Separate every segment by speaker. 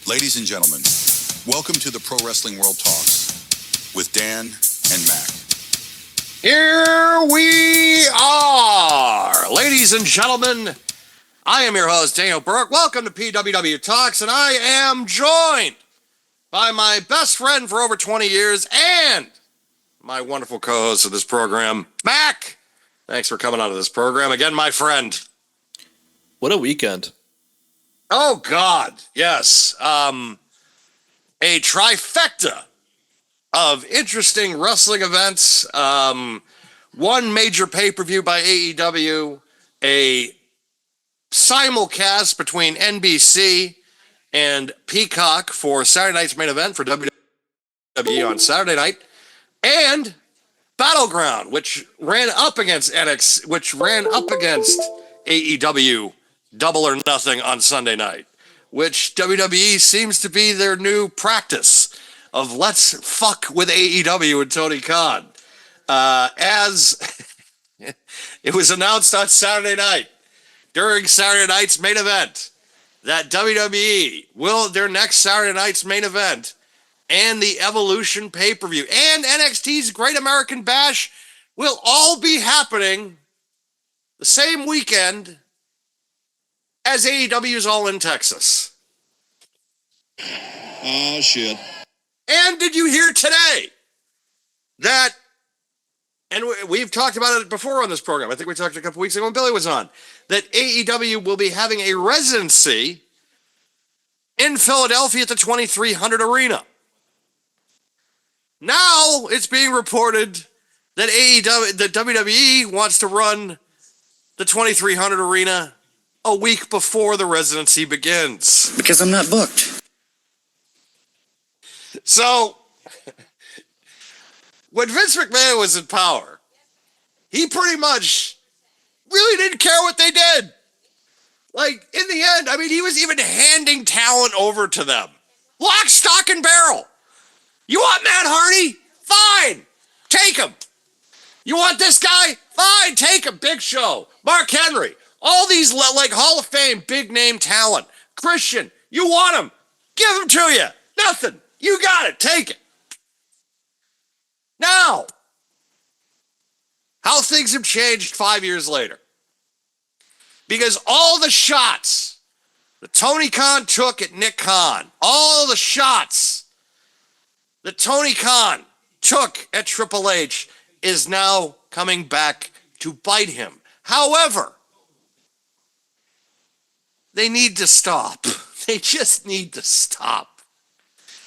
Speaker 1: Ladies and gentlemen, welcome to the Pro Wrestling World Talks with Dan and Mac.
Speaker 2: Here we are, ladies and gentlemen. I am your host, Daniel Burke. Welcome to PWW Talks, and I am joined by my best friend for over 20 years and my wonderful co-host of this program, Mac. Thanks for coming on to this program again, my friend.
Speaker 3: What a weekend.
Speaker 2: Oh, God, yes. A trifecta of interesting wrestling events. One major pay-per-view by AEW, a simulcast between NBC and Peacock for Saturday night's main event for WWE on Saturday night, and Battleground, which ran up against AEW Double or Nothing on Sunday night, which WWE seems to be their new practice of let's fuck with AEW and Tony Khan. As it was announced on Saturday night, during Saturday night's main event, that WWE will, their next Saturday night's main event, and the Evolution pay-per-view, and NXT's Great American Bash will all be happening the same weekend as AEW's All in Texas.
Speaker 4: Oh, shit.
Speaker 2: And did you hear today that, and we've talked about it before on this program, I think we talked a couple weeks ago when Billy was on, that AEW will be having a residency in Philadelphia at the 2300 Arena. Now it's being reported that WWE wants to run the 2300 Arena a week before the residency begins.
Speaker 4: Because I'm not booked.
Speaker 2: So, when Vince McMahon was in power, he pretty much really didn't care what they did. Like, in the end, I mean, he was even handing talent over to them. Lock, stock, and barrel. You want Matt Hardy? Fine. Take him. You want this guy? Fine. Take him. Big Show. Mark Henry. All these, like, Hall of Fame, big-name talent. Christian, you want him. Give him to you. Nothing. You got it. Take it. Now, how things have changed 5 years later. Because all the shots that Tony Khan took at Nick Khan, all the shots that Tony Khan took at Triple H is now coming back to bite him. However, they need to stop. They just need to stop.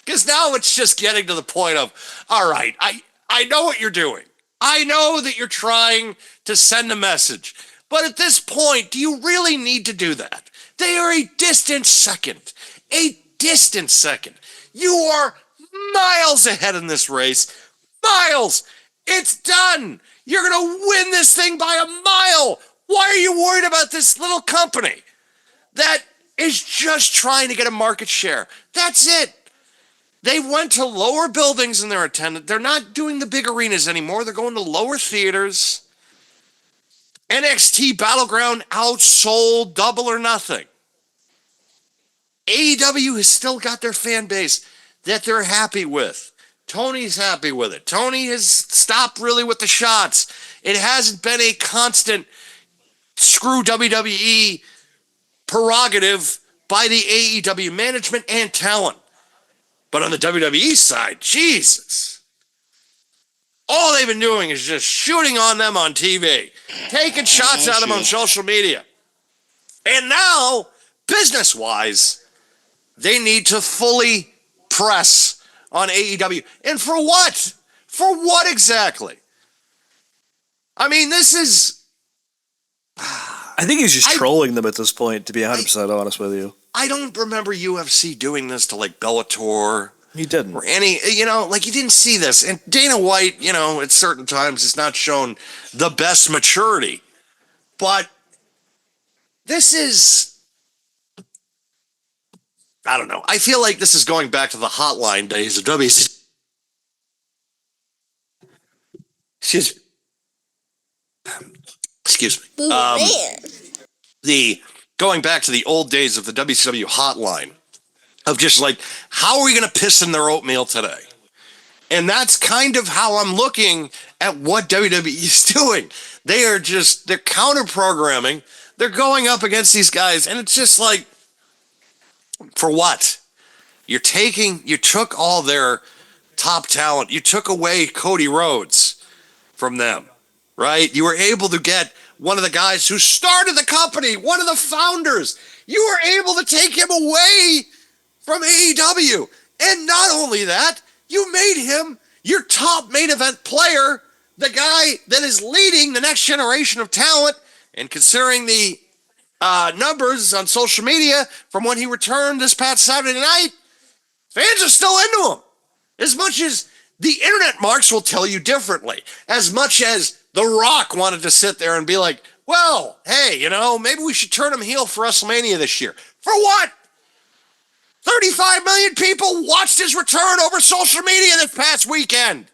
Speaker 2: Because now it's just getting to the point of, all right, I know what you're doing. I know that you're trying to send a message. But at this point, do you really need to do that? They are a distant second. A distant second. You are miles ahead in this race. Miles. It's done. You're going to win this thing by a mile. Why are you worried about this little company that is just trying to get a market share? That's it. They went to lower buildings in their attendance. They're not doing the big arenas anymore. They're going to lower theaters. NXT Battleground outsold Double or Nothing. AEW has still got their fan base that they're happy with. Tony's happy with it. Tony has stopped really with the shots. It hasn't been a constant screw WWE prerogative by the AEW management and talent. But on the WWE side, Jesus. All they've been doing is just shooting on them on TV, taking shots at them on social media. And now, business-wise, they need to fully press on AEW. And for what? For what exactly? I mean, this is...
Speaker 3: I think he's just trolling them at this point, to be 100% honest with you.
Speaker 2: I don't remember UFC doing this to, like, Bellator.
Speaker 3: He didn't.
Speaker 2: Or any, like, you didn't see this. And Dana White, at certain times has not shown the best maturity. But this is... I don't know. I feel like this is going back to the hotline days of WCW. Excuse me. The going back to the old days of the WCW hotline of just like, how are we going to piss in their oatmeal today? And that's kind of how I'm looking at what WWE is doing. They're counter programming. They're going up against these guys. And it's just like, for what? You took all their top talent. You took away Cody Rhodes from them, right? You were able to get one of the guys who started the company, one of the founders. You were able to take him away from AEW. And not only that, you made him your top main event player, the guy that is leading the next generation of talent. And considering the numbers on social media from when he returned this past Saturday night, fans are still into him. As much as the internet marks will tell you differently. As much as The Rock wanted to sit there and be like, well, hey, maybe we should turn him heel for WrestleMania this year. For what? 35 million people watched his return over social media this past weekend.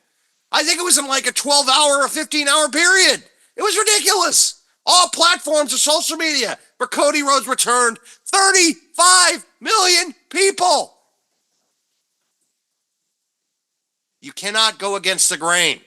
Speaker 2: I think it was in like a 12-hour or 15-hour period. It was ridiculous. All platforms of social media for Cody Rhodes returned. 35 million people. You cannot go against the grain.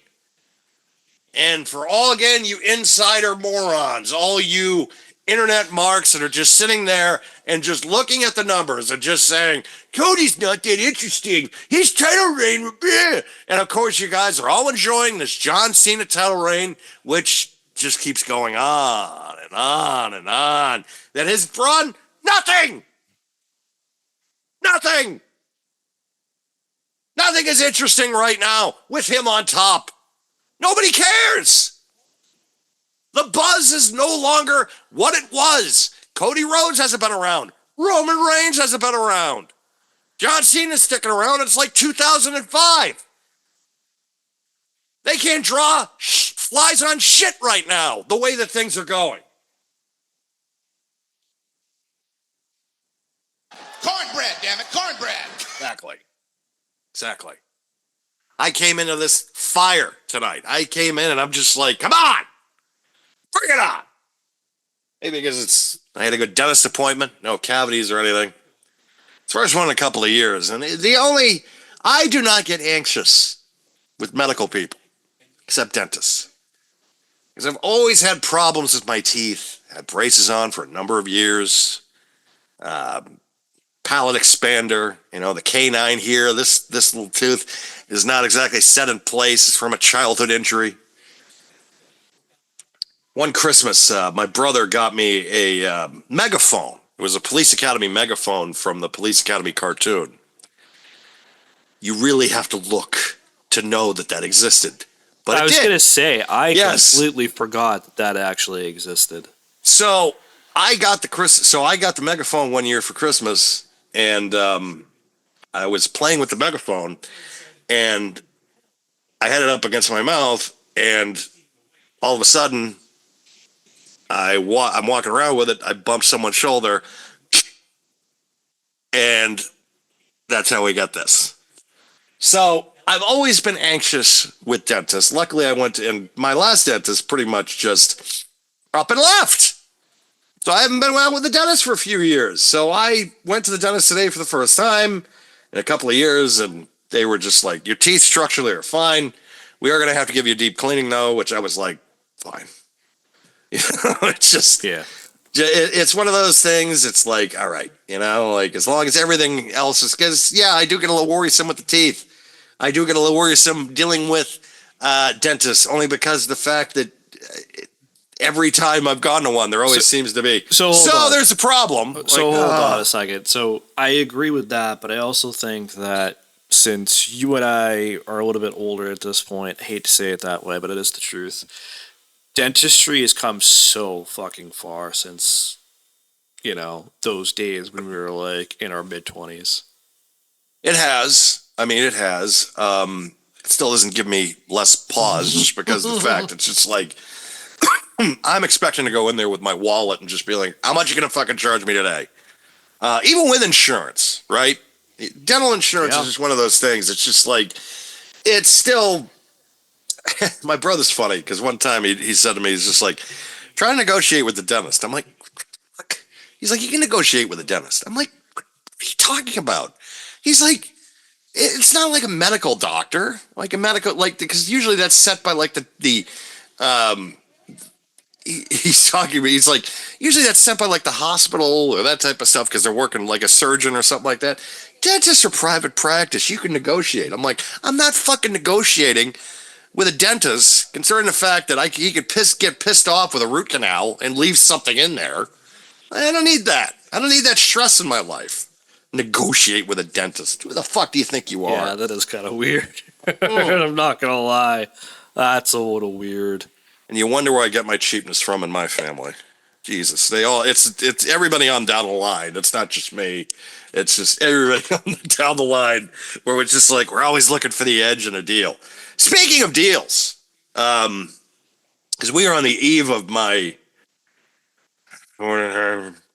Speaker 2: And for all, again, you insider morons, all you internet marks that are just sitting there and just looking at the numbers and just saying, Cody's not that interesting. His title reign would be. And of course, you guys are all enjoying this John Cena title reign, which just keeps going on and on and on. That has drawn nothing. Nothing. Nothing is interesting right now with him on top. Nobody cares. The buzz is no longer what it was. Cody Rhodes hasn't been around. Roman Reigns hasn't been around. John Cena's sticking around. It's like 2005. They can't draw flies on shit right now, the way that things are going.
Speaker 4: Cornbread, damn it, cornbread.
Speaker 2: Exactly. I came into this fire tonight. I came in and I'm just like, come on. Bring it on. Maybe because I had a good dentist appointment, no cavities or anything. It's the first one in a couple of years. And I do not get anxious with medical people, except dentists. Because I've always had problems with my teeth. Had braces on for a number of years. Palate expander, the canine here, this little tooth is not exactly set in place. It's from a childhood injury. One Christmas, my brother got me a megaphone. It was a Police Academy megaphone from the Police Academy cartoon. You really have to look to know that existed. But
Speaker 3: I was going to say, I
Speaker 2: Yes.
Speaker 3: completely forgot that actually existed.
Speaker 2: So I got the megaphone one year for Christmas, and I was playing with the megaphone, and I had it up against my mouth, and all of a sudden, I'm walking around with it. I bumped someone's shoulder, and that's how we got this. So I've always been anxious with dentists. Luckily, and my last dentist pretty much just up and left. So I haven't been out with the dentist for a few years. So I went to the dentist today for the first time in a couple of years, and they were just like, your teeth structurally are fine. We are going to have to give you a deep cleaning, though, which I was like, fine. It's just,
Speaker 3: Yeah.
Speaker 2: It's one of those things. It's like, all right, as long as everything else is, because, yeah, I do get a little worrisome with the teeth. I do get a little worrisome dealing with dentists, only because of the fact that every time I've gone to one, there always seems to be. So there's a problem.
Speaker 3: So hold on a second. So I agree with that, but I also think that since you and I are a little bit older at this point, I hate to say it that way, but it is the truth. Dentistry has come so fucking far since, those days when we were like in our mid-20s.
Speaker 2: It has. It has. It still doesn't give me less pause just because of the fact it's just like, I'm expecting to go in there with my wallet and just be like, how much are you going to fucking charge me today? Even with insurance, right? Dental insurance is just one of those things. It's just like, it's still, my brother's funny because one time he said to me, he's just like, try to negotiate with the dentist. I'm like, fuck? He's like, you can negotiate with a dentist. I'm like, what are you talking about? He's like, it's not like a medical doctor, like a medical, like, because usually that's set by like he's talking to me. He's like, usually that's sent by like the hospital or that type of stuff because they're working like a surgeon or something like that. Dentist or private practice, you can negotiate. I'm like, I'm not fucking negotiating with a dentist, considering the fact that he could get pissed off with a root canal and leave something in there. I don't need that. I don't need that stress in my life. Negotiate with a dentist. Who the fuck do you think you are?
Speaker 3: Yeah, that is kind of weird. I'm not gonna lie, that's a little weird.
Speaker 2: And you wonder where I get my cheapness from in my family. Jesus, it's everybody on down the line. It's not just me. It's just everybody on down the line where it's just like we're always looking for the edge in a deal. Speaking of deals, because we are on the eve of my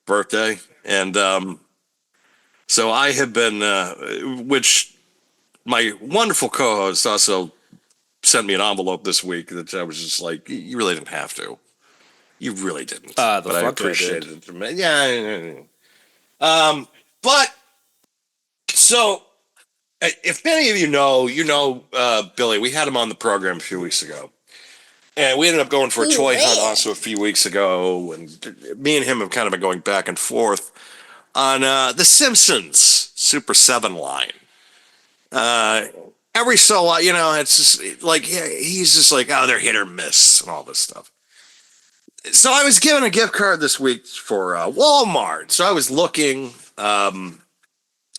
Speaker 2: birthday, and so I have been, which my wonderful co-host also sent me an envelope this week that I was just like, you really didn't have to. You really didn't. But I appreciated it. Yeah. But so if many of you know, Billy, we had him on the program a few weeks ago. And we ended up going for a toy hunt also a few weeks ago. And me and him have kind of been going back and forth on the Simpsons Super 7 line. Every so often, it's just like, he's just like, oh, they're hit or miss and all this stuff. So I was given a gift card this week for Walmart. So I was looking at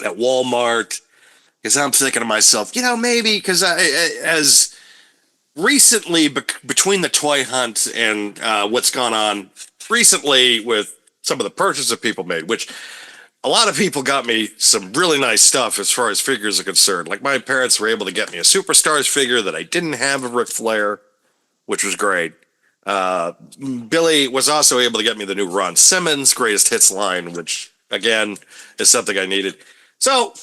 Speaker 2: Walmart because I'm thinking to myself, maybe because as recently between the toy hunt and what's gone on recently with some of the purchases people made, which a lot of people got me some really nice stuff as far as figures are concerned. Like my parents were able to get me a Superstars figure that I didn't have of Ric Flair, which was great. Billy was also able to get me the new Ron Simmons Greatest Hits line, which again is something I needed. So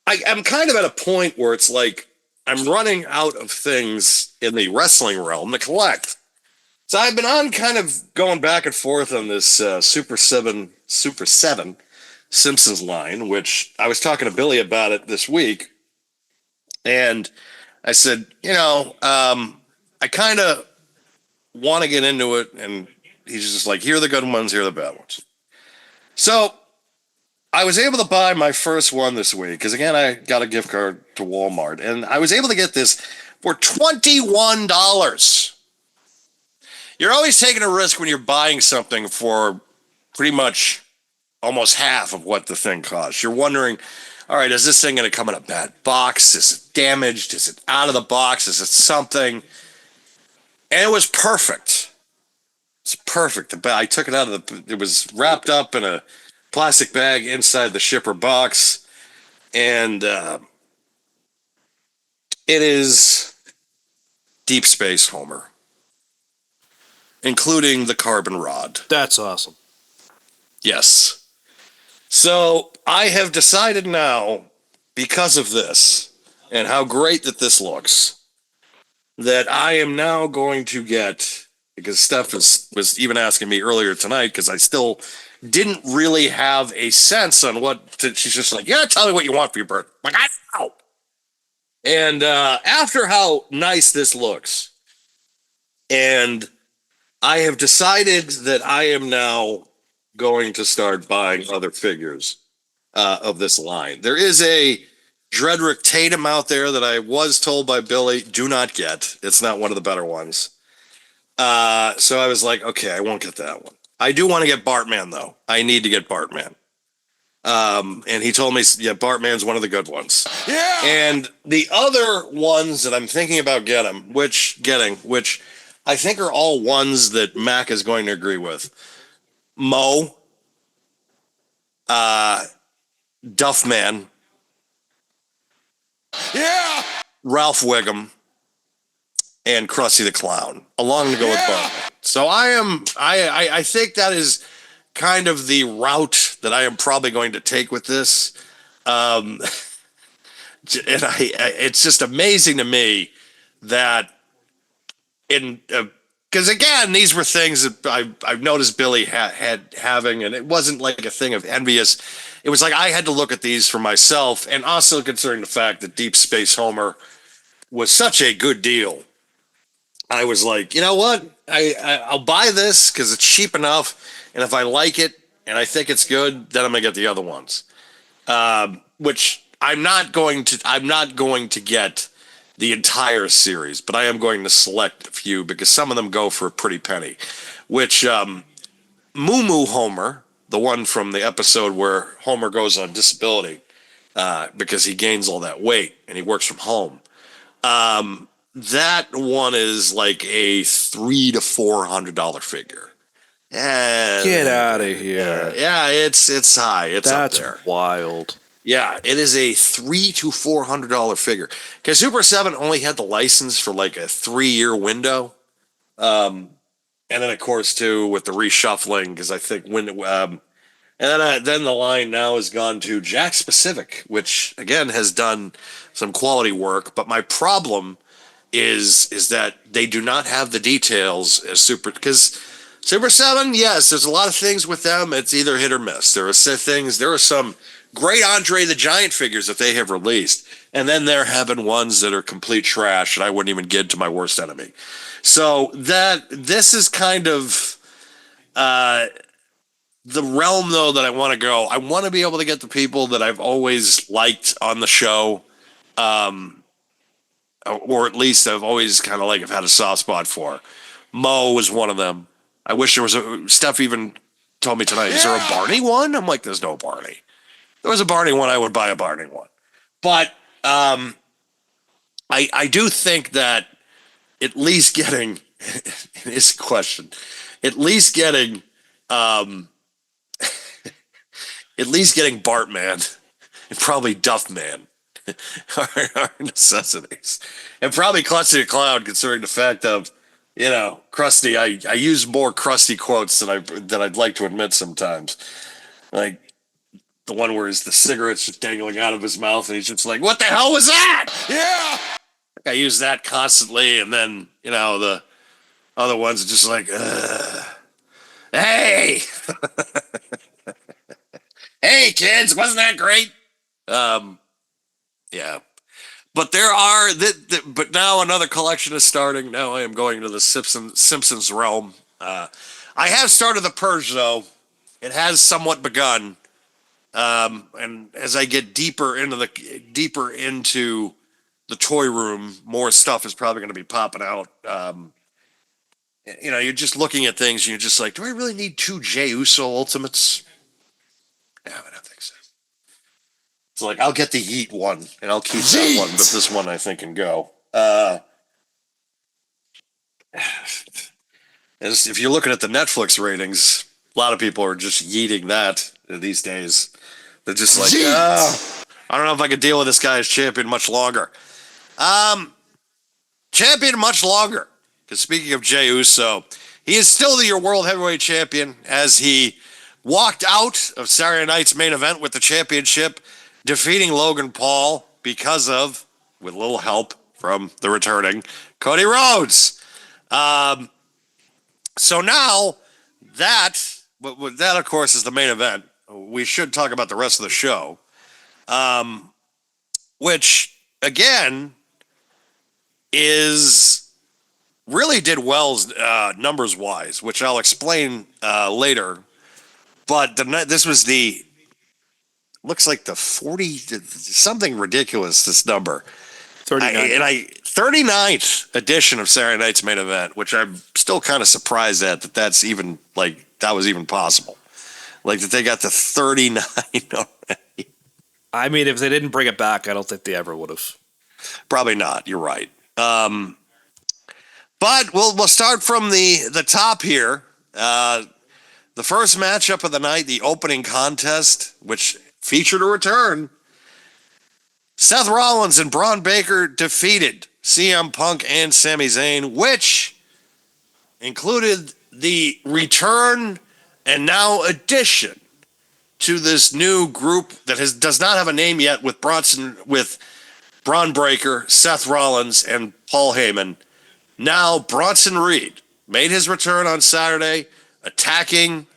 Speaker 2: I'm kind of at a point where it's like I'm running out of things in the wrestling realm to collect. So I've been on kind of going back and forth on this Super 7 Simpsons line, which I was talking to Billy about it this week. And I said, I kind of want to get into it. And he's just like, here are the good ones, here are the bad ones. So I was able to buy my first one this week because, again, I got a gift card to Walmart. And I was able to get this for $21. You're always taking a risk when you're buying something for pretty much almost half of what the thing costs. You're wondering, all right, is this thing going to come in a bad box? Is it damaged? Is it out of the box? Is it something? And it was perfect. It's perfect. I took it out of it was wrapped up in a plastic bag inside the shipper box. And it is Deep Space Homer, including the carbon rod.
Speaker 3: That's awesome.
Speaker 2: Yes. So I have decided now, because of this and how great that this looks, that I am now going to get, because Steph was even asking me earlier tonight, because I still didn't really have a sense on she's just like, tell me what you want for your birthday. I'm like, I don't know. And after how nice this looks, and I have decided that I am now going to start buying other figures of this line. There is a Dredrick Tatum out there that I was told by Billy, do not get. It's not one of the better ones. So I was like, okay, I won't get that one. I do want to get Bartman, though. I need to get Bartman. And he told me, Bartman's one of the good ones.
Speaker 4: Yeah.
Speaker 2: And the other ones that I'm thinking about which I think are all ones that Mac is going to agree with. Mo, Duffman, Ralph Wiggum, and Krusty the Clown, along to go with Bartman. So I think that is kind of the route that I am probably going to take with this. And it's just amazing to me that in because again, these were things that I've noticed Billy had having, and it wasn't like a thing of envious. It was like I had to look at these for myself, and also considering the fact that Deep Space Homer was such a good deal. I was like, you know what? I'll buy this because it's cheap enough, and if I like it and I think it's good, then I'm gonna get the other ones. Which I'm not going to. I'm not going to get the entire series, but I am going to select a few because some of them go for a pretty penny. Which Moo Moo Homer, the one from the episode where Homer goes on disability because he gains all that weight and he works from home. That one is like a $300 to $400 figure.
Speaker 3: Get out of here.
Speaker 2: Yeah, it's high. It's
Speaker 3: That's
Speaker 2: up there.
Speaker 3: wild.
Speaker 2: Yeah, it is a $300 to $400 figure. Because Super 7 only had the license for like a 3-year window. And then, of course, too, with the reshuffling, because I think and then the line now has gone to Jack Pacific, which, again, has done some quality work. But my problem is that they do not have the details as because Super 7, yes, there's a lot of things with them. It's either hit or miss. There are some great Andre the Giant figures that they have released, and then they're having ones that are complete trash, and I wouldn't even get to my worst enemy. So this is kind of the realm, though, that I want to go. I want to be able to get the people that I've always liked on the show, or at least I've always kind of have had a soft spot for. Mo was one of them. I wish there was Steph even told me tonight, is there a Barney one? I'm like, there's no Barney. If there was a Barney one, I would buy a Barney one. But I do think that at least getting this question, at least getting Bartman and probably Duffman are necessities, and probably Krusty the Clown, considering the fact of Krusty. I use more Krusty quotes than I'd like to admit sometimes, like the one where the cigarette's just dangling out of his mouth, and he's just like, "What the hell was that?"
Speaker 4: Yeah.
Speaker 2: I use that constantly, and then the other ones are just like, "Hey, hey, kids, wasn't that great?" Yeah, but there are but now another collection is starting. Now I am going to the Simpsons realm. I have started the purge, though. It has somewhat begun. And as I get deeper into the toy room, more stuff is probably going to be popping out. You're just looking at things and you're just like, do I really need 2 Jey Uso Ultimates? No, I don't think so. It's like, I'll get the Yeet one and I'll keep that one, but this one I think can go. If you're looking at the Netflix ratings, a lot of people are just yeeting that these days. They're just like, I don't know if I can deal with this guy as champion much longer. Champion much longer. Because speaking of Jey Uso, he is still your World Heavyweight Champion as he walked out of Saturday night's main event with the championship, defeating Logan Paul with a little help from the returning Cody Rhodes. So now that, of course, is the main event. We should talk about the rest of the show, which, again, really did well numbers-wise, which I'll explain later. But this was looks like the 40, something ridiculous, this number. 39th edition of Saturday night's main event, which I'm still kind of surprised at that's even, that was even possible. That they got to 39 already.
Speaker 3: I mean, if they didn't bring it back, I don't think they ever would have.
Speaker 2: Probably not. You're right. But we'll start from the top here. The first matchup of the night, the opening contest, which featured a return. Seth Rollins and Braun Baker defeated CM Punk and Sami Zayn, which included the return and now addition to this new group that does not have a name yet with Braun Breaker, Seth Rollins, and Paul Heyman. Now Bronson Reed made his return on Saturday, attacking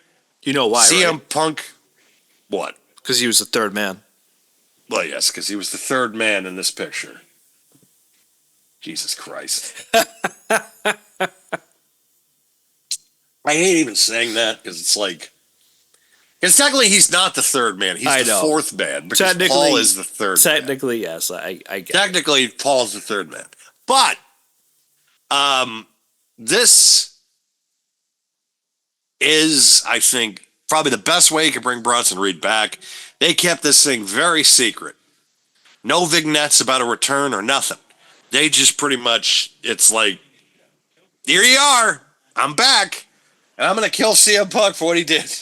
Speaker 3: You know why,
Speaker 2: CM
Speaker 3: right?
Speaker 2: Punk. What?
Speaker 3: Because he was the third man.
Speaker 2: Well, yes, because he was the third man in this picture. Jesus Christ. I hate even saying that because it's like, because technically he's not the third man. He's the fourth man because Paul is the third man.
Speaker 3: Technically, yes. I get
Speaker 2: Technically, Paul's the third man. But this is, I think, probably the best way you can bring Bronson Reed back. They kept this thing very secret. No vignettes about a return or nothing. They just pretty much, it's like, here you are. I'm back. And I'm going to kill CM Punk for what he did.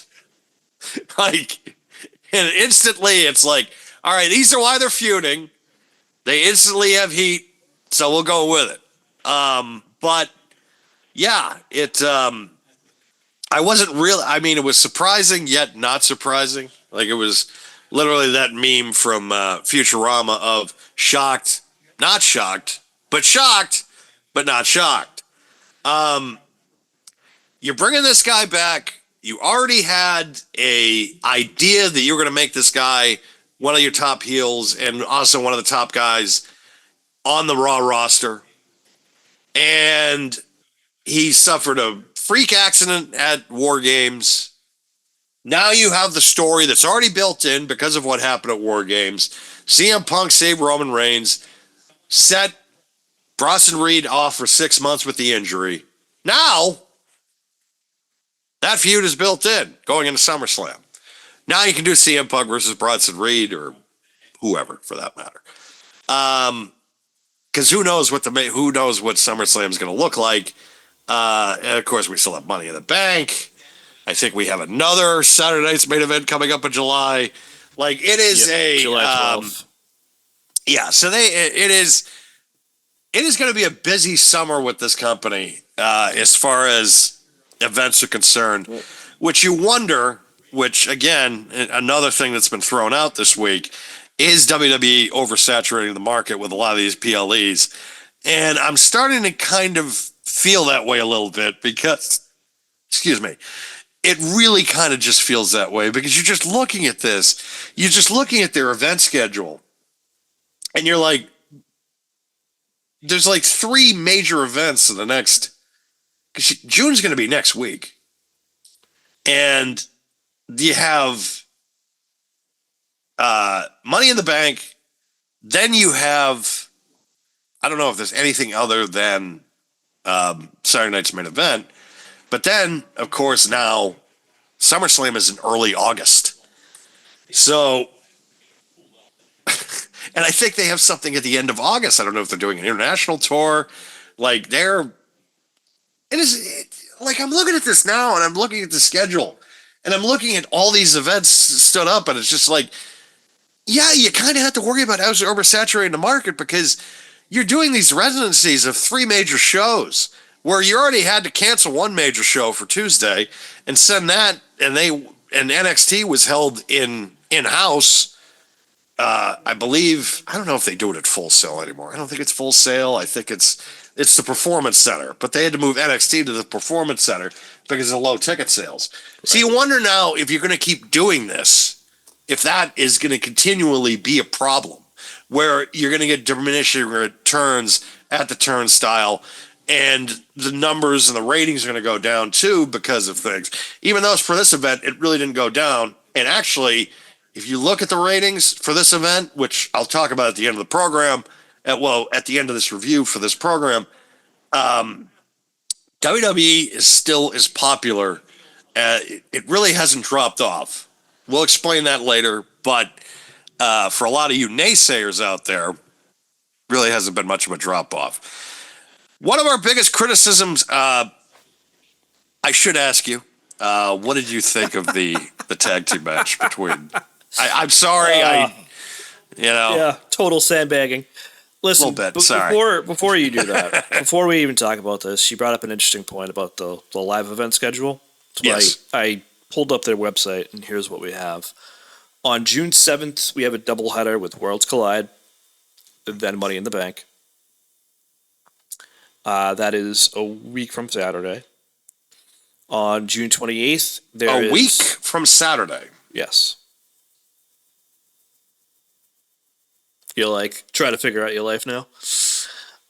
Speaker 2: Like, and instantly it's like, all right, these are why they're feuding. They instantly have heat, so we'll go with it. But yeah, I wasn't really, I mean, it was surprising yet not surprising. Like it was literally that meme from Futurama of shocked, not shocked, but not shocked. You're bringing this guy back. You already had a idea that you were going to make this guy one of your top heels and also one of the top guys on the Raw roster. And he suffered a freak accident at War Games. Now you have the story that's already built in because of what happened at War Games. CM Punk saved Roman Reigns, set Bronson Reed off for 6 months with the injury. Now, that feud is built in going into SummerSlam. Now you can do CM Punk versus Bronson Reed or whoever for that matter. Because who knows what SummerSlam is going to look like. And of course, we still have Money in the Bank. I think we have another Saturday night's main event coming up in July. Like it is
Speaker 3: July 12th.
Speaker 2: Yeah. So it is going to be a busy summer with this company as far as events are concerned, which you wonder, which again, another thing that's been thrown out this week is WWE oversaturating the market with a lot of these PLEs. And I'm starting to kind of feel that way a little bit because, excuse me, it really kind of just feels that way because you're just looking at this. You're just looking at their event schedule and you're like, there's like 3 major events in the next, because June's going to be next week. And you have Money in the Bank. Then you have, I don't know if there's anything other than Saturday night's main event. But then, of course, now SummerSlam is in early August. So, and I think they have something at the end of August. I don't know if they're doing an international tour. Like like I'm looking at this now and I'm looking at the schedule and I'm looking at all these events stood up and it's just like, yeah, you kind of have to worry about oversaturating the market because you're doing these residencies of 3 major shows where you already had to cancel 1 major show for Tuesday and send that, and NXT was held in-house. I believe, I don't know if they do it at Full Sail anymore. I don't think it's Full Sail. I think it's the Performance Center, but they had to move NXT to the Performance Center because of low ticket sales. Right. So you wonder now if you're going to keep doing this, if that is going to continually be a problem where you're going to get diminishing returns at the turnstile and the numbers and the ratings are going to go down too because of things. Even though for this event, it really didn't go down. And actually, if you look at the ratings for this event, which I'll talk about at the end of the program, at the end of this review for this program, WWE is still as popular. It really hasn't dropped off. We'll explain that later, but for a lot of you naysayers out there, really hasn't been much of a drop-off. One of our biggest criticisms, I should ask you, what did you think of the tag team match between... I'm sorry,
Speaker 3: Yeah, total sandbagging. Listen,
Speaker 2: a little bit, sorry.
Speaker 3: Before you do that, before we even talk about this, you brought up an interesting point about the live event schedule. So
Speaker 2: yes.
Speaker 3: I pulled up their website, and here's what we have. On June 7th, we have a doubleheader with Worlds Collide, and then Money in the Bank. That is a week from Saturday. On June 28th,
Speaker 2: A week from Saturday.
Speaker 3: Yes. You're like trying to figure out your life now.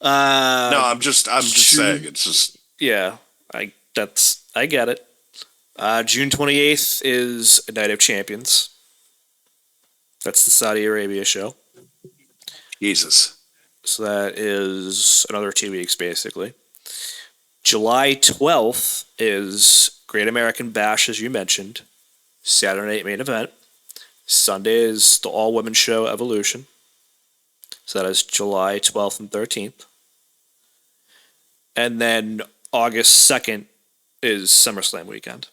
Speaker 2: No, I'm just saying. It's just
Speaker 3: Yeah, I get it. June 28th is Night of Champions. That's the Saudi Arabia show.
Speaker 2: Jesus.
Speaker 3: So that is another 2 weeks, basically. July 12th is Great American Bash, as you mentioned. Saturday night main event. Sunday is the all-women show Evolution. So that is July 12th and 13th. And then August 2nd is SummerSlam weekend.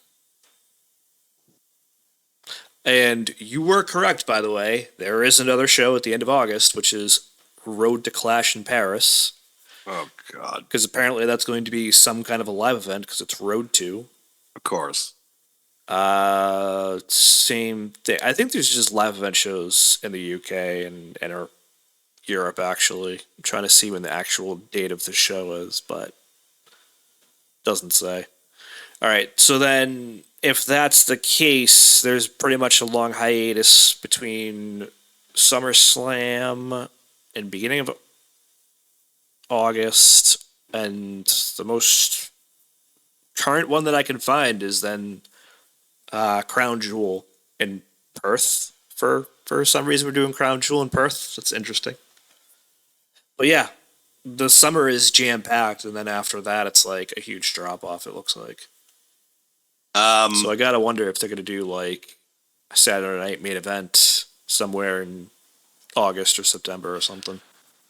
Speaker 3: And you were correct, by the way. There is another show at the end of August, which is Road to Clash in Paris.
Speaker 2: Oh, God.
Speaker 3: Because apparently that's going to be some kind of a live event because it's Road to.
Speaker 2: Of course.
Speaker 3: Same thing. I think there's just live event shows in the UK and or Europe, actually. I'm trying to see when the actual date of the show is, but doesn't say. All right, so then if that's the case, there's pretty much a long hiatus between SummerSlam and beginning of August, and the most current one that I can find is then Crown Jewel in Perth. For some reason, we're doing Crown Jewel in Perth. That's interesting. But yeah, the summer is jam-packed, and then after that, it's like a huge drop-off, it looks like. So I gotta wonder if they're gonna do like a Saturday night main event somewhere in August or September or something.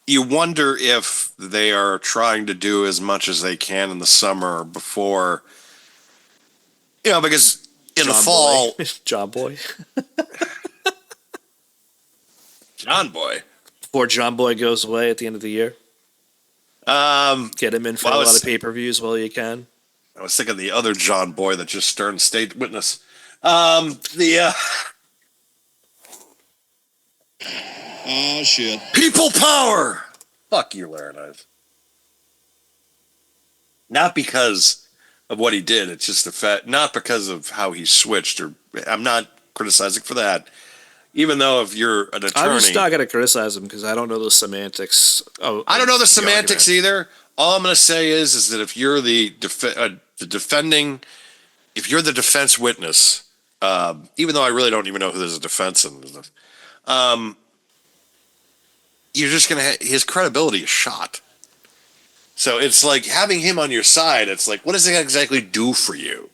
Speaker 2: You wonder if they are trying to do as much as they can in the summer before, because in the fall,
Speaker 3: John Boy.
Speaker 2: John Boy.
Speaker 3: Before John Boy goes away at the end of the year. Get him in for a lot of pay-per-views while you can.
Speaker 2: I was thinking the other John Boy that just Stern State witness.
Speaker 4: Oh, shit.
Speaker 2: People power. Fuck you, Larry. Not because of what he did. It's just the fact, not because of how he switched. Or I'm not criticizing for that. Even though if you're an attorney,
Speaker 3: I'm just not going to criticize him because I don't know the semantics.
Speaker 2: I don't know the semantics either. All I'm going to say is that if you're the defending, if you're the defense witness, even though I really don't even know who there's a defense in, you're just going to his credibility is shot. So it's like having him on your side. It's like, what does it exactly do for you?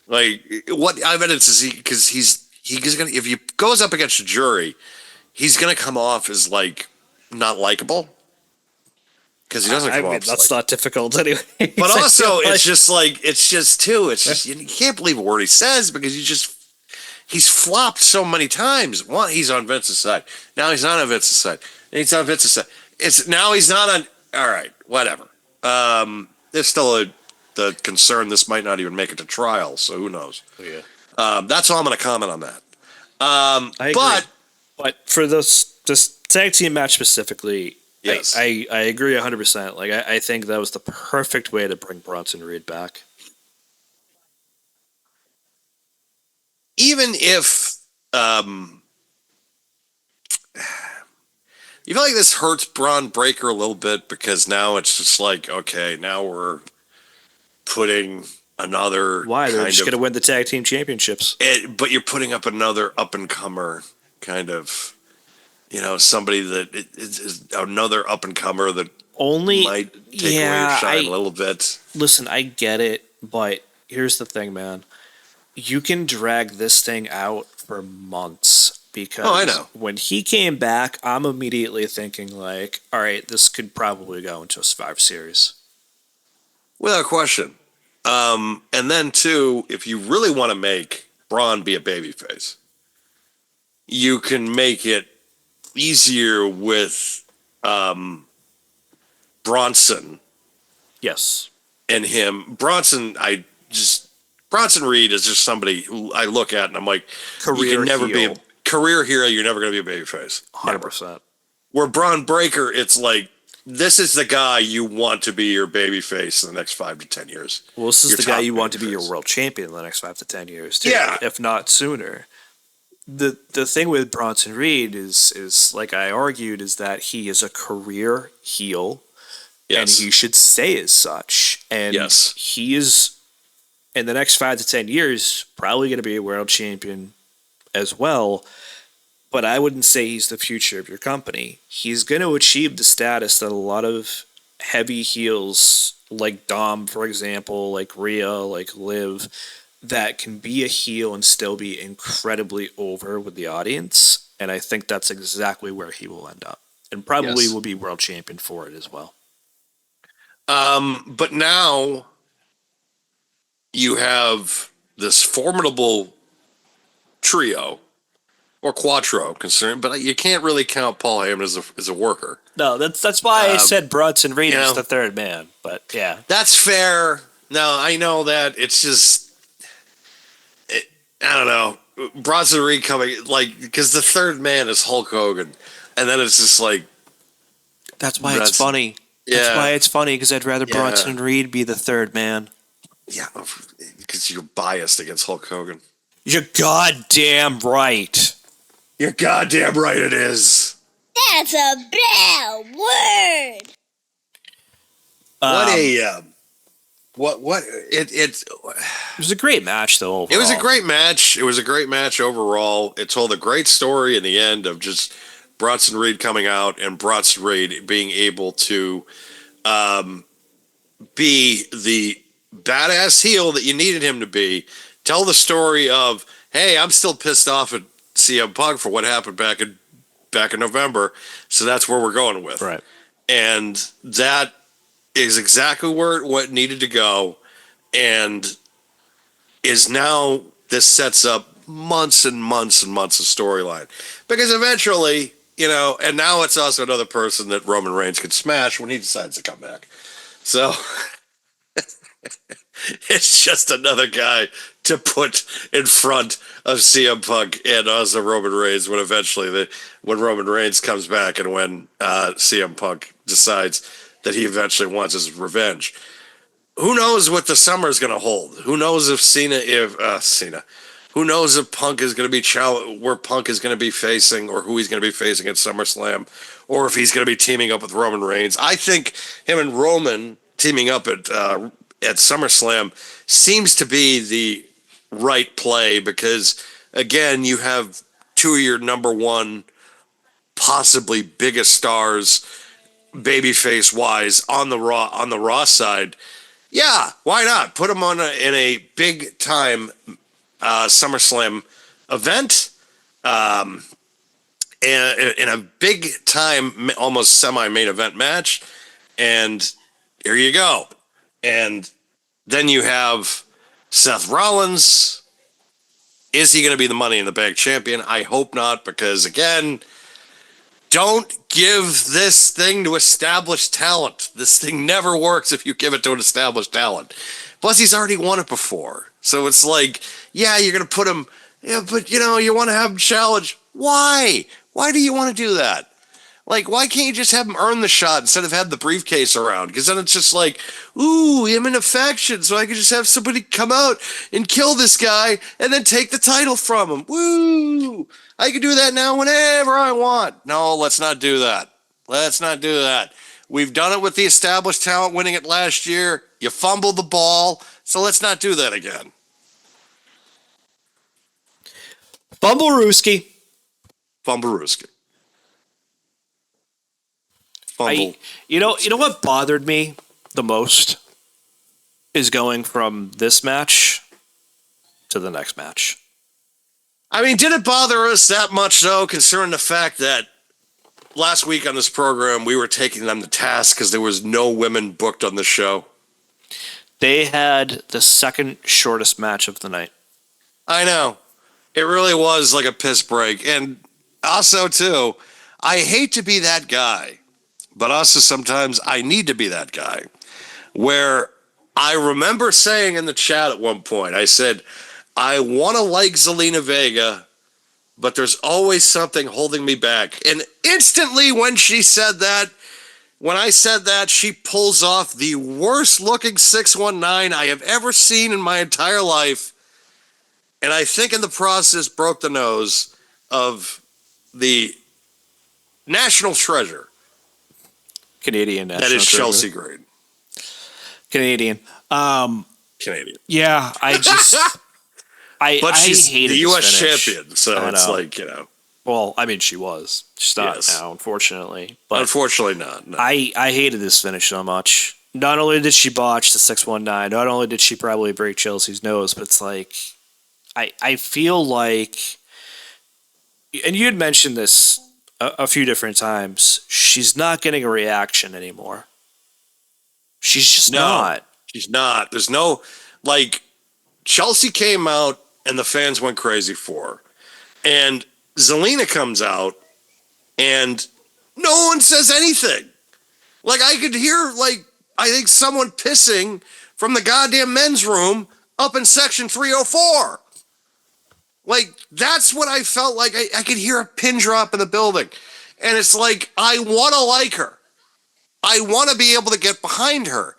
Speaker 2: Like, what evidence is he? Because he's gonna, if he goes up against a jury, he's gonna come off as like not likable. Because he doesn't come off.
Speaker 3: That's not difficult anyway.
Speaker 2: But also, it's just you can't believe a word he says because he's flopped so many times. One, he's on Vince's side. Now he's not on Vince's side. And he's on Vince's side. Now he's not on. All right, whatever. There's still the concern this might not even make it to trial. So who knows?
Speaker 3: Yeah.
Speaker 2: That's all I'm going to comment on that.
Speaker 3: But for this tag team match specifically,
Speaker 2: yes,
Speaker 3: I agree 100%. Like I think that was the perfect way to bring Bronson Reed back.
Speaker 2: Even if you feel like this hurts Braun Breaker a little bit because now it's just like, okay, now we're putting another.
Speaker 3: Why? They're just going to win the tag team championships.
Speaker 2: But you're putting up another up-and-comer kind of, somebody that is another up-and-comer that might take away your shine a little bit.
Speaker 3: Listen, I get it, but here's the thing, man. You can drag this thing out for months because
Speaker 2: I know. When
Speaker 3: he came back, I'm immediately thinking like, all right, this could probably go into a Survivor Series.
Speaker 2: Without question. And then, too, if you really want to make Braun be a babyface, you can make it easier with Bronson.
Speaker 3: Yes.
Speaker 2: And him. Bronson Reed is just somebody who I look at and I'm like, you can never be a career hero. You're never going to be a babyface.
Speaker 3: 100%.
Speaker 2: Where Braun Breaker, it's like, this is the guy you want to be your babyface in the next 5 to 10 years.
Speaker 3: Well, this is
Speaker 2: Your
Speaker 3: the guy
Speaker 2: top
Speaker 3: you want to be your
Speaker 2: babyface.
Speaker 3: world champion in the next 5 to 10 years, too,
Speaker 2: Yeah.
Speaker 3: if not sooner. The thing with Bronson Reed is like I argued, is that he is a career heel, and
Speaker 2: Yes.
Speaker 3: he should stay as such. And
Speaker 2: Yes.
Speaker 3: he is, in the next 5 to 10 years, probably going to be a world champion as well. But I wouldn't say he's the future of your company. He's going to achieve the status that a lot of heavy heels, like Dom, for example, like Rhea, like Liv, that can be a heel and still be incredibly over with the audience. And I think that's exactly where he will end up. And probably
Speaker 2: Yes.
Speaker 3: will be world champion for it as well.
Speaker 2: But now you have this formidable trio or quattro concern, but you can't really count Paul Heyman as a worker.
Speaker 3: No, that's why I said Bronson Reed is the third man. But yeah.
Speaker 2: That's fair. No, I know that. It's just, I don't know. Bronson Reed coming, because the third man is Hulk Hogan. And then it's just like,
Speaker 3: That's why it's funny.
Speaker 2: Yeah.
Speaker 3: That's why it's funny, because I'd rather
Speaker 2: Yeah.
Speaker 3: Bronson Reed be the third man.
Speaker 2: yeah, because you're biased against Hulk Hogan.
Speaker 3: You're goddamn right.
Speaker 2: You're goddamn right it is.
Speaker 5: That's a bad word.
Speaker 2: It
Speaker 3: was a great match, though. Overall.
Speaker 2: It was a great match. It was a great match overall. It told a great story in the end of just Bronson Reed coming out and Bronson Reed being able to be the badass heel that you needed him to be. Tell the story of, hey, I'm still pissed off at CM Punk for what happened back in November, so that's where we're going with.
Speaker 3: Right.
Speaker 2: And that is exactly where what needed to go, and is now this sets up months and months and months of storyline, because eventually, and now it's also another person that Roman Reigns could smash when he decides to come back. So it's just another guy to put in front of CM Punk and also Roman Reigns when Roman Reigns comes back and when CM Punk decides that he eventually wants his revenge. Who knows what the summer is going to hold? Who knows if who knows if Punk is going to be where Punk is going to be facing, or who he's going to be facing at SummerSlam, or if he's going to be teaming up with Roman Reigns. I think him and Roman teaming up at SummerSlam seems to be the right play, because again, you have two of your number one, possibly biggest stars, babyface wise, on the Raw side. Yeah, why not put them in a big time SummerSlam event, and in a big time, almost semi-main event match, and here you go. And then you have Seth Rollins. Is he going to be the Money in the Bank champion? I hope not, because again, don't give this thing to established talent. This thing never works if you give it to an established talent. Plus, he's already won it before. So it's like, yeah, you're going to put him, but you want to have him challenge. Why? Why do you want to do that? Like, why can't you just have him earn the shot instead of have the briefcase around? Because then it's just like, ooh, I'm in a faction, so I could just have somebody come out and kill this guy and then take the title from him. Woo! I can do that now whenever I want. No, let's not do that. Let's not do that. We've done it with the established talent winning it last year. You fumbled the ball, so let's not do that again.
Speaker 3: Bumblerooski.
Speaker 2: Fumblerooski.
Speaker 3: You know what bothered me the most is going from this match to the next match.
Speaker 2: I mean, did it bother us that much, though, considering the fact that last week on this program, we were taking them to task because there was no women booked on the show?
Speaker 3: They had the second shortest match of the night.
Speaker 2: I know. It really was like a piss break. And also, too, I hate to be that guy, but also sometimes I need to be that guy, where I remember saying in the chat at one point, I said, I want to like Zelina Vega, but there's always something holding me back. And instantly when she said that, When I said that, she pulls off the worst looking 619 I have ever seen in my entire life. And I think in the process broke the nose of the national treasure
Speaker 3: Canadian national
Speaker 2: that is
Speaker 3: treasure.
Speaker 2: Chelsea Green.
Speaker 3: Canadian.
Speaker 2: Canadian.
Speaker 3: Yeah, I just
Speaker 2: But she's
Speaker 3: hated
Speaker 2: the
Speaker 3: this
Speaker 2: U.S.
Speaker 3: finish.
Speaker 2: champion, so
Speaker 3: I
Speaker 2: it's
Speaker 3: know.
Speaker 2: like, you know.
Speaker 3: Well, I mean, she was. She's not
Speaker 2: Yes.
Speaker 3: now, unfortunately. But
Speaker 2: Unfortunately not. No.
Speaker 3: I hated this finish so much. Not only did she botch the 619, not only did she probably break Chelsea's nose, but it's like I feel like, and you had mentioned this a few different times, she's not getting a reaction anymore. She's just not.
Speaker 2: She's not. There's no, like, Chelsea came out and the fans went crazy for her. And Zelina comes out and no one says anything. Like, I could hear, like, I think someone pissing from the goddamn men's room up in section 304. Like, that's what I felt like. I could hear a pin drop in the building. And it's like, I want to like her. I want to be able to get behind her.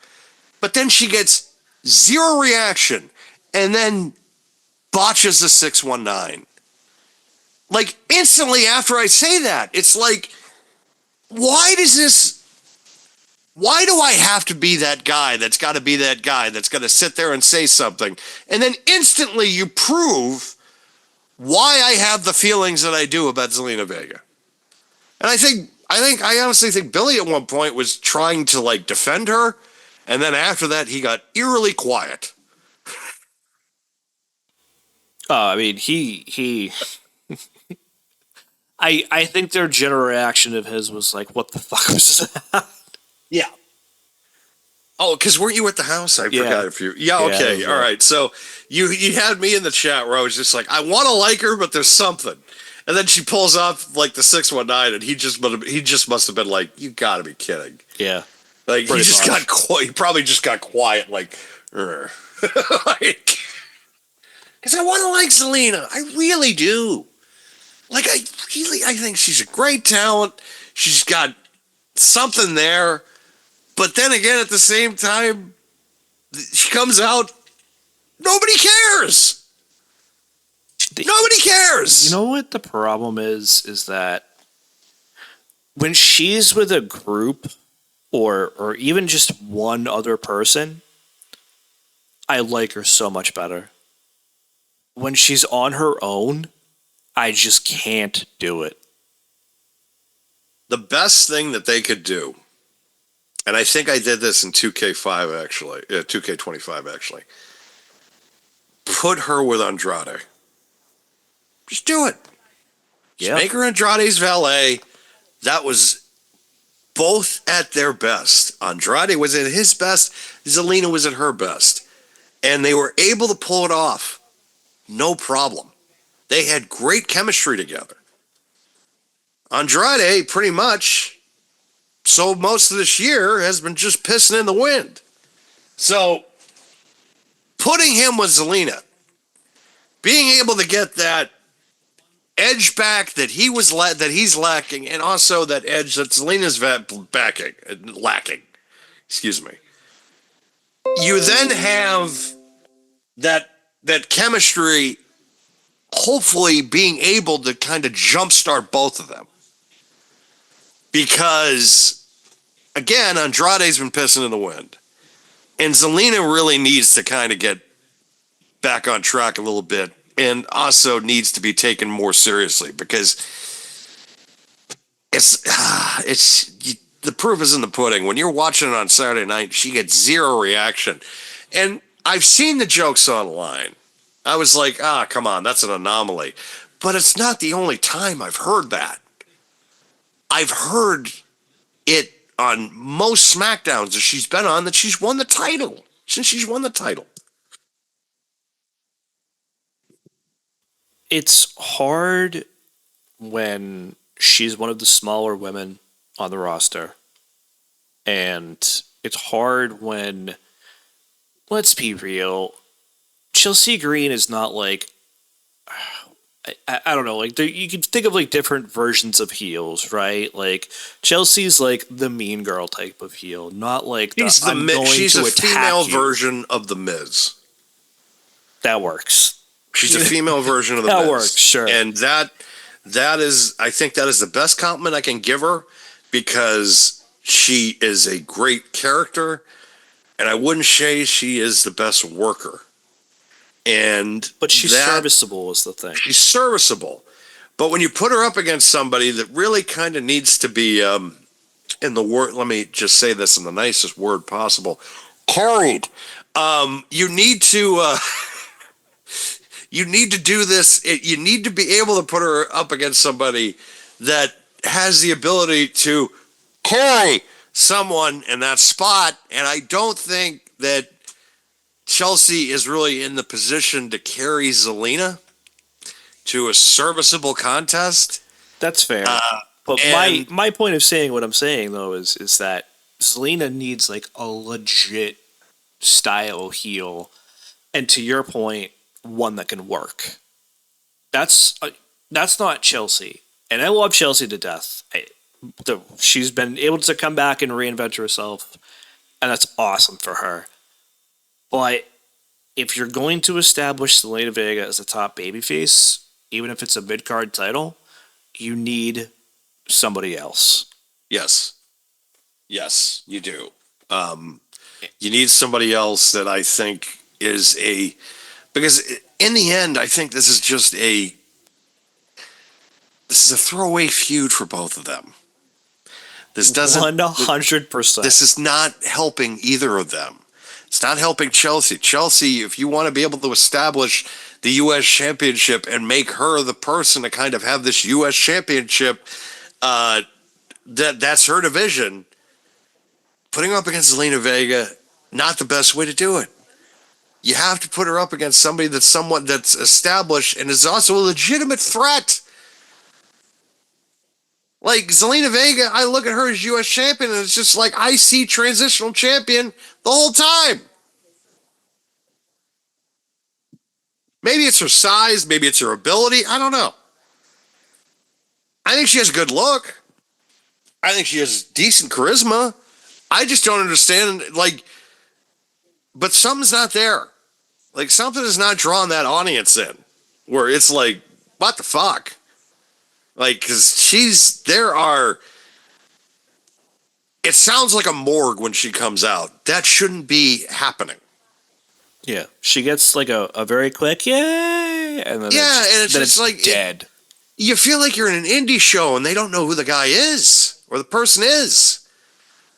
Speaker 2: But then she gets zero reaction and then botches the 619. Like, instantly after I say that, it's like, why do I have to be that guy that's got to be that guy that's going to sit there and say something? And then instantly you prove why I have the feelings that I do about Zelina Vega. And I honestly think Billy at one point was trying to, like, defend her. And then after that, he got eerily quiet.
Speaker 3: I mean, he I think their general reaction of his was like, "What the fuck was that?"
Speaker 2: Yeah. Oh, because weren't you at the house? I forgot if you. Yeah.
Speaker 3: Yeah,
Speaker 2: Okay. All right. So you had me in the chat where I was just like, I want to like her, but there's something. And then she pulls off like the 619, and he just must have been like, you got to be kidding.
Speaker 3: Yeah.
Speaker 2: Like
Speaker 3: Pretty
Speaker 2: he just
Speaker 3: much.
Speaker 2: got quiet. He probably just got quiet. Like, like, because I want to like Zelina. I really do. Like, I think she's a great talent. She's got something there. But then again, at the same time, she comes out, nobody cares. Nobody cares.
Speaker 3: You know what the problem is that when she's with a group or even just one other person, I like her so much better. When she's on her own, I just can't do it.
Speaker 2: The best thing that they could do, and I think I did this in 2K5 actually, 2K25 actually, put her with Andrade. Just do it. Just make her Andrade's valet. That was both at their best. Andrade was at his best. Zelina was at her best. And they were able to pull it off. No problem. They had great chemistry together. Andrade, pretty much, so most of this year, has been just pissing in the wind. So, putting him with Zelina, being able to get that edge back that he's lacking, and also that edge that Zelina's lacking. Excuse me. You then have that chemistry, hopefully being able to kind of jumpstart both of them. Because, again, Andrade's been pissing in the wind. And Zelina really needs to kind of get back on track a little bit, and also needs to be taken more seriously, because the proof is in the pudding. When you're watching it on Saturday night, she gets zero reaction. And I've seen the jokes online. I was like, come on, that's an anomaly. But it's not the only time I've heard that. I've heard it on most SmackDowns that she's been on, that she's won the title. Since she's won the title.
Speaker 3: It's hard when she's one of the smaller women on the roster. And it's hard when, let's be real, Chelsea Green is not like, I don't know, like you can think of like different versions of heels, right? Like Chelsea's like the mean girl type of heel, not like
Speaker 2: She's she's a female version of the Miz.
Speaker 3: That works.
Speaker 2: She's a female version of the
Speaker 3: That
Speaker 2: Miz.
Speaker 3: works, sure.
Speaker 2: And that is, I think that is the best compliment I can give her, because she is a great character, and I wouldn't say she is the best worker.
Speaker 3: But she's serviceable is the thing.
Speaker 2: She's serviceable. But when you put her up against somebody that really kind of needs to be, in the word, let me just say this in the nicest word possible, carried. You need to you need to do this. You need to be able to put her up against somebody that has the ability to carry someone in that spot. And I don't think that Chelsea is really in the position to carry Zelina to a serviceable contest.
Speaker 3: That's fair. But my point of saying what I'm saying though is that Zelina needs like a legit style heel, and to your point, one that can work. That's not Chelsea, and I love Chelsea to death. She's been able to come back and reinvent herself, and that's awesome for her. But if you're going to establish Zelina Vega as a top babyface, even if it's a mid-card title, you need somebody else.
Speaker 2: Yes, you do. You need somebody else that I think is because in the end, I think this is a throwaway feud for both of them. This doesn't
Speaker 3: 100%.
Speaker 2: This is not helping either of them. It's not helping Chelsea. Chelsea, if you want to be able to establish the U.S. Championship and make her the person to kind of have this U.S. Championship, that's her division. Putting her up against Zelina Vega, not the best way to do it. You have to put her up against somebody that's established and is also a legitimate threat. Like Zelina Vega, I look at her as U.S. champion, and it's just like I see transitional champion the whole time. Maybe it's her size, maybe it's her ability. I don't know. I think she has a good look. I think she has decent charisma. I just don't understand, but something's not there. Like, something is not drawing that audience in, where it's like, what the fuck? Like, because it sounds like a morgue when she comes out. That shouldn't be happening.
Speaker 3: Yeah, she gets like a very quick yay, and then
Speaker 2: it's just like
Speaker 3: dead.
Speaker 2: You feel like you're in an indie show and they don't know who the guy is or the person is.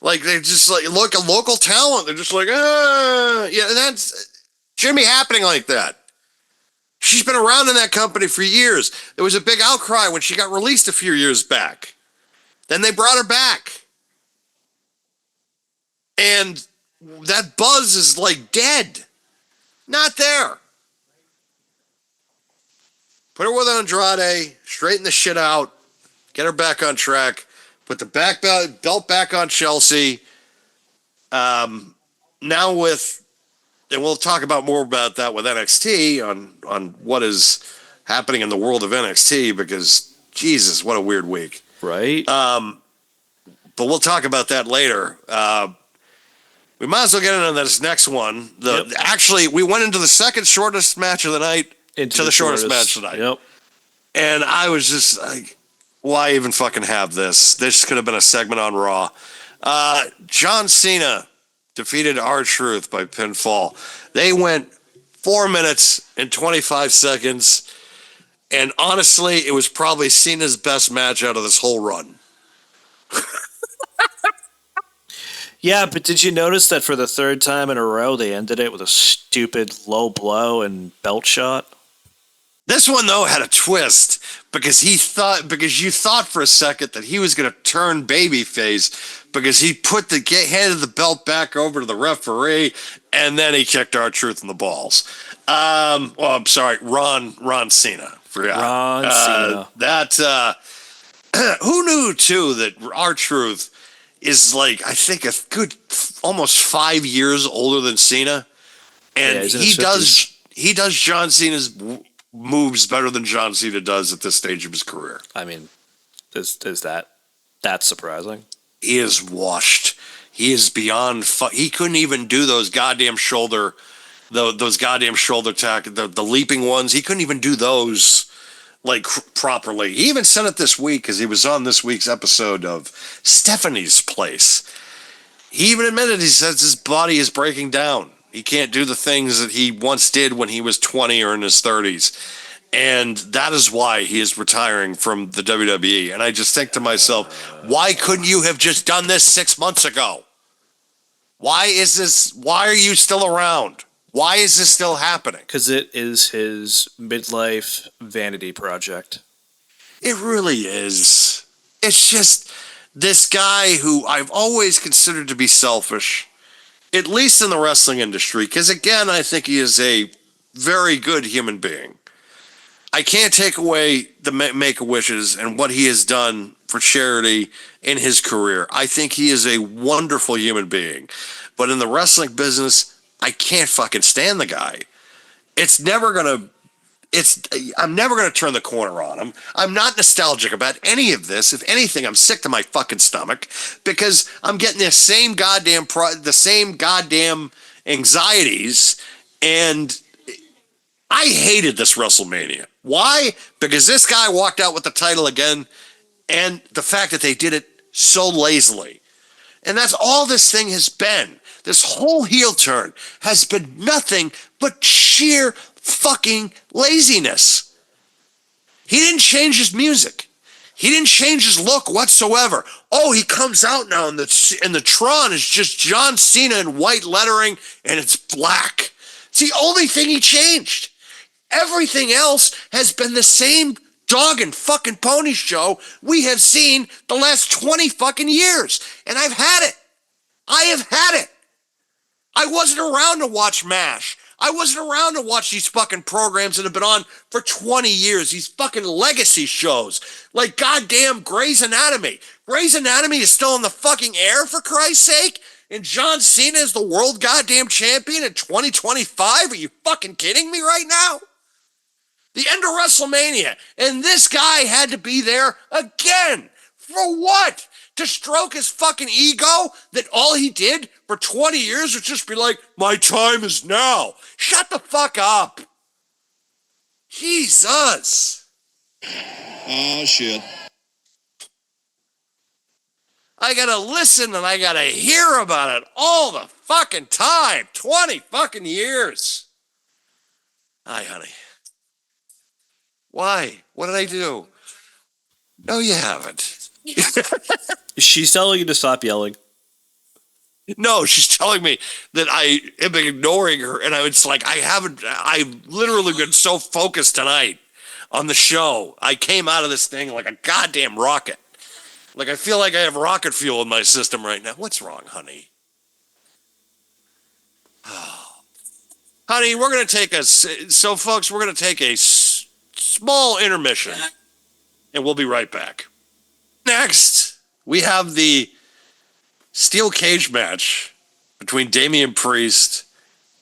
Speaker 2: Like, they just like look a local talent. They're just like, yeah, that's shouldn't be happening like that. She's been around in that company for years. There was a big outcry when she got released a few years back. Then they brought her back. And that buzz is like dead. Not there. Put her with Andrade, straighten the shit out, get her back on track, put the belt back on Chelsea. Now and we'll talk about more about that with NXT on what is happening in the world of NXT, because Jesus, what a weird week.
Speaker 3: Right.
Speaker 2: But we'll talk about that later. We might as well get into this next one. Actually, we went into the second shortest match of the night to the shortest match of the night.
Speaker 3: Yep.
Speaker 2: And I was just like, why even fucking have this? This could have been a segment on Raw. John Cena defeated R-Truth by pinfall. They went 4 minutes and 25 seconds. And honestly, it was probably Cena's best match out of this whole run.
Speaker 3: Yeah, but did you notice that for the third time in a row, they ended it with a stupid low blow and belt shot?
Speaker 2: This one, though, had a twist because you thought for a second that he was going to turn babyface because he handed the belt back over to the referee, and then he kicked R-Truth in the balls. I'm sorry, Ron Cena.
Speaker 3: Ron Cena.
Speaker 2: Who knew, too, that R-Truth is like, I think, a good almost 5 years older than Cena. And he does John Cena's moves better than John Cena does at this stage of his career.
Speaker 3: I mean, is that surprising?
Speaker 2: He is washed. He is beyond. He couldn't even do those goddamn shoulder, those goddamn shoulder attack, the leaping ones. He couldn't even do those like properly. He even said it this week because he was on this week's episode of Stephanie's Place. He even admitted, he says his body is breaking down. He can't do the things that he once did when he was 20 or in his 30s. And that is why he is retiring from the WWE. And I just think to myself, why couldn't you have just done this 6 months ago? Why are you still around? Why is this still happening?
Speaker 3: Because it is his midlife vanity project.
Speaker 2: It really is. It's just this guy who I've always considered to be selfish, at least in the wrestling industry, because again, I think he is a very good human being. I can't take away the Make-A-Wishes and what he has done for charity in his career. I think he is a wonderful human being. But in the wrestling business, I can't fucking stand the guy. I'm never going to turn the corner on him. I'm not nostalgic about any of this. If anything, I'm sick to my fucking stomach because I'm getting the same goddamn anxieties, and I hated this WrestleMania. Why? Because this guy walked out with the title again, and the fact that they did it so lazily. And that's all this thing has been. This whole heel turn has been nothing but sheer fucking laziness. He didn't change his music. He didn't change his look whatsoever. Oh, he comes out now and the Tron is just John Cena in white lettering and it's black. It's the only thing he changed. Everything else has been the same dog and fucking pony show we have seen the last 20 fucking years. And I've had it. I have had it. I wasn't around to watch MASH. I wasn't around to watch these fucking programs that have been on for 20 years. These fucking legacy shows. Like goddamn Grey's Anatomy. Grey's Anatomy is still in the fucking air, for Christ's sake? And John Cena is the world goddamn champion in 2025? Are you fucking kidding me right now? The end of WrestleMania. And this guy had to be there again. For what? To stroke his fucking ego that all he did for 20 years was just be like, my time is now. Shut the fuck up. Jesus.
Speaker 4: Oh, shit.
Speaker 2: I gotta listen and I gotta hear about it all the fucking time. 20 fucking years. Hi, honey. Why? What did I do? No, you haven't.
Speaker 3: She's telling you to stop yelling.
Speaker 2: No, she's telling me that I am ignoring her, and I've literally been so focused tonight on the show. I came out of this thing like a goddamn rocket. Like I feel like I have rocket fuel in my system right now. What's wrong, honey? Oh. Honey, we're going to take folks, we're going to take a small intermission, and we'll be right back. Next, we have the steel cage match between Damian Priest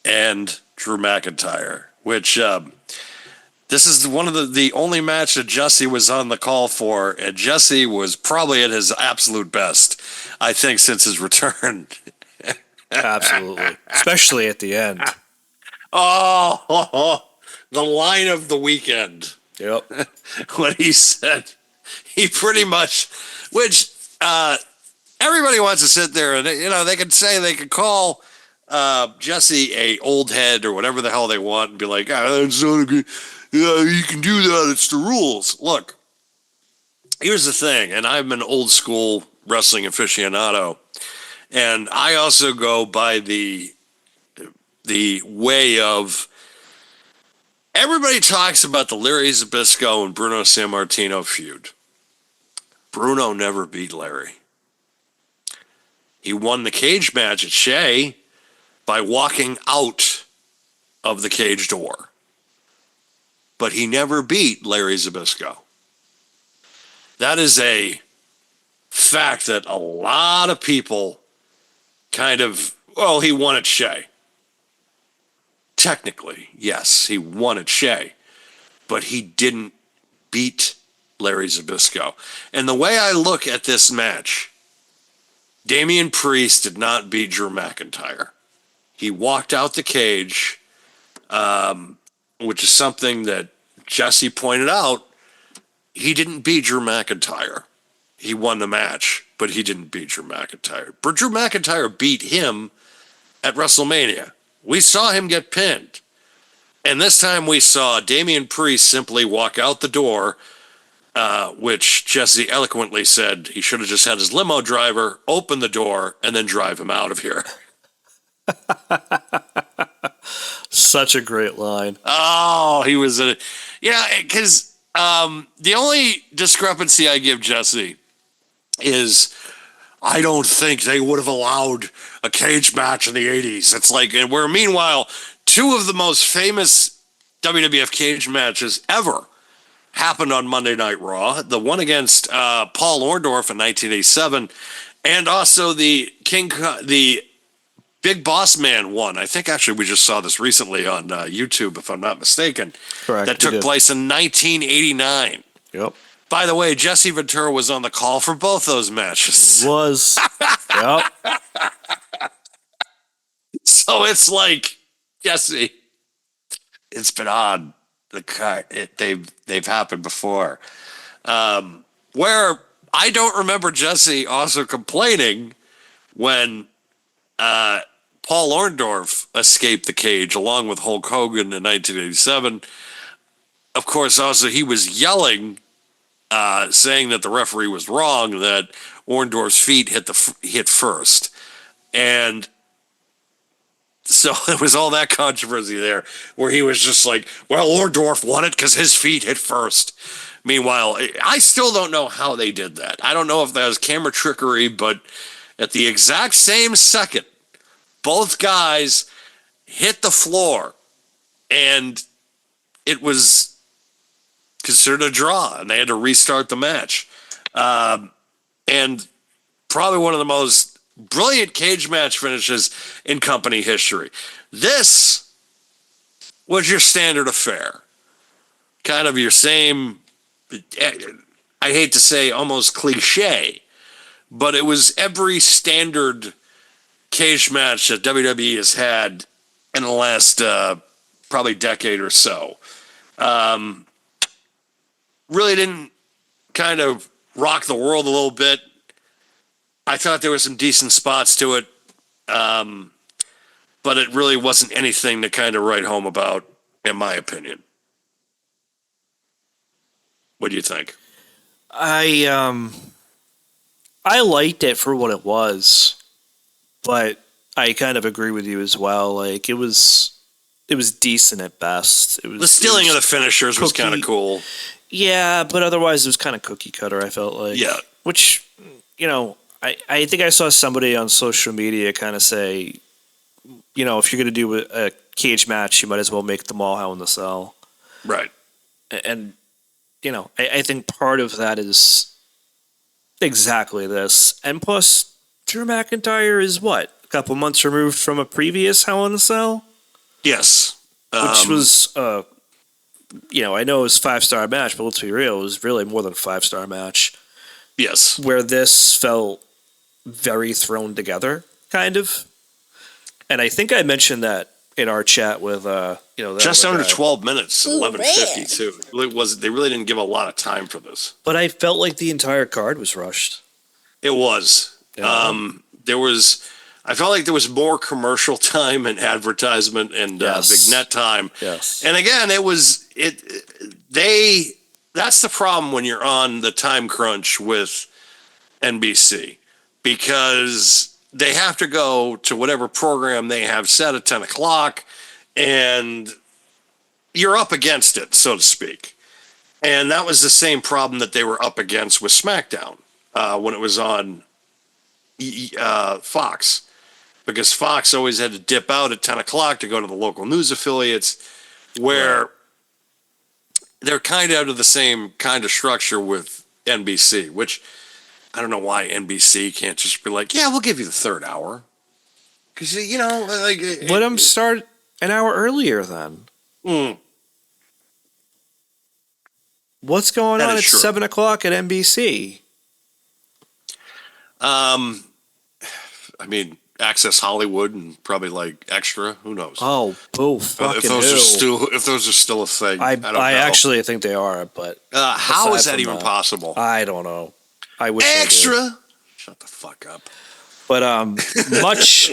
Speaker 2: and Drew McIntyre, which this is one of the only match that Jesse was on the call for, and Jesse was probably at his absolute best, I think, since his return.
Speaker 3: Absolutely. Especially at the end.
Speaker 2: Oh, the line of the weekend.
Speaker 3: Yep.
Speaker 2: What he said. He pretty much, which everybody wants to sit there and, they could call Jesse a old head or whatever the hell they want and be like, that's not a good, you can do that, it's the rules. Look, here's the thing, and I'm an old school wrestling aficionado, and I also go by the way of, everybody talks about the Larry Zbyszko and Bruno Sammartino feud. Bruno never beat Larry. He won the cage match at Shea by walking out of the cage door. But he never beat Larry Zbyszko. That is a fact that a lot of people he won at Shea. Technically, yes, he won at Shea. but he didn't beat Larry Zbyszko. And the way I look at this match, Damian Priest did not beat Drew McIntyre. He walked out the cage, which is something that Jesse pointed out. He didn't beat Drew McIntyre. He won the match, but he didn't beat Drew McIntyre. But Drew McIntyre beat him at WrestleMania. We saw him get pinned. And this time we saw Damian Priest simply walk out the door, which Jesse eloquently said he should have just had his limo driver open the door and then drive him out of here.
Speaker 3: Such a great line.
Speaker 2: Oh, he was because the only discrepancy I give Jesse is I don't think they would have allowed a cage match in the 80s. It's like, and where meanwhile, two of the most famous WWF cage matches ever happened on Monday Night Raw. The one against Paul Orndorff in 1987, and also the Big Boss Man one. I think actually we just saw this recently on YouTube, if I'm not mistaken.
Speaker 3: Correct.
Speaker 2: That took place in 1989.
Speaker 3: Yep.
Speaker 2: By the way, Jesse Ventura was on the call for both those matches.
Speaker 3: Was. Yep.
Speaker 2: So it's like, Jesse, it's been on. They've happened before. Where I don't remember Jesse also complaining when Paul Orndorff escaped the cage along with Hulk Hogan in 1987. Of course, also he was yelling, saying that the referee was wrong, that Orndorff's feet hit first. And so there was all that controversy there where he was just like, well, Orndorff won it because his feet hit first. Meanwhile, I still don't know how they did that. I don't know if that was camera trickery, but at the exact same second, both guys hit the floor, and it was considered a draw, and they had to restart the match. And probably one of the most brilliant cage match finishes in company history. This was your standard affair. Kind of your same, I hate to say almost cliche, but it was every standard cage match that WWE has had in the last probably decade or so. Really didn't kind of rock the world a little bit. I thought there were some decent spots to it, but it really wasn't anything to kind of write home about, in my opinion. What do you think?
Speaker 3: I liked it for what it was, but I kind of agree with you as well. Like it was decent at best. It was
Speaker 2: the stealing of the finishers was kind of cool.
Speaker 3: Yeah, but otherwise it was kind of cookie cutter. I felt like,
Speaker 2: yeah,
Speaker 3: which I think I saw somebody on social media kind of say, if you're going to do a cage match, you might as well make them all Hell in the Cell.
Speaker 2: Right.
Speaker 3: And, I think part of that is exactly this. And plus, Drew McIntyre is what? A couple months removed from a previous Hell in the Cell?
Speaker 2: Yes.
Speaker 3: Which was, I know it was a 5-star match, but let's be real, it was really more than a 5-star match.
Speaker 2: Yes.
Speaker 3: Where this felt very thrown together, kind of. And I think I mentioned that in our chat with,
Speaker 2: just under 12 minutes, 11:52. They really didn't give a lot of time for this.
Speaker 3: But I felt like the entire card was rushed.
Speaker 2: It was.
Speaker 3: Yeah.
Speaker 2: I felt like there was more commercial time and advertisement and vignette time.
Speaker 3: Yes.
Speaker 2: And again, that's the problem when you're on the time crunch with NBC, because they have to go to whatever program they have set at 10 o'clock, and you're up against it, so to speak. And that was the same problem that they were up against with SmackDown when it was on Fox, because Fox always had to dip out at 10 o'clock to go to the local news affiliates, where they're kind of out of the same kind of structure with NBC, which I don't know why NBC can't just be like, yeah, we'll give you the third hour. Because,
Speaker 3: let them start an hour earlier then. What's going
Speaker 2: That
Speaker 3: on
Speaker 2: is
Speaker 3: at
Speaker 2: true.
Speaker 3: 7 o'clock at NBC?
Speaker 2: I mean, Access Hollywood and probably like Extra. Who knows?
Speaker 3: Oh, fucking
Speaker 2: if those are still a thing, I don't know.
Speaker 3: I actually think they are, but
Speaker 2: how is
Speaker 3: aside
Speaker 2: that
Speaker 3: from
Speaker 2: even possible?
Speaker 3: I don't know. I wish I did.
Speaker 2: Extra. Shut the fuck up.
Speaker 3: But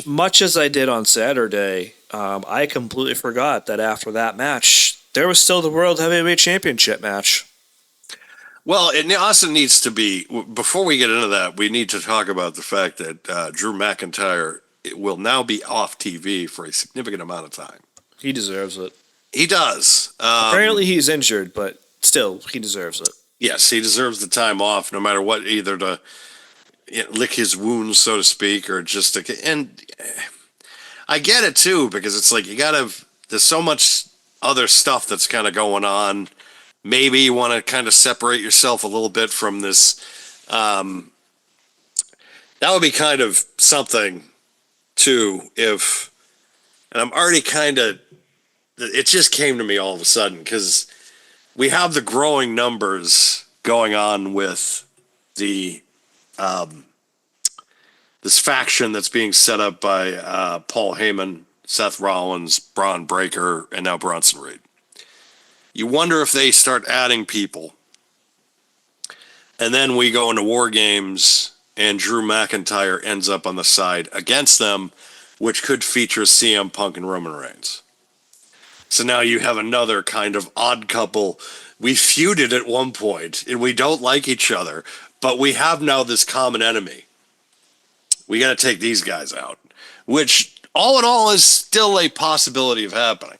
Speaker 3: much as I did on Saturday, I completely forgot that after that match, there was still the World Heavyweight Championship match.
Speaker 2: Well, it also needs to be, before we get into that, we need to talk about the fact that Drew McIntyre will now be off TV for a significant amount of time.
Speaker 3: He deserves it.
Speaker 2: He does.
Speaker 3: Apparently he's injured, but still, he deserves it.
Speaker 2: Yes, he deserves the time off, no matter what, either to lick his wounds, so to speak, or just to. And I get it too, because it's like there's so much other stuff that's kind of going on. Maybe you want to kind of separate yourself a little bit from this. That would be kind of something too, and I'm already kind of. It just came to me all of a sudden because we have the growing numbers going on with the this faction that's being set up by Paul Heyman, Seth Rollins, Braun Breaker, and now Bronson Reed. You wonder if they start adding people, and then we go into War Games, and Drew McIntyre ends up on the side against them, which could feature CM Punk and Roman Reigns. So now you have another kind of odd couple. We feuded at one point, and we don't like each other, but we have now this common enemy. We got to take these guys out, which all in all is still a possibility of happening.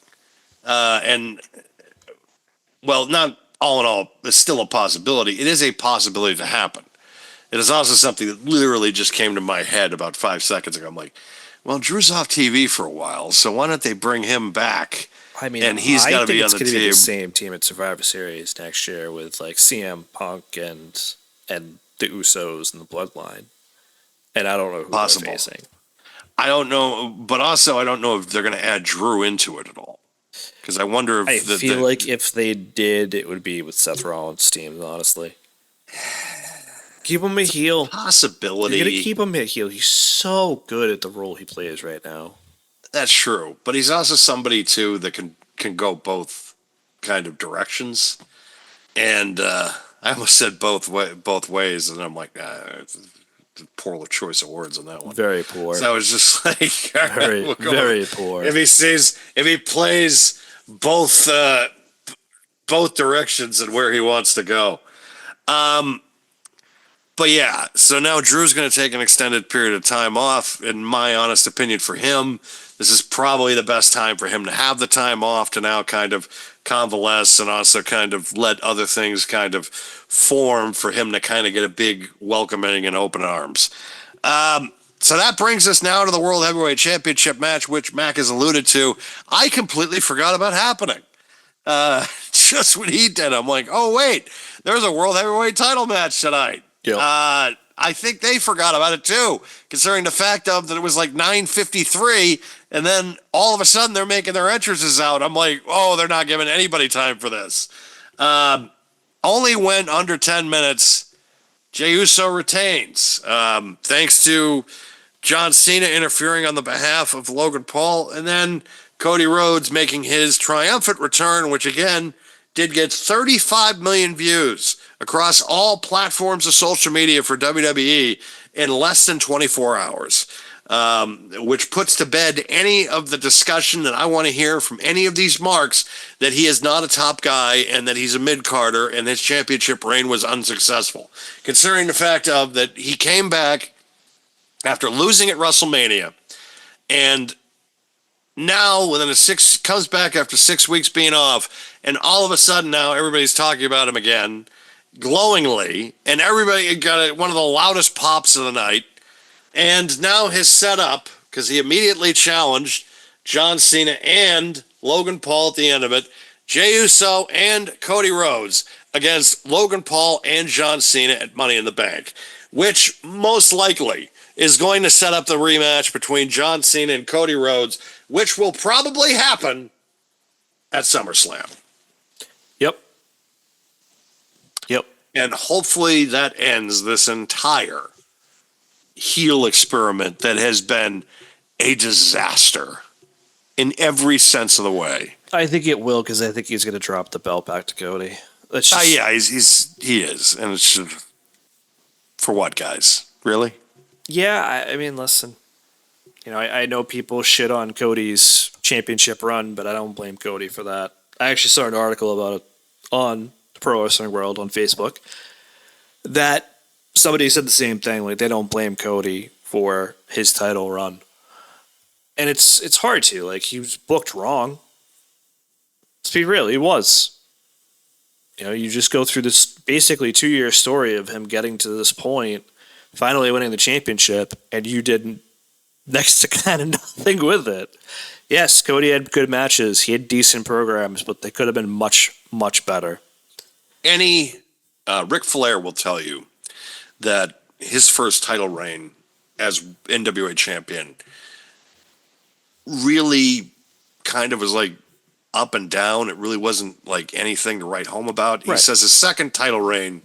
Speaker 2: Not all in all, it's still a possibility. It is a possibility to happen. It is also something that literally just came to my head about 5 seconds ago. I'm like, well, Drew's off TV for a while, so why don't they bring him back?
Speaker 3: I mean,
Speaker 2: and he's got to be on the
Speaker 3: team.
Speaker 2: team.
Speaker 3: Be the same team at Survivor Series next year with like CM Punk and the Usos and the Bloodline. And I don't know who they're facing.
Speaker 2: I don't know, but also I don't know if they're going to add Drew into it at all. Because I wonder if...
Speaker 3: I feel like if they did, it would be with Seth Rollins' team, honestly. Keep him a heel.
Speaker 2: Possibility.
Speaker 3: You're going to keep him a heel. He's so good at the role he plays right now.
Speaker 2: That's true. But he's also somebody, too, that can go both kind of directions. And I almost said both ways, and I'm like, poor choice of words on that one.
Speaker 3: Very poor.
Speaker 2: So I was just like,
Speaker 3: very poor.
Speaker 2: If he plays both directions and where he wants to go. But yeah, so now Drew's going to take an extended period of time off. In my honest opinion, for him, this is probably the best time for him to have the time off to now kind of convalesce and also kind of let other things kind of form for him to kind of get a big welcoming and open arms. So that brings us now to the World Heavyweight Championship match, which Mac has alluded to. I completely forgot about happening. Just when he did, I'm like, oh, wait, there's a World Heavyweight title match tonight.
Speaker 3: Yep.
Speaker 2: I think they forgot about it too, considering the fact of that it was like 9:53, and then all of a sudden they're making their entrances out. I'm like, oh, they're not giving anybody time for this. Only went under 10 minutes. Jey Uso retains, thanks to John Cena interfering on the behalf of Logan Paul, and then Cody Rhodes making his triumphant return, which again did get 35 million views across all platforms of social media for WWE in less than 24 hours, which puts to bed any of the discussion that I want to hear from any of these marks that he is not a top guy and that he's a mid-carder and his championship reign was unsuccessful. Considering the fact of that he came back after losing at WrestleMania and now comes back after 6 weeks being off, and all of a sudden now everybody's talking about him again glowingly, and everybody got one of the loudest pops of the night. And now his setup, because he immediately challenged John Cena and Logan Paul at the end of it, Jey Uso and Cody Rhodes against Logan Paul and John Cena at Money in the Bank, which most likely is going to set up the rematch between John Cena and Cody Rhodes, which will probably happen at SummerSlam.
Speaker 3: Yep.
Speaker 2: And hopefully that ends this entire heel experiment that has been a disaster in every sense of the way.
Speaker 3: I think it will, because I think he's going to drop the belt back to Cody. That's just,
Speaker 2: Yeah, he is. And it's just, for what, guys? Really?
Speaker 3: yeah, I mean, listen. I know people shit on Cody's championship run, but I don't blame Cody for that. I actually saw an article about it on the Pro Wrestling World on Facebook that somebody said the same thing. Like, they don't blame Cody for his title run. And it's hard to. Like, he was booked wrong. Let's be real, he was. You just go through this basically 2-year story of him getting to this point, finally winning the championship, and you did next to kind of nothing with it. Yes, Cody had good matches. He had decent programs, but they could have been much, much better.
Speaker 2: Ric Flair will tell you that his first title reign as NWA champion really kind of was like up and down. It really wasn't like anything to write home about. He says his second title reign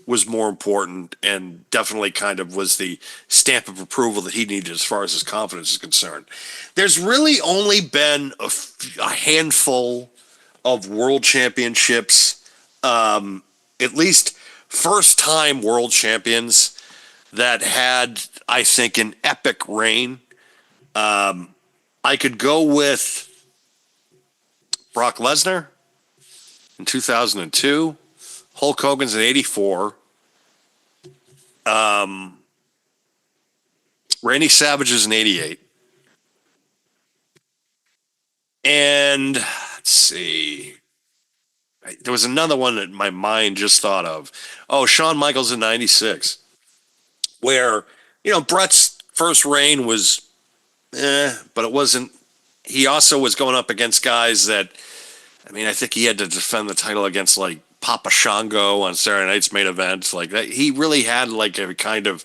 Speaker 2: was more important and definitely kind of was the stamp of approval that he needed as far as his confidence is concerned. There's really only been a handful of world championships, at least first-time world champions that had, I think, an epic reign. I could go with Brock Lesnar in 2002. Hulk Hogan's in 84. Randy Savage is in 88. And let's see. There was another one that my mind just thought of. Oh, Shawn Michaels in 96. Where, Brett's first reign was but it wasn't. He also was going up against guys that, I think he had to defend the title against like Papa Shango on Saturday Night's Main Event. Like that, he really had like a kind of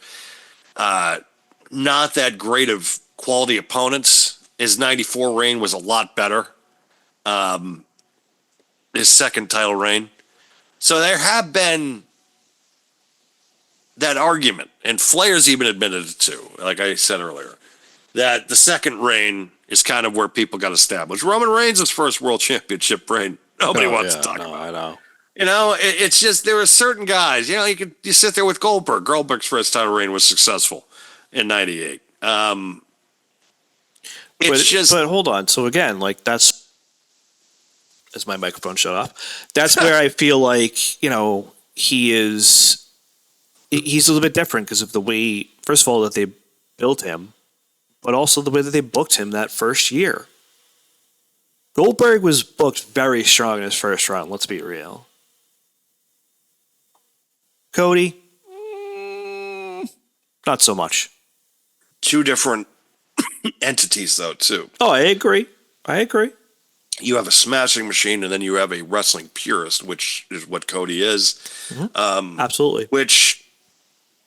Speaker 2: not that great of quality opponents. His 94 reign was a lot better. His second title reign. So there have been that argument, and Flair's even admitted it too, like I said earlier, that the second reign is kind of where people got established. Roman Reigns' first world championship reign, nobody wants to talk about.
Speaker 3: I know.
Speaker 2: It's just there are certain guys. You sit there with Goldberg. Goldberg's first title reign was successful in '98. But
Speaker 3: hold on. So again, like that's as my microphone shut off. That's where I feel like he's a little bit different because of the way, first of all, that they built him, but also the way that they booked him that first year. Goldberg was booked very strong in his first run. Let's be real. Cody, not so much.
Speaker 2: Two different entities, though, too.
Speaker 3: Oh, I agree.
Speaker 2: You have a smashing machine, and then you have a wrestling purist, which is what Cody is.
Speaker 3: Mm-hmm. Absolutely.
Speaker 2: Which,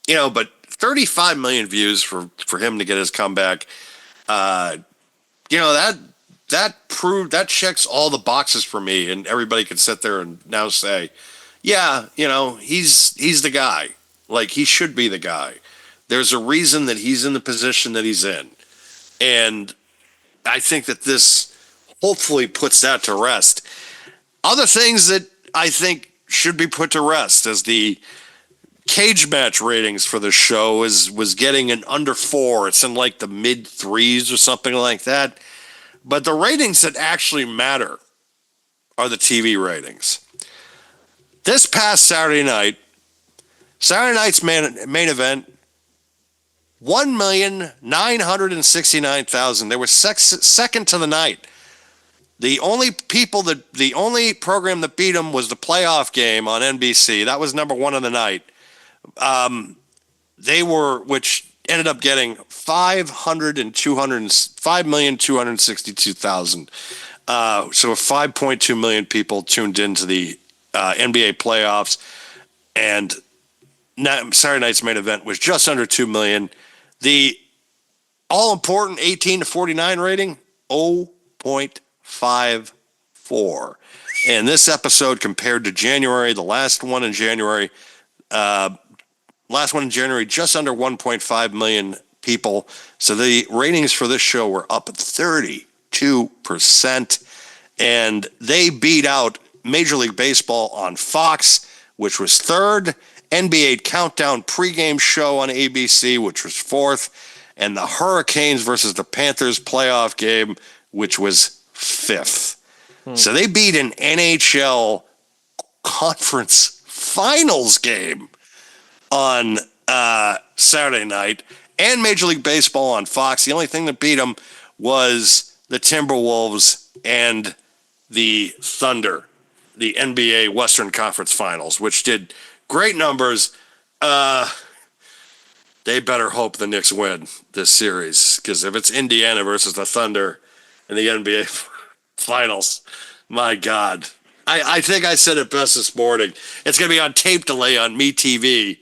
Speaker 2: but 35 million views for him to get his comeback, that checks all the boxes for me, and everybody could sit there and now say, yeah, he's the guy. Like, he should be the guy. There's a reason that he's in the position that he's in. And I think that this hopefully puts that to rest. Other things that I think should be put to rest as the cage match ratings for the show was getting an under 4. It's in like the mid 3s or something like that. But the ratings that actually matter are the TV ratings. This past Saturday night's main event, 1,969,000. They were second to the night. The only program that beat them was the playoff game on NBC. That was number 1 of the night. Which ended up getting 5,262,000. So 5.2 million people tuned into the NBA playoffs, and Saturday night's main event was just under 2 million. The all-important 18 to 49 rating, 0.54. And this episode compared to January, the last one in January, Last one in January, just under 1.5 million people. So the ratings for this show were up 32%. And they beat out Major League Baseball on Fox, which was third. NBA Countdown pregame show on ABC, which was fourth. And the Hurricanes versus the Panthers playoff game, which was fifth. So they beat an NHL conference finals game on Saturday night and Major League Baseball on Fox. The only thing that beat them was the Timberwolves and the Thunder, the NBA Western Conference Finals, which did great numbers. They better hope the Knicks win this series, because if it's Indiana versus the Thunder in the NBA Finals, my God. I think I said it best this morning. It's going to be on tape delay on MeTV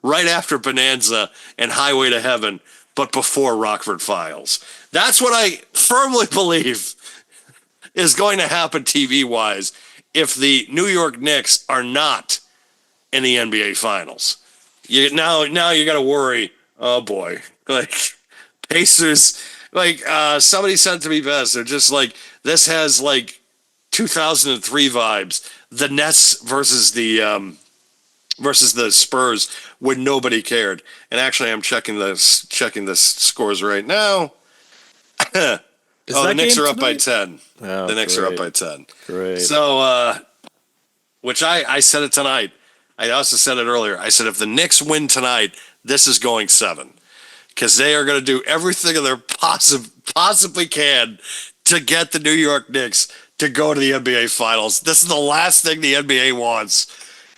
Speaker 2: right after Bonanza and Highway to Heaven, but before Rockford Files. That's what I firmly believe is going to happen TV-wise if the New York Knicks are not in the NBA Finals. Now you got to worry. Oh boy, like Pacers. Like somebody said to me best, they're just like, this has like 2003 vibes. The Nets versus the Spurs when nobody cared. And actually, I'm checking the scores right now. The Knicks are up by 10.
Speaker 3: Oh,
Speaker 2: the Knicks are up by 10.
Speaker 3: Great.
Speaker 2: So, which I said it tonight. I also said it earlier. I said if the Knicks win tonight, this is going 7. Because they are going to do everything they possibly can to get the New York Knicks to go to the NBA Finals. This is the last thing the NBA wants.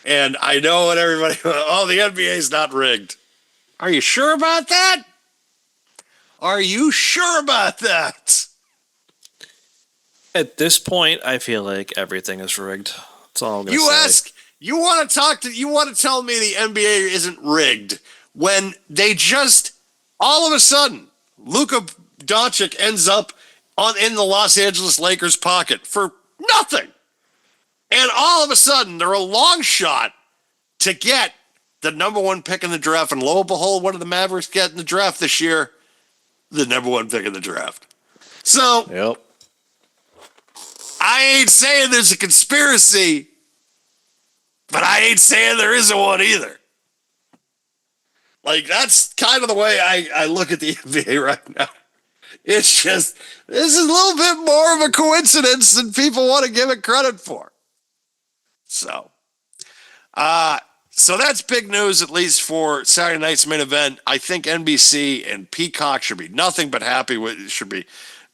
Speaker 2: And I know what everybody, the NBA is not rigged. Are you sure about that? Are you sure about that?
Speaker 3: At this point, I feel like everything is rigged. That's all I'm going to say.
Speaker 2: You want to tell me the NBA isn't rigged when they just, all of a sudden, Luka Doncic ends up in the Los Angeles Lakers pocket for nothing. And all of a sudden, they're a long shot to get the number 1 pick in the draft. And lo and behold, what did the Mavericks get in the draft this year? The number 1 pick in the draft. So,
Speaker 3: Yep.
Speaker 2: I ain't saying there's a conspiracy, but I ain't saying there isn't one either. Like, that's kind of the way I look at the NBA right now. It's just, this is a little bit more of a coincidence than people want to give it credit for. So that's big news, at least for Saturday night's main event. I think NBC and Peacock should be nothing but happy with, should be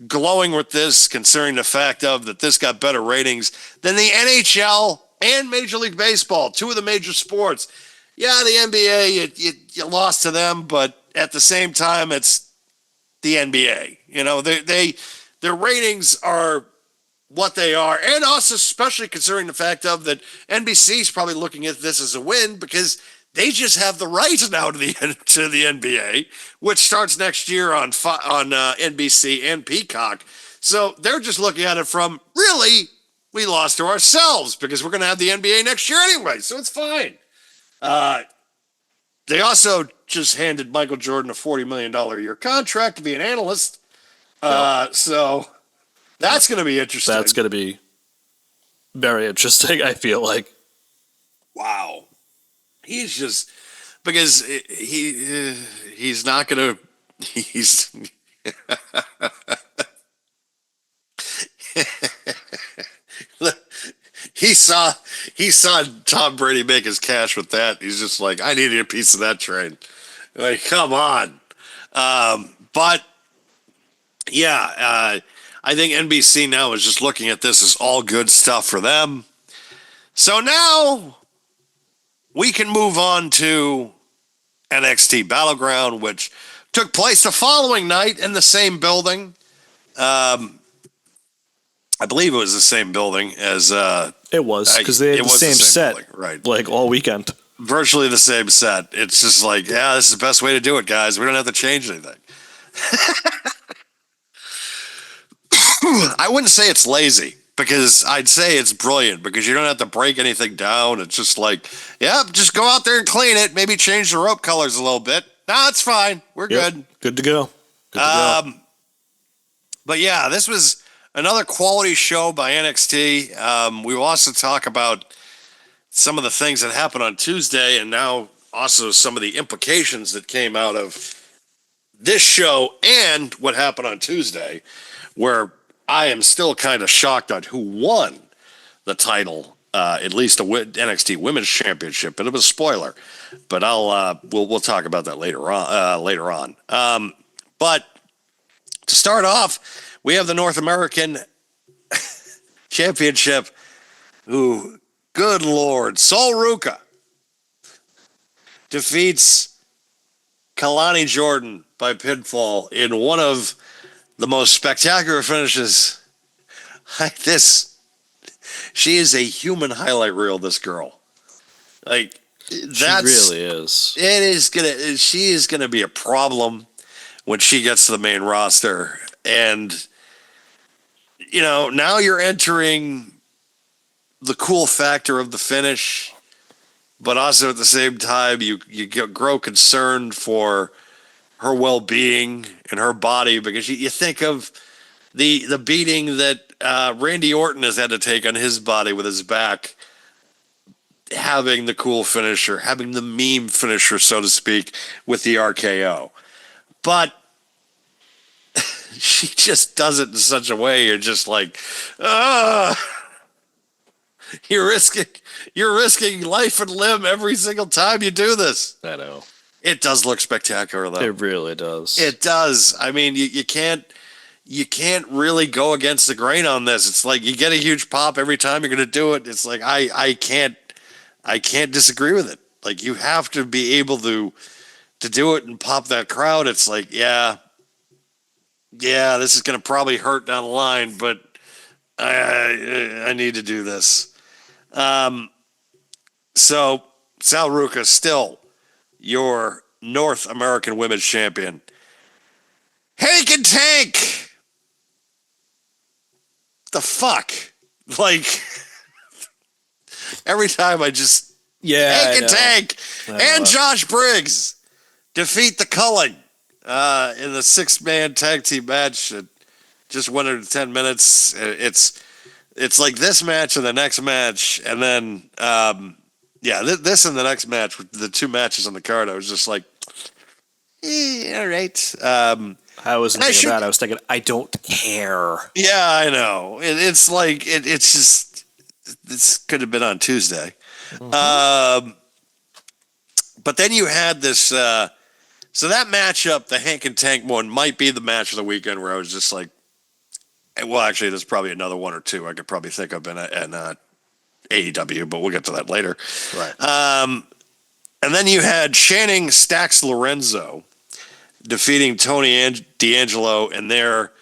Speaker 2: glowing with this, considering the fact of that this got better ratings than the NHL and Major League Baseball, 2 of the major sports. Yeah, the NBA, you lost to them, but at the same time, it's the NBA. You know, their ratings are what they are, and us, especially considering the fact of that NBC is probably looking at this as a win because they just have the rights now to the NBA, which starts next year on NBC and Peacock. So they're just looking at it from, really, we lost to ourselves because we're going to have the NBA next year anyway, so it's fine. They also just handed Michael Jordan a $40 million a year contract to be an analyst. So that's going to be interesting.
Speaker 3: That's going to be very interesting, I feel like.
Speaker 2: Wow. He's just, because he's not going to, he saw Tom Brady make his cash with that. He's just like, I needed a piece of that train. Like, come on. But yeah, I think NBC now is just looking at this as all good stuff for them. So now we can move on to NXT Battleground, which took place the following night in the same building. I believe it was the same building as...
Speaker 3: it was, because they had the same set,
Speaker 2: building, right?
Speaker 3: Like, all weekend.
Speaker 2: Virtually the same set. It's just like, yeah, this is the best way to do it, guys. We don't have to change anything. I wouldn't say it's lazy, because I'd say it's brilliant because you don't have to break anything down. It's just like, just go out there and clean it. Maybe change the rope colors a little bit. No, it's fine. We're good.
Speaker 3: Good to go. Good to go.
Speaker 2: But yeah, this was another quality show by NXT. We will also talk about some of the things that happened on Tuesday and now also some of the implications that came out of this show and what happened on Tuesday, where I am still kind of shocked on who won the title, at least the NXT Women's Championship. But it was a spoiler. But we'll talk about that later on. But to start off, we have the North American Championship. Who, good Lord, Sol Ruca defeats Kalani Jordan by pinfall in one of the most spectacular finishes. She is a human highlight reel, this girl. Like,
Speaker 3: she really is.
Speaker 2: She is gonna be a problem when she gets to the main roster. And, now you're entering the cool factor of the finish, but also at the same time, you grow concerned for her well-being and her body because you think of the beating that Randy Orton has had to take on his body with his back, having the cool finisher, having the meme finisher, so to speak, with the RKO. But she just does it in such a way you're just like, you're risking life and limb every single time you do this.
Speaker 3: I know.
Speaker 2: It does look spectacular, though.
Speaker 3: It really does.
Speaker 2: It does. I mean, you can't really go against the grain on this. It's like you get a huge pop every time you're going to do it. It's like I can't disagree with it. Like, you have to be able to do it and pop that crowd. It's like, yeah, this is going to probably hurt down the line, but I need to do this. So Sal Ruca still your North American Women's Champion. Hank and Tank. The fuck? Like, every time I just... Hank and Tank and Josh Briggs defeat the Culling in the 6-man tag team match. It just went into 10 minutes. It's like this match and the next match, and then this and the next match, the two matches on the card. I was just like, all right.
Speaker 3: I wasn't thinking that. I was thinking, I don't care.
Speaker 2: Yeah, I know. It's like it's just this could have been on Tuesday. Mm-hmm. But then you had this. So that matchup, the Hank and Tank one, might be the match of the weekend where I was just like, well, actually, there's probably another one or two I could probably think of in AEW, but we'll get to that later.
Speaker 3: Right.
Speaker 2: And then you had Channing Stax Lorenzo defeating Tony D'Angelo, and they're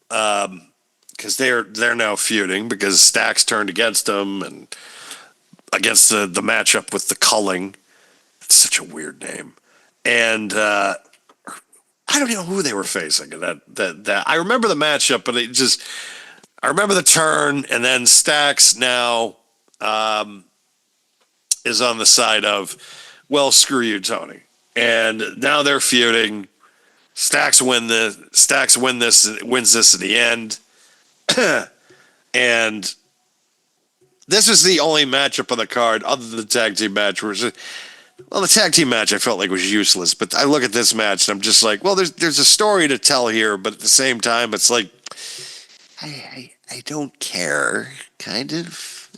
Speaker 2: because they're now feuding because Stax turned against him and against the matchup with the Culling. It's such a weird name, and I don't even know who they were facing. That I remember the matchup, but I remember the turn, and then Stax now is on the side of, well, screw you, Tony, and now they're feuding. Stax wins this in the end, and this is the only matchup on the card other than the tag team match. Well, the tag team match I felt like was useless, but I look at this match and I'm just like, well, there's a story to tell here, but at the same time, it's like, I don't care, kind of.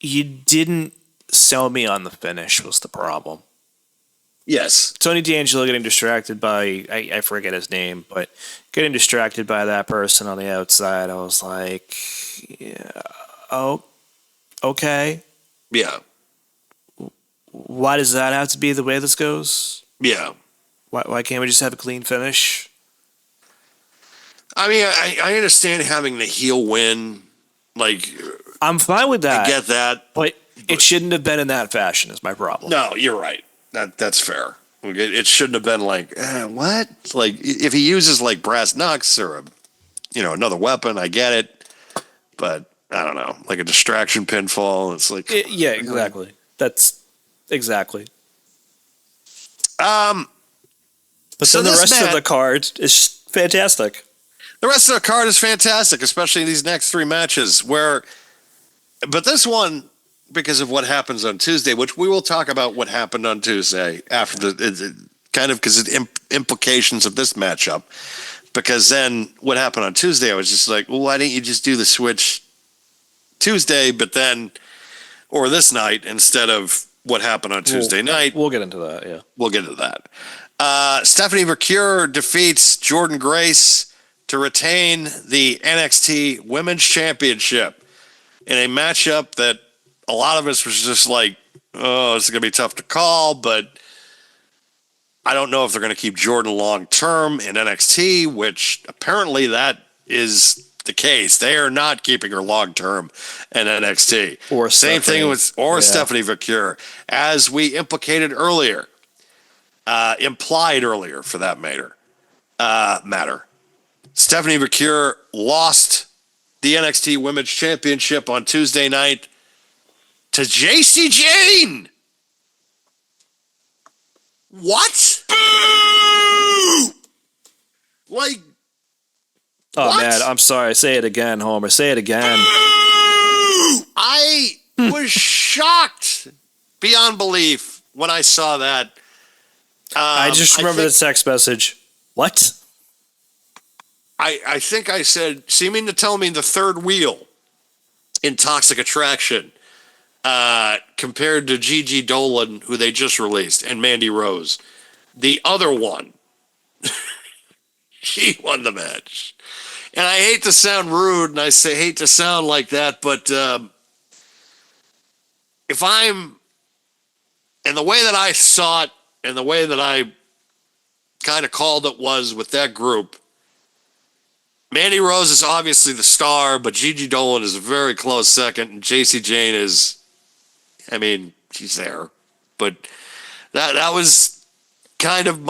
Speaker 3: You didn't sell me on the finish was the problem.
Speaker 2: Yes.
Speaker 3: Tony D'Angelo getting distracted by, I forget his name, but getting distracted by that person on the outside, I was like, yeah, oh, okay.
Speaker 2: Yeah.
Speaker 3: Why does that have to be the way this goes?
Speaker 2: Yeah.
Speaker 3: Why can't we just have a clean finish?
Speaker 2: I mean, I understand having the heel win. Like,
Speaker 3: I'm fine with that.
Speaker 2: I get that.
Speaker 3: But it shouldn't have been in that fashion is my problem.
Speaker 2: No, you're right. That's fair. It shouldn't have been like, what? Like, if he uses, like, brass knucks or another weapon. I get it, but I don't know, like a distraction pinfall. It's like,
Speaker 3: Yeah, exactly. That's exactly.
Speaker 2: But
Speaker 3: then the rest of the card is fantastic.
Speaker 2: The rest of the card is fantastic, especially these next three matches. But this one, because of what happens on Tuesday, which we will talk about what happened on Tuesday after because of implications of this matchup. Because then what happened on Tuesday, I was just like, well, why didn't you just do the switch Tuesday, or this night instead of what happened on Tuesday night?
Speaker 3: We'll get into that, yeah.
Speaker 2: We'll get into that. Stephanie Mercure defeats Jordynne Grace to retain the NXT Women's Championship in a matchup that a lot of us was just like, oh, it's going to be tough to call, but I don't know if they're going to keep Jordan long term in NXT, which apparently that is the case. They are not keeping her long term in NXT.
Speaker 3: Or
Speaker 2: same
Speaker 3: Stephanie.
Speaker 2: thing with Stephanie Mercure, as we implicated earlier, implied earlier for that matter. Stephanie Mercure lost the NXT Women's Championship on Tuesday night to JC Jane. What? Like,
Speaker 3: oh,
Speaker 2: what?
Speaker 3: man, I'm sorry. Say it again, Homer. Say it again.
Speaker 2: I was shocked beyond belief when I saw that.
Speaker 3: I just remember the text message. What?
Speaker 2: I think I said, seeming to tell me the third wheel in Toxic Attraction compared to Gigi Dolan, who they just released, and Mandy Rose. The other one, she won the match. And I hate to sound rude, and hate to sound like that, but if I'm, and the way that I saw it, and the way that I kind of called it was with that group, Mandy Rose is obviously the star, but Gigi Dolan is a very close second, and JC Jane is, she's there. But that was kind of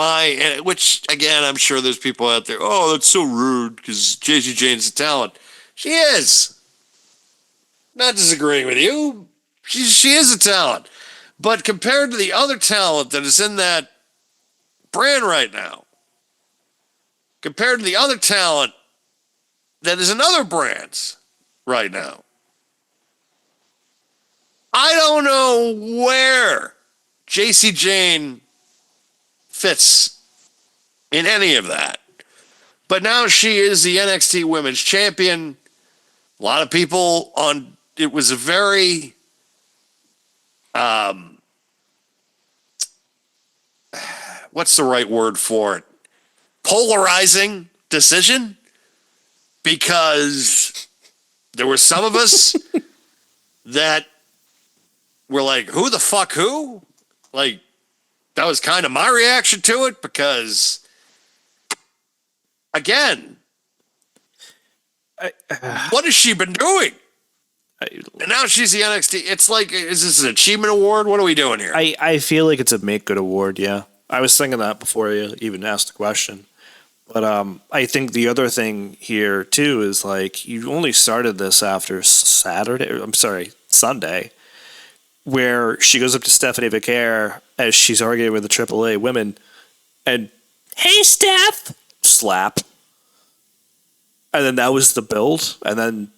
Speaker 2: which, again, I'm sure there's people out there, oh, that's so rude, because JC Jane's a talent. She is. Not disagreeing with you. She is a talent. But compared to the other talent that is in that brand right now, compared to the other talent that is in other brands right now, I don't know where JC Jane fits in any of that. But now she is the NXT Women's Champion. A lot of people it was a very what's the right word for it? Polarizing decision, because there were some of us that were like, who the fuck who? Like, that was kind of my reaction to it, because, again, what has she been doing? And now she's the NXT. It's like, is this an achievement award? What are we doing here?
Speaker 3: I feel like it's a make good award, yeah. I was thinking that before you even asked the question. But I think the other thing here, too, is like, you only started this after Sunday, where she goes up to Stephanie Mercure as she's arguing with the AAA women, and, hey, Steph! Slap. And then that was the build, and then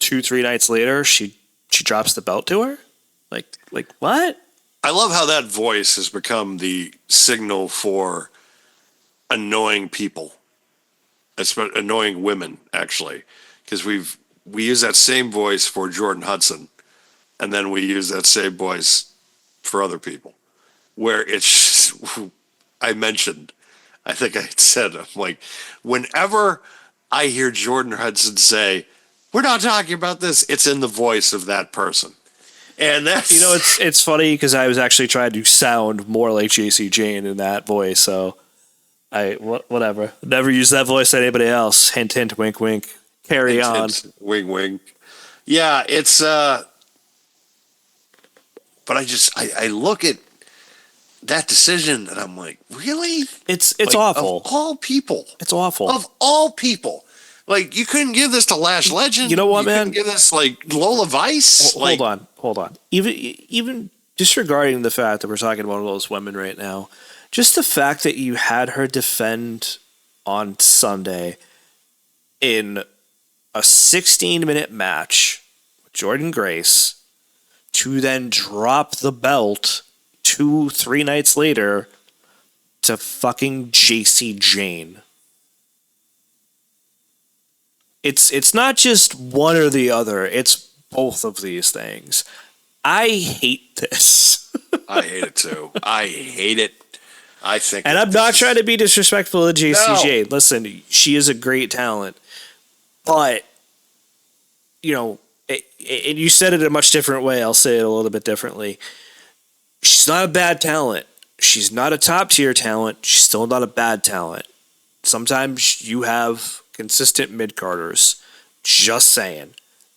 Speaker 3: 2-3 nights later, she drops the belt to her? Like what?
Speaker 2: I love how that voice has become the signal for annoying people. Annoying women, actually. Because we use that same voice for Jordan Hudson, and then we use that same voice for other people. Where it's, I think I said, I'm like, whenever I hear Jordan Hudson say, we're not talking about this, it's in the voice of that person. And that's...
Speaker 3: it's funny, because I was actually trying to sound more like JC Jane in that voice, so whatever. Never use that voice to anybody else. Hint, hint, wink, wink. Carry on.
Speaker 2: Hint, wink, wink. Yeah, it's... But I look at that decision, and I'm like, really?
Speaker 3: It's awful.
Speaker 2: Of all people.
Speaker 3: It's awful.
Speaker 2: Of all people. Like, you couldn't give this to Lash Legend.
Speaker 3: You know what, man?
Speaker 2: Couldn't give this, like, Lola Vice.
Speaker 3: Hold on. Even disregarding the fact that we're talking about all those women right now, just the fact that you had her defend on Sunday in a 16-minute match with Jordynne Grace to then drop the belt 2-3 nights later to fucking JC Jane. It's not just one or the other. It's both of these things. I hate this.
Speaker 2: I hate it too. I hate it. I think.
Speaker 3: And I'm not trying to be disrespectful to JC Jane.
Speaker 2: No.
Speaker 3: Listen, she is a great talent. But, you know, and you said it in a much different way. I'll say it a little bit differently. She's not a bad talent. She's not a top tier talent. She's still not a bad talent. Sometimes you have consistent mid-carders. Just saying.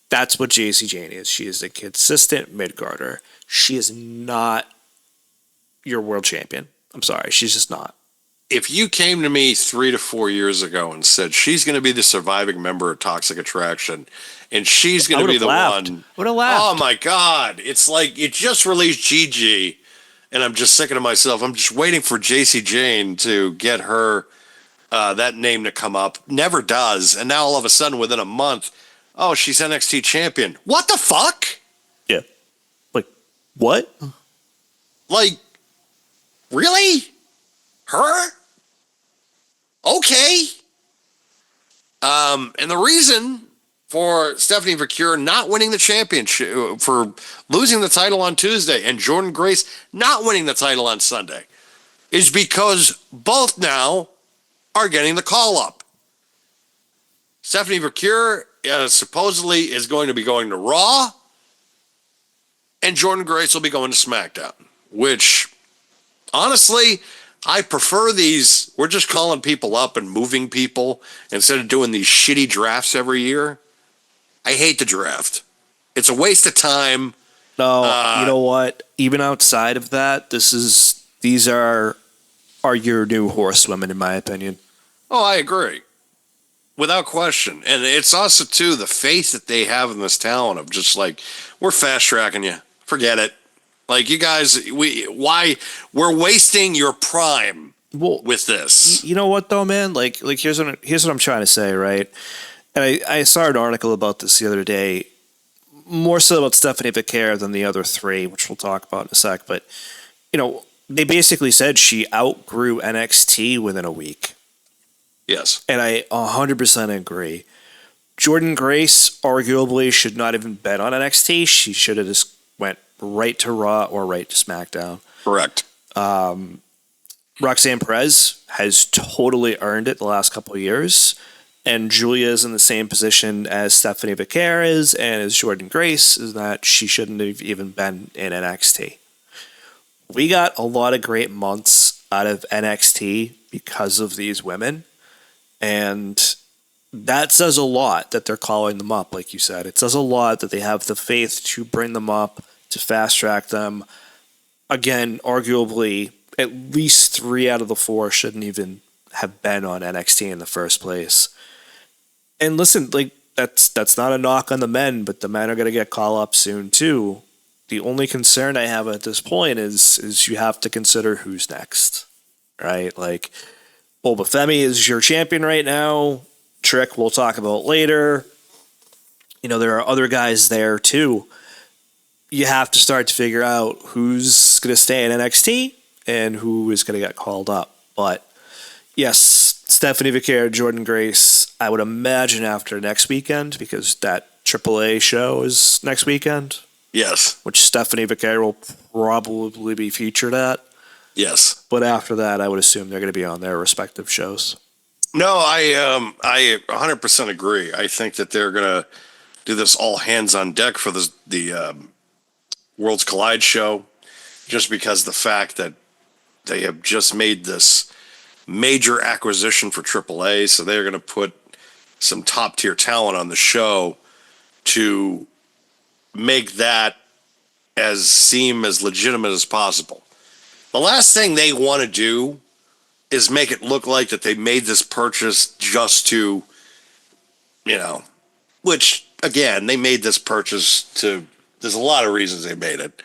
Speaker 3: That's what JC Jane is. She is a consistent mid-carder. She is not your world champion. I'm sorry. She's just not.
Speaker 2: If you came to me 3 to 4 years ago and said she's going to be the surviving member of Toxic Attraction and she's going to be the one.
Speaker 3: Would have laughed.
Speaker 2: Oh my God. It's like you just released Gigi and I'm just thinking to myself, I'm just waiting for JC Jane to get her that name to come up. Never does. And now all of a sudden within a month, oh, she's NXT champion. What the fuck?
Speaker 3: Yeah. Like, what?
Speaker 2: Like, really? Her? Okay. And the reason for Stephanie Vercure not winning the championship, for losing the title on Tuesday, and Jordynne Grace not winning the title on Sunday, is because both now are getting the call up. Stephanie Vercure supposedly is going to be going to Raw, and Jordynne Grace will be going to SmackDown, which, honestly, I prefer these. We're just calling people up and moving people instead of doing these shitty drafts every year. I hate the draft. It's a waste of time.
Speaker 3: No, you know what? Even outside of that, these are your new horsewomen, in my opinion.
Speaker 2: Oh, I agree. Without question. And it's also, too, the faith that they have in this talent of just like, we're fast tracking you. Forget it. Like, you guys, we're wasting your prime with this.
Speaker 3: You know what, though, man? Like here's what I'm trying to say, right? And I saw an article about this the other day, more so about Stephanie Vercure than the other three, which we'll talk about in a sec. But, you know, they basically said she outgrew NXT within a week.
Speaker 2: Yes.
Speaker 3: And I 100% agree. Jordynne Grace arguably should not have even been on NXT. She should have just went right to Raw or right to SmackDown.
Speaker 2: Correct.
Speaker 3: Roxanne Perez has totally earned it the last couple of years. And Julia is in the same position as Stephanie Vercure is and as Jordynne Grace, is that she shouldn't have even been in NXT. We got a lot of great months out of NXT because of these women. And that says a lot that they're calling them up, like you said. It says a lot that they have the faith to bring them up, to fast track them. Again, arguably, at least 3 out of the 4 shouldn't even have been on NXT in the first place. And listen, like that's not a knock on the men, but the men are going to get call up soon too. The only concern I have at this point is you have to consider who's next, right? Like, Obafemi is your champion right now. Trick we'll talk about later. You know, there are other guys there too. You have to start to figure out who's going to stay in NXT and who is going to get called up. But yes, Stephanie Vercure, Jordynne Grace, I would imagine after next weekend, because that AAA show is next weekend.
Speaker 2: Yes.
Speaker 3: Which Stephanie Vercure will probably be featured at.
Speaker 2: Yes.
Speaker 3: But after that, I would assume they're going to be on their respective shows.
Speaker 2: No, I 100% agree. I think that they're going to do this all hands on deck for the Worlds Collide show, just because the fact that they have just made this major acquisition for AAA, so they're going to put some top tier talent on the show to make that seem as legitimate as possible. The last thing they want to do is make it look like that they made this purchase just to which again, they made this purchase there's a lot of reasons they made it.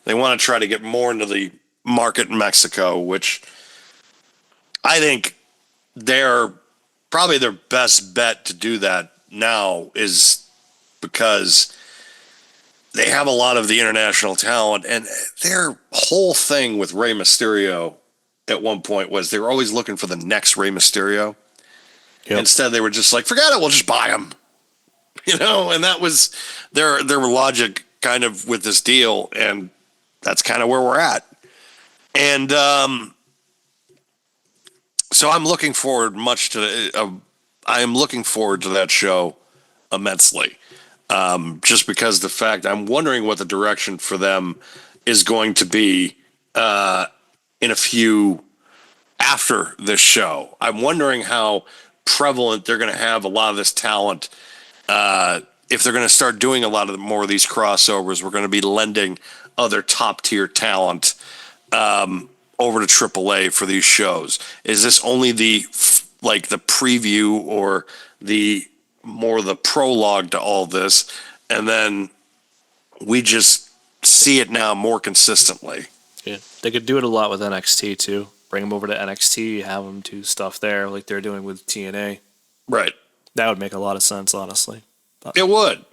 Speaker 2: They want to try to get more into the market in Mexico, which I think they're probably their best bet to do that now is because they have a lot of the international talent, and their whole thing with Rey Mysterio at one point was they were always looking for the next Rey Mysterio. Yep. Instead, they were just like, forget it, we'll just buy him. And that was their logic kind of with this deal, and that's kind of where we're at. And so I'm looking forward I am looking forward to that show immensely. Just because the fact I'm wondering what the direction for them is going to be in a few after this show. I'm wondering how prevalent they're going to have a lot of this talent. If they're going to start doing a lot of more of these crossovers, we're going to be lending other top tier talent over to AAA for these shows. Is this only the preview or the prologue to all this, and then we just see it now more consistently?
Speaker 3: Yeah, they could do it a lot with NXT too. Bring them over to NXT, have them do stuff there like they're doing with TNA.
Speaker 2: Right.
Speaker 3: That would make a lot of sense, honestly.
Speaker 2: It would.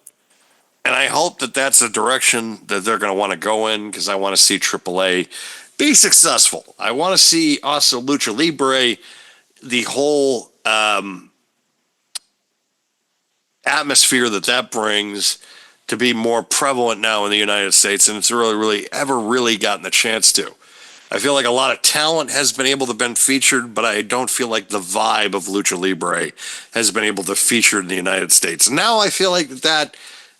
Speaker 2: And I hope that that's the direction that they're going to want to go in, because I want to see AAA be successful. I want to see also Lucha Libre, the whole atmosphere that brings, to be more prevalent now in the United States, and it's really ever really gotten the chance to. I feel like a lot of talent has been able to been featured, but I don't feel like the vibe of Lucha Libre has been able to feature in the United States. And now I feel like that,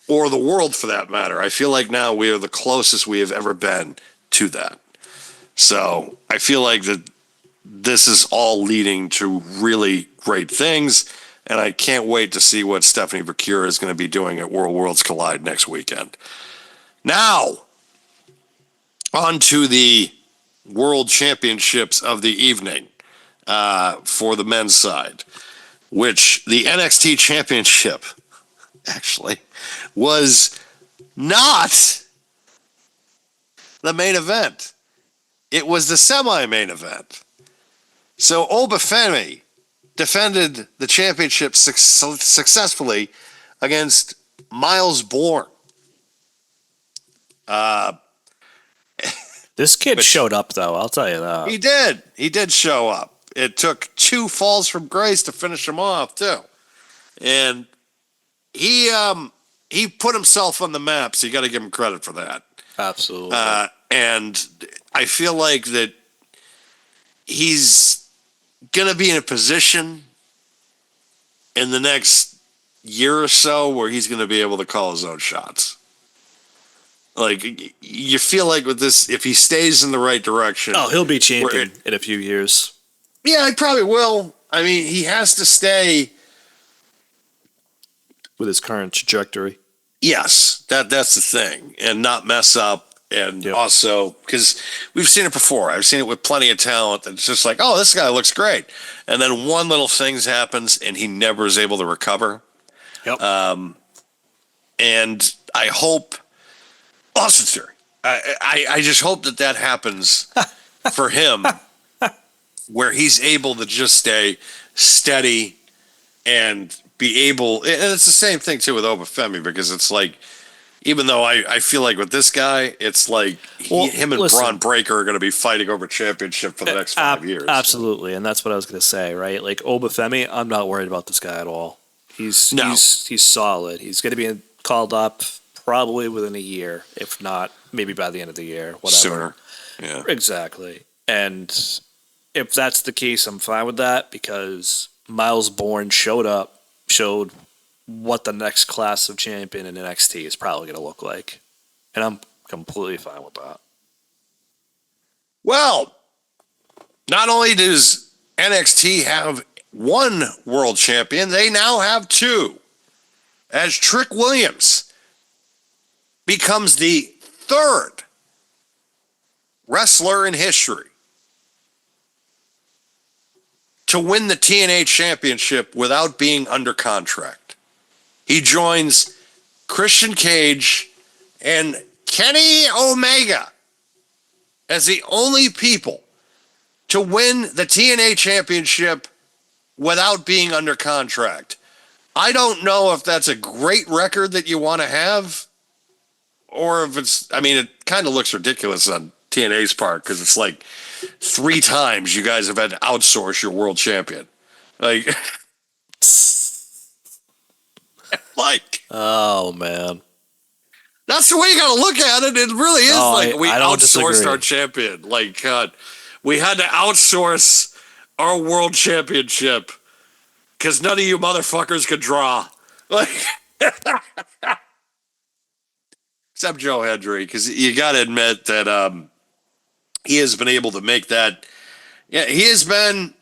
Speaker 2: or the world for that matter, I feel like now we are the closest we have ever been to that. So I feel like that this is all leading to really great things, and I can't wait to see what Stephanie Vercure is going to be doing at Worlds Collide next weekend. Now, on to the World Championships of the evening for the men's side, which the NXT Championship actually was not the main event. It was the semi-main event. So Obafemi defended the championship successfully against Miles Bourne.
Speaker 3: This kid showed up, though. I'll tell you that.
Speaker 2: He did. He did show up. It took 2 falls from grace to finish him off, too. And he put himself on the map, so you got to give him credit for that.
Speaker 3: Absolutely.
Speaker 2: And I feel like that he's going to be in a position in the next year or so where he's going to be able to call his own shots. Like, you feel like with this, if he stays in the right direction...
Speaker 3: Oh, he'll be champion in a few years.
Speaker 2: Yeah, he probably will. I mean, he has to stay...
Speaker 3: with his current trajectory.
Speaker 2: Yes, that's the thing. And not mess up. And also, because we've seen it before. I've seen it with plenty of talent. That's just like, oh, this guy looks great. And then one little thing happens, and he never is able to recover.
Speaker 3: Yep.
Speaker 2: And I hope... Austin Theory. I just hope that happens for him, where he's able to just stay steady and be able... And it's the same thing, too, with Obafemi, because it's like, even though I feel like with this guy, it's like him and Braun Breaker are going to be fighting over championship for the next 5 years.
Speaker 3: Absolutely, and that's what I was going to say, right? Like, Obafemi, I'm not worried about this guy at all. He's solid. He's going to be called up probably within a year, if not maybe by the end of the year, whatever.
Speaker 2: Sooner. Yeah.
Speaker 3: Exactly. And if that's the case, I'm fine with that, because Miles Bourne showed what the next class of champion in NXT is probably going to look like. And I'm completely fine with that.
Speaker 2: Well, not only does NXT have one world champion, they now have 2. As Trick Williams becomes the 3rd wrestler in history to win the TNA championship without being under contract. He joins Christian Cage and Kenny Omega as the only people to win the TNA Championship without being under contract. I don't know if that's a great record that you want to have, or if it's, I mean, it kind of looks ridiculous on TNA's part because it's like 3 times you guys have had to outsource your world champion. Like,
Speaker 3: Oh man.
Speaker 2: That's the way you got to look at it. It really is we
Speaker 3: I don't
Speaker 2: outsourced
Speaker 3: disagree.
Speaker 2: our champion. Like, we had to outsource our world championship because none of you motherfuckers could draw. Like, except Joe Hendry, because you got to admit that he has been able to make that. Yeah, he has been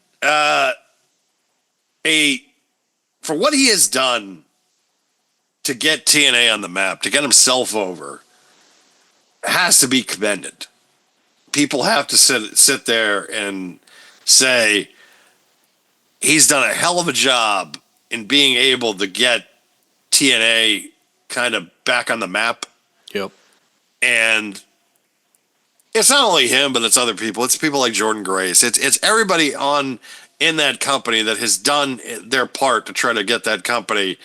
Speaker 2: for what he has done to get TNA on the map, to get himself over, has to be commended. People have to sit there and say he's done a hell of a job in being able to get TNA kind of back on the map.
Speaker 3: Yep.
Speaker 2: And it's not only him, but it's other people. It's people like Jordan Grace. It's everybody in that company that has done their part to try to get that company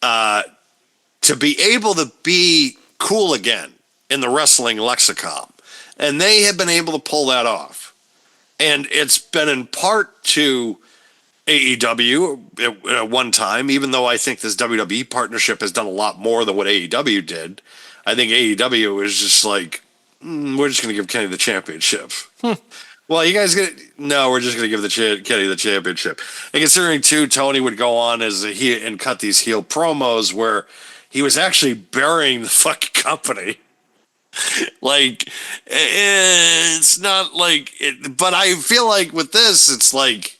Speaker 2: to be able to be cool again in the wrestling lexicon. And they have been able to pull that off. And it's been in part to AEW at one time, even though I think this WWE partnership has done a lot more than what AEW did. I think AEW is just like, we're just going to give Kenny the championship. Well, you guys no, we're just going to give Kenny the championship. And considering too, Tony would go on and cut these heel promos where he was actually burying the fucking company. Like, it's not like it, but I feel like with this, it's like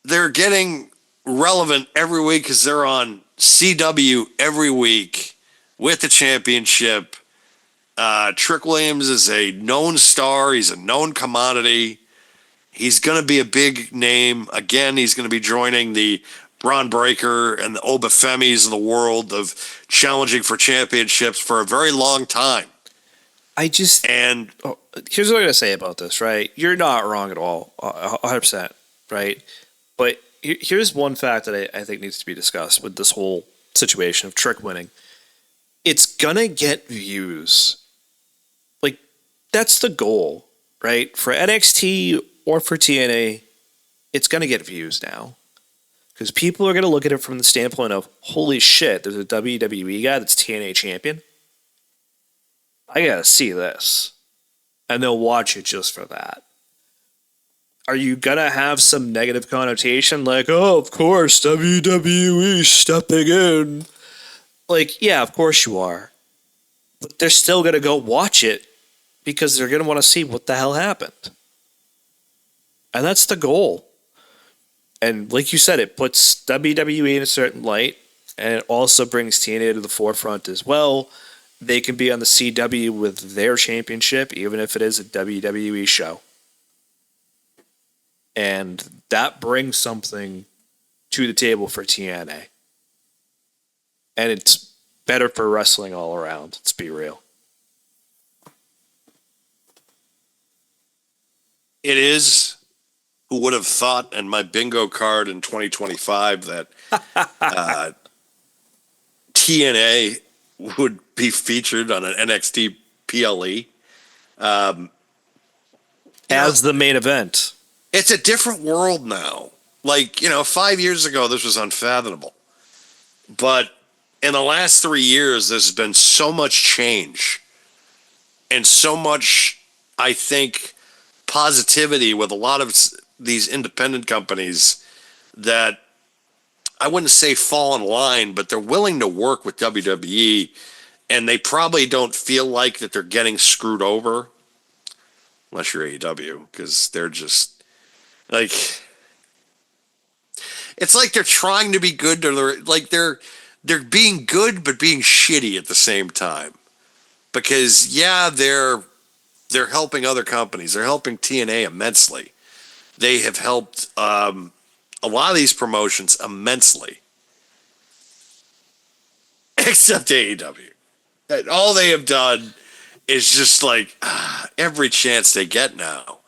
Speaker 2: they're getting relevant every week because they're on CW every week with the championship. Trick Williams is a known star. He's a known commodity. He's going to be a big name. Again, he's going to be joining the Braun Breaker and the Obafemis of the world of challenging for championships for a very long time.
Speaker 3: Here's what I'm going to say about this, right? You're not wrong at all, 100%, right? But here's one fact that I think needs to be discussed with this whole situation of Trick winning. It's going to get views. Like, that's the goal, right? For NXT or for TNA, it's going to get views now. Because people are going to look at it from the standpoint of, holy shit, there's a WWE guy that's TNA champion. I got to see this. And they'll watch it just for that. Are you going to have some negative connotation like, oh, of course, WWE stepping in? Like, yeah, of course you are. But they're still going to go watch it because they're going to want to see what the hell happened. And that's the goal. And like you said, it puts WWE in a certain light, and it also brings TNA to the forefront as well. They can be on the CW with their championship, even if it is a WWE show. And that brings something to the table for TNA. And it's better for wrestling all around, let's be real.
Speaker 2: It is. Who would have thought in my bingo card in 2025 that TNA would be featured on an NXT PLE?
Speaker 3: As the main event.
Speaker 2: It's a different world now. Like, 5 years ago, this was unfathomable. But in the last 3 years, there's been so much change and so much, I think, positivity with a lot of these independent companies that I wouldn't say fall in line, but they're willing to work with WWE, and they probably don't feel like that they're getting screwed over, unless you're AEW, because they're just like, it's like they're trying to be good, they're being good but being shitty at the same time, because they're helping other companies, they're helping TNA immensely. They have helped a lot of these promotions immensely. except AEW. And all they have done is just like every chance they get now,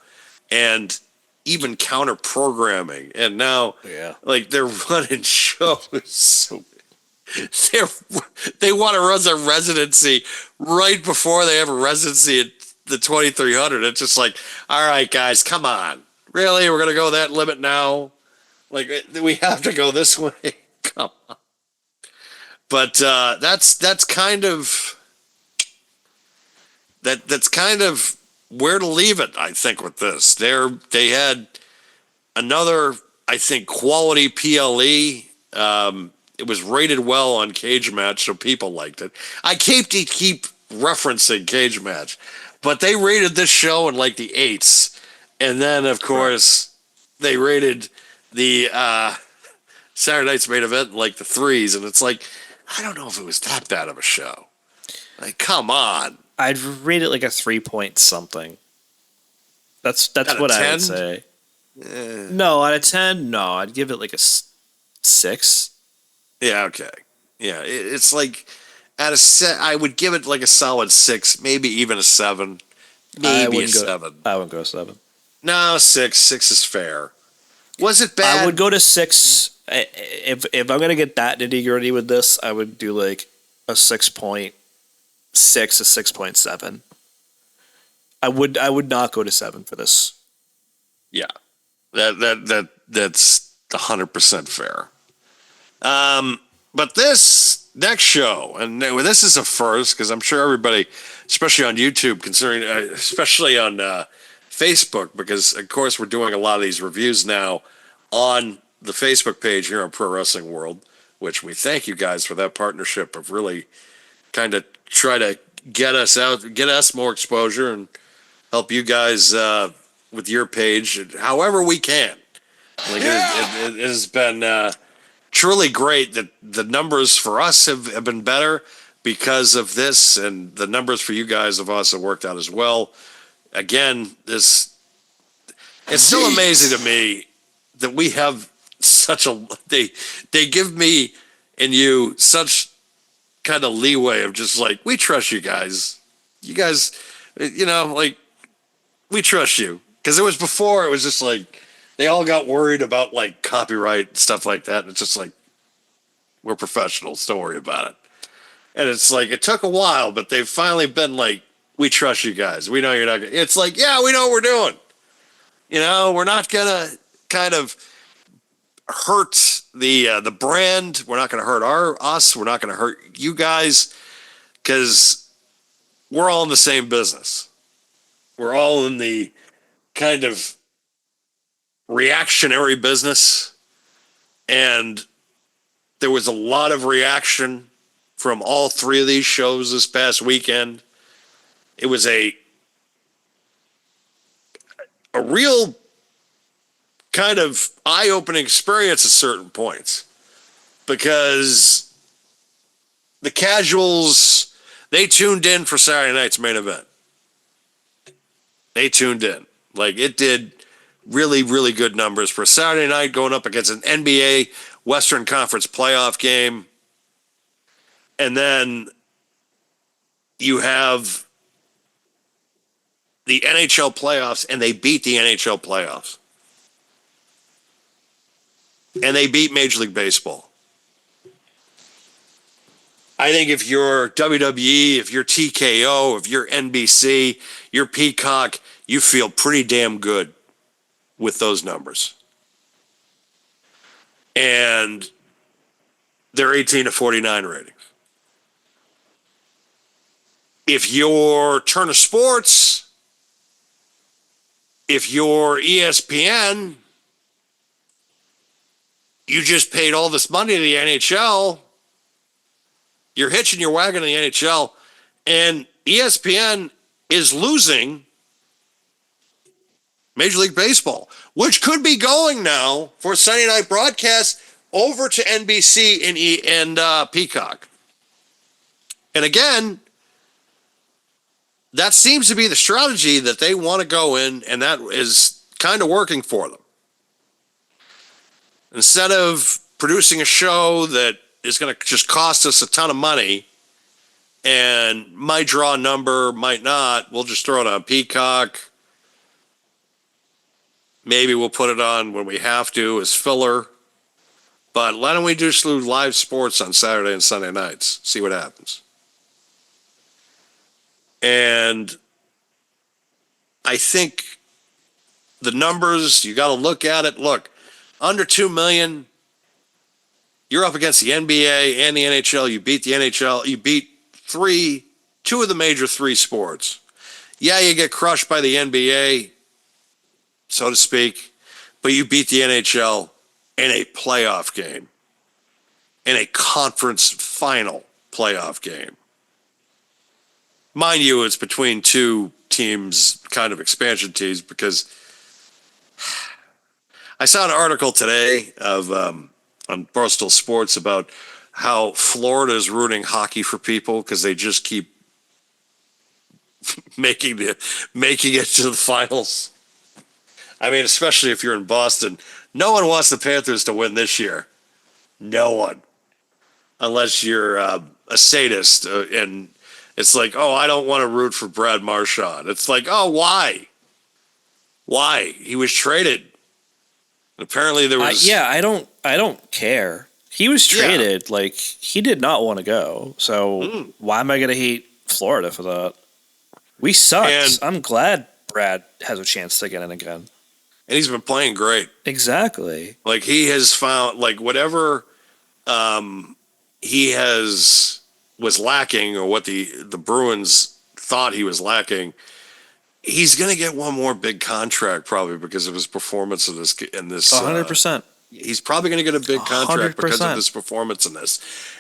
Speaker 2: and even counter programming, and now like they're running shows. So they want to run their residency right before they have a residency at the 2300. It's just like, all right, guys, come on, really? We're gonna go that limit now? Like we have to go this way? Come on. But that's kind of that's kind of where to leave it, I think, with this. They had another, I think, quality PLE. It was rated well on Cage Match, so people liked it. I keep referencing Cage Match, but they rated this show in like the 8s. And then, of course, they rated the Saturday Night's Main Event in like the 3s. And it's like, I don't know if it was that bad of a show. Like, come on.
Speaker 3: I'd rate it like a 3 point something. That's what I would say. No, out of 10, no, I'd give it like a 6.
Speaker 2: Yeah, okay. Yeah, it's like at a set, I would give it like a solid 6, maybe even a 7, maybe a 7.
Speaker 3: I wouldn't go 7.
Speaker 2: No, 6. 6 is fair. Was it bad?
Speaker 3: I would go to 6. If I'm gonna get that nitty gritty with this, I would do like a 6.6, a 6.7. I would not go to 7 for this.
Speaker 2: Yeah, that's 100% fair. But this next show, and this is a first, because I'm sure everybody, especially on YouTube, especially on Facebook, because of course we're doing a lot of these reviews now on the Facebook page here on Pro Wrestling World, which we thank you guys for that partnership of really kind of try to get us out, get us more exposure, and help you guys with your page however we can. Like it has been truly great that the numbers for us have been better because of this, and the numbers for you guys have also worked out as well. Again, it's still amazing to me that we have such a they give me and you such kind of leeway of just like, we trust you guys, like, we trust you. Because it was before, it was just like they all got worried about like copyright and stuff like that, and it's just like, we're professionals, don't worry about it. And it's like, it took a while, but they've finally been like, we trust you guys, we know you're not gonna. It's like, yeah, we know what we're doing. We're not gonna kind of hurt the brand. We're not going to hurt us. We're not going to hurt you guys, because we're all in the same business. We're all in the kind of reactionary business, and there was a lot of reaction from all 3 of these shows this past weekend. It was a real kind of eye-opening experience at certain points, because the casuals, they tuned in for Saturday night's main event. They tuned in. Like, it did really, really good numbers for Saturday night, going up against an NBA Western Conference playoff game. And then you have the NHL playoffs, and they beat the NHL playoffs. And they beat Major League Baseball. I think if you're WWE, if you're TKO, if you're NBC, you're Peacock, you feel pretty damn good with those numbers. And they're 18-49 ratings. If you're Turner Sports, if you're ESPN, you just paid all this money to the NHL. You're hitching your wagon to the NHL, and ESPN is losing Major League Baseball, which could be going now for Sunday night broadcast over to NBC and Peacock. And again, that seems to be the strategy that they want to go in, and that is kind of working for them. Instead of producing a show that is going to just cost us a ton of money and might draw a number, might not. We'll just throw it on Peacock. Maybe we'll put it on when we have to as filler. But why don't we just do live sports on Saturday and Sunday nights? See what happens. And I think the numbers, you got to look at it. Look, under 2 million, you're up against the NBA and the NHL. You beat the NHL. You beat two of the major three sports. Yeah, you get crushed by the NBA, so to speak, but you beat the NHL in a playoff game, in a conference final playoff game. Mind you, it's between two teams, kind of expansion teams, because I saw an article today of on Barstool Sports about how Florida is ruining hockey for people because they just keep making it to the finals. I mean, especially if you're in Boston. No one wants the Panthers to win this year. No one. Unless you're a sadist and it's like, oh, I don't want to root for Brad Marchand. It's like, oh, why? Why? He was traded. Apparently there was...
Speaker 3: I don't care. He was traded. Yeah. Like, he did not want to go. So why am I going to hate Florida for that? We sucked. And I'm glad Brad has a chance to get in again.
Speaker 2: And he's been playing great.
Speaker 3: Exactly.
Speaker 2: Like, he has found, like, whatever he was lacking, or what the Bruins thought he was lacking, he's going to get one more big contract probably because of his performance in this.
Speaker 3: 100%.
Speaker 2: He's probably going to get a big contract 100%. Because of his performance in this.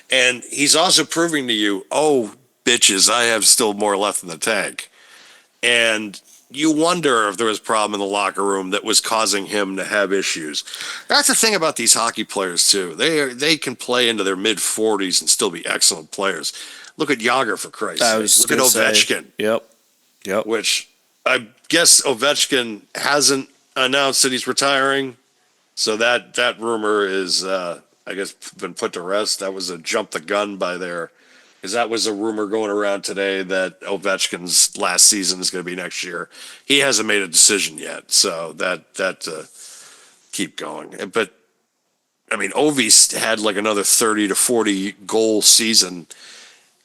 Speaker 2: And he's also proving to you, oh, bitches, I have still more left in the tank. And you wonder if there was a problem in the locker room that was causing him to have issues. That's the thing about these hockey players, too. They can play into their mid-40s and still be excellent players. Look at Yager, for Christ's sake. Look at Ovechkin.
Speaker 3: Yep.
Speaker 2: Which I guess Ovechkin hasn't announced that he's retiring. So that rumor is, I guess, been put to rest. That was a jump the gun by there. Because that was a rumor going around today that Ovechkin's last season is going to be next year. He hasn't made a decision yet, so that keep going. But I mean, Ovi's had like another 30 to 40 goal season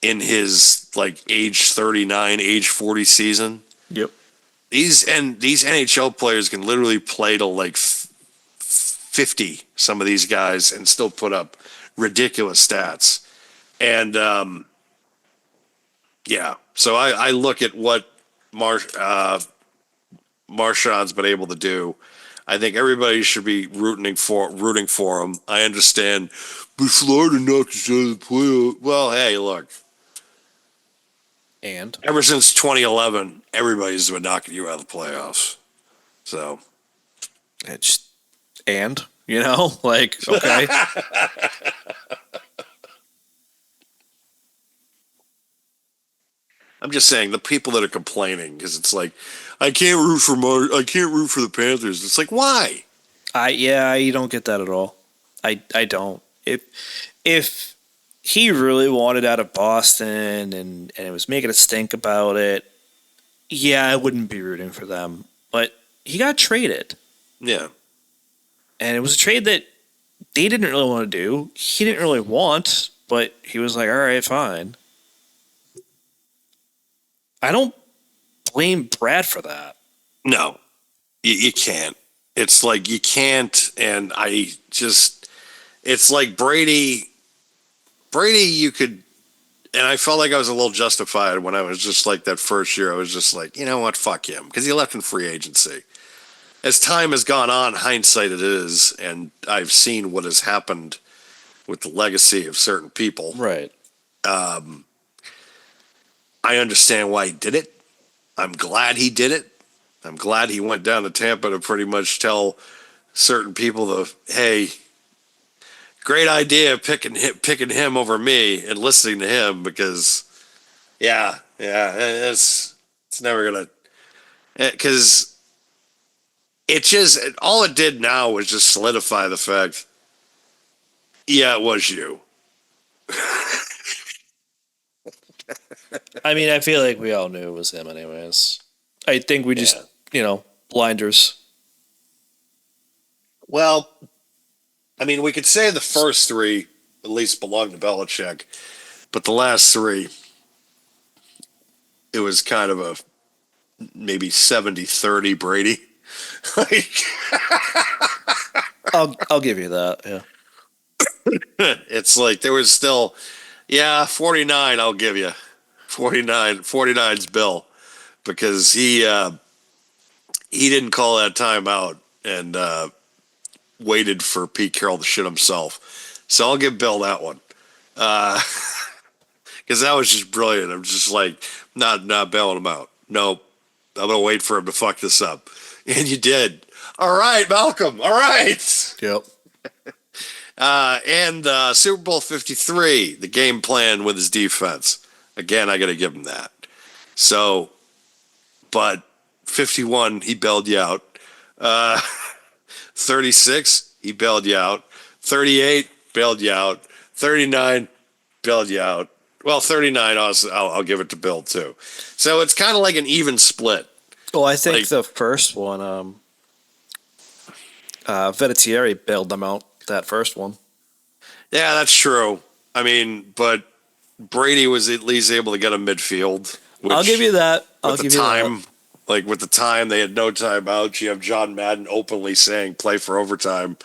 Speaker 2: in his like age 39, age 40 season.
Speaker 3: Yep.
Speaker 2: These NHL players can literally play to like 50. Some of these guys and still put up ridiculous stats. And so I look at what Marchand's been able to do. I think everybody should be rooting for him. I understand, but Florida knocked us out of the playoff. Well, hey, look.
Speaker 3: And
Speaker 2: ever since 2011, everybody's been knocking you out of the playoffs. So
Speaker 3: it's like, okay.
Speaker 2: I'm just saying the people that are complaining because it's like I can't root for the Panthers. It's like, why?
Speaker 3: You don't get that at all. I don't. If he really wanted out of Boston and it was making a stink about it, I wouldn't be rooting for them. But he got traded.
Speaker 2: Yeah.
Speaker 3: And it was a trade that they didn't really want to do. He didn't really want, but he was like, all right, fine. I don't blame Brad for that.
Speaker 2: No, you can't. It's like you can't, and it's like Brady, you could, and I felt like I was a little justified when I was just like that first year. I was just like, you know what, fuck him, because he left in free agency. As time has gone on, hindsight it is, and I've seen what has happened with the legacy of certain people.
Speaker 3: Right.
Speaker 2: I understand why he did it. I'm glad he did it. I'm glad he went down to Tampa to pretty much tell certain people hey, great idea picking him over me and listening to him because, it's never going to, because all it did now was just solidify the fact, it was you.
Speaker 3: I mean, I feel like we all knew it was him anyways. I think we just, blinders.
Speaker 2: Well, I mean, we could say the first three at least belonged to Belichick, but the last three, it was kind of a maybe 70-30 Brady. Like,
Speaker 3: I'll give you that. Yeah.
Speaker 2: it's like there was still, 49, I'll give you. 49's Bill, because he didn't call that timeout and waited for Pete Carroll to shit himself. So I'll give Bill that one. Because that was just brilliant. I'm just like, not bailing him out. Nope. I'm going to wait for him to fuck this up. And you did. All right, Malcolm. All right.
Speaker 3: Yep.
Speaker 2: And Super Bowl 53, the game plan with his defense. Again, I got to give him that. So, but 51, he bailed you out. 36, he bailed you out. 38, bailed you out. 39, bailed you out. Well, 39, I'll give it to Bill, too. So it's kind of like an even split.
Speaker 3: Well, I think the first one, Vinatieri bailed them out, that first one.
Speaker 2: Yeah, that's true. I mean, but Brady was at least able to get a midfield.
Speaker 3: I'll give you that.
Speaker 2: With the time, they had no timeouts. You have John Madden openly saying play for overtime,